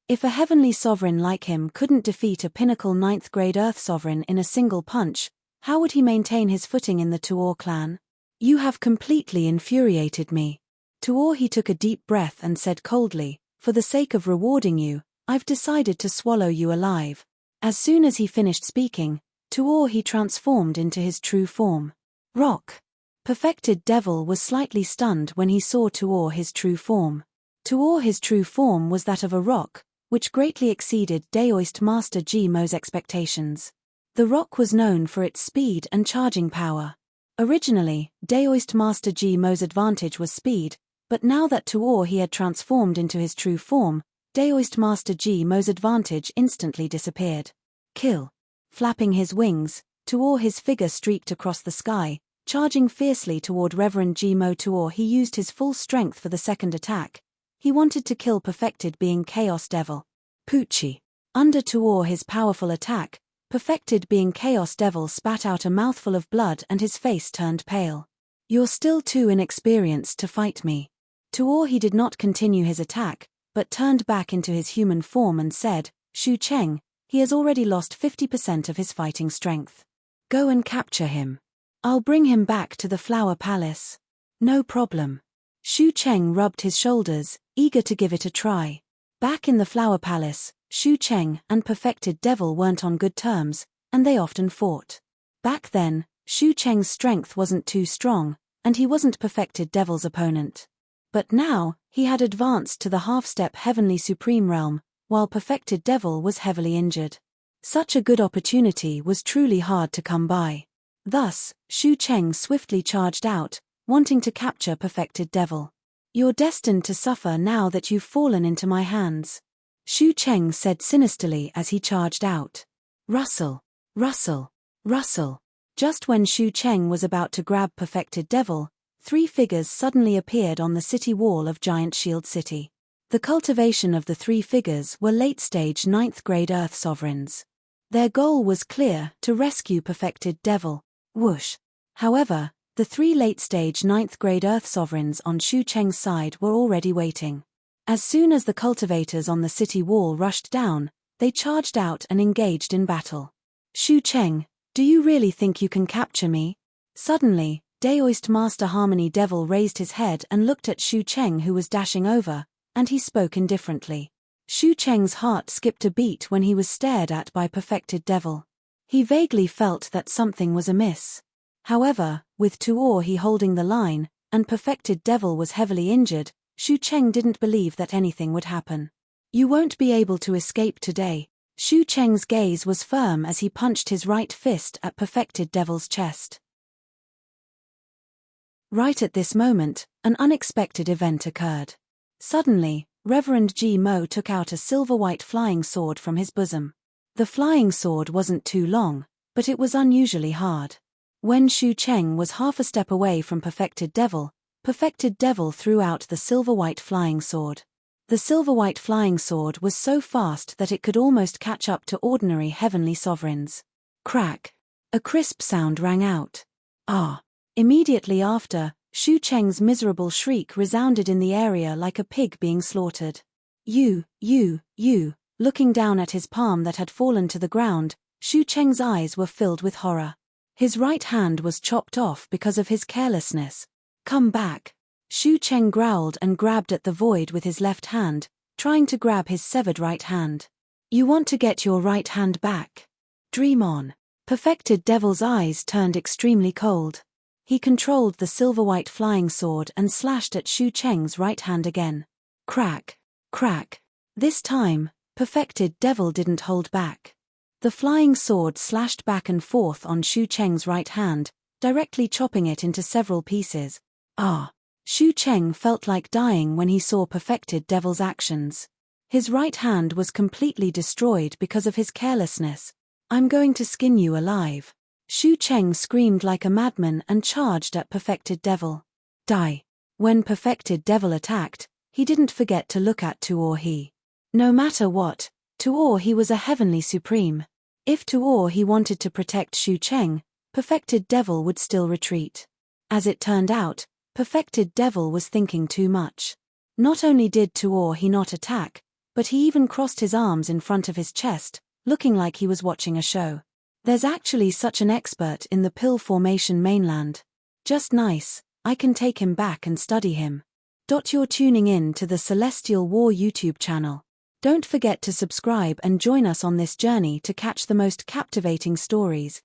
If a heavenly sovereign like him couldn't defeat a pinnacle 9th grade Earth sovereign in a single punch, how would he maintain his footing in the Tuor clan? You have completely infuriated me. Tuor he took a deep breath and said coldly, for the sake of rewarding you, I've decided to swallow you alive. As soon as he finished speaking, Tuor he transformed into his true form. Rock. Perfected Devil was slightly stunned when he saw Tuor his true form. Tuor his true form was that of a rock, which greatly exceeded Daoist Master Ji Mo's expectations. The rock was known for its speed and charging power. Originally, Daoist Master Ji Mo's advantage was speed, but now that Tuor he had transformed into his true form, Daoist Master Ji Mo's advantage instantly disappeared. Kill. Flapping his wings, Tuor his figure streaked across the sky, charging fiercely toward Reverend Ji Mo. Tuor he used his full strength for the second attack. He wanted to kill Perfected Being Chaos Devil. Poochie. Under Tuor his powerful attack, Perfected Being Chaos Devil spat out a mouthful of blood and his face turned pale. You're still too inexperienced to fight me. Tuor he did not continue his attack, but turned back into his human form and said, Shu Cheng, he has already lost 50% of his fighting strength. Go and capture him. I'll bring him back to the Flower Palace. No problem. Shu Cheng rubbed his shoulders, eager to give it a try. Back in the Flower Palace, Shu Cheng and Perfected Devil weren't on good terms, and they often fought. Back then, Shu Cheng's strength wasn't too strong, and he wasn't Perfected Devil's opponent. But now, he had advanced to the half-step Heavenly Supreme Realm, while Perfected Devil was heavily injured. Such a good opportunity was truly hard to come by. Thus, Shu Cheng swiftly charged out, wanting to capture Perfected Devil. You're destined to suffer now that you've fallen into my hands, Shu Cheng said sinisterly as he charged out. Rustle, rustle, rustle. Just when Shu Cheng was about to grab Perfected Devil, 3 figures suddenly appeared on the city wall of Giant Shield City. The cultivation of the 3 figures were late-stage 9th grade Earth Sovereigns. Their goal was clear: to rescue Perfected Devil. Whoosh. However, the 3 late-stage 9th grade Earth Sovereigns on Shu Cheng's side were already waiting. As soon as the cultivators on the city wall rushed down, they charged out and engaged in battle. Shu Cheng, do you really think you can capture me? Suddenly, Daoist Master Harmony Devil raised his head and looked at Shu Cheng, who was dashing over, and he spoke indifferently. Shu Cheng's heart skipped a beat when he was stared at by Perfected Devil. He vaguely felt that something was amiss. However, with Tuor he holding the line, and Perfected Devil was heavily injured, Shu Cheng didn't believe that anything would happen. You won't be able to escape today. Shu Cheng's gaze was firm as he punched his right fist at Perfected Devil's chest. Right at this moment, an unexpected event occurred. Suddenly, Reverend Ji Mo took out a silver-white flying sword from his bosom. The flying sword wasn't too long, but it was unusually hard. When Shu Cheng was half a step away from Perfected Devil threw out the silver-white flying sword. The silver-white flying sword was so fast that it could almost catch up to ordinary heavenly sovereigns. Crack! A crisp sound rang out. Ah! Immediately after, Shu Cheng's miserable shriek resounded in the area like a pig being slaughtered. You! Looking down at his palm that had fallen to the ground, Shu Cheng's eyes were filled with horror. His right hand was chopped off because of his carelessness. Come back! Shu Cheng growled and grabbed at the void with his left hand, trying to grab his severed right hand. You want to get your right hand back? Dream on. Perfected Devil's eyes turned extremely cold. He controlled the silver-white flying sword and slashed at Shu Cheng's right hand again. Crack! Crack! This time, Perfected Devil didn't hold back. The flying sword slashed back and forth on Shu Cheng's right hand, directly chopping it into several pieces. Ah! Shu Cheng felt like dying when he saw Perfected Devil's actions. His right hand was completely destroyed because of his carelessness. I'm going to skin you alive. Shu Cheng screamed like a madman and charged at Perfected Devil. Die. When Perfected Devil attacked, he didn't forget to look at Tuor He. No matter what, Tuor He was a heavenly supreme. If Tuor He wanted to protect Shu Cheng, Perfected Devil would still retreat. As it turned out, Perfected Devil was thinking too much. Not only did Tuor He not attack, but he even crossed his arms in front of his chest, looking like he was watching a show. There's actually such an expert in the Pill Formation mainland. Just nice, I can take him back and study him. You're tuning in to the Celestial War YouTube channel. Don't forget to subscribe and join us on this journey to catch the most captivating stories.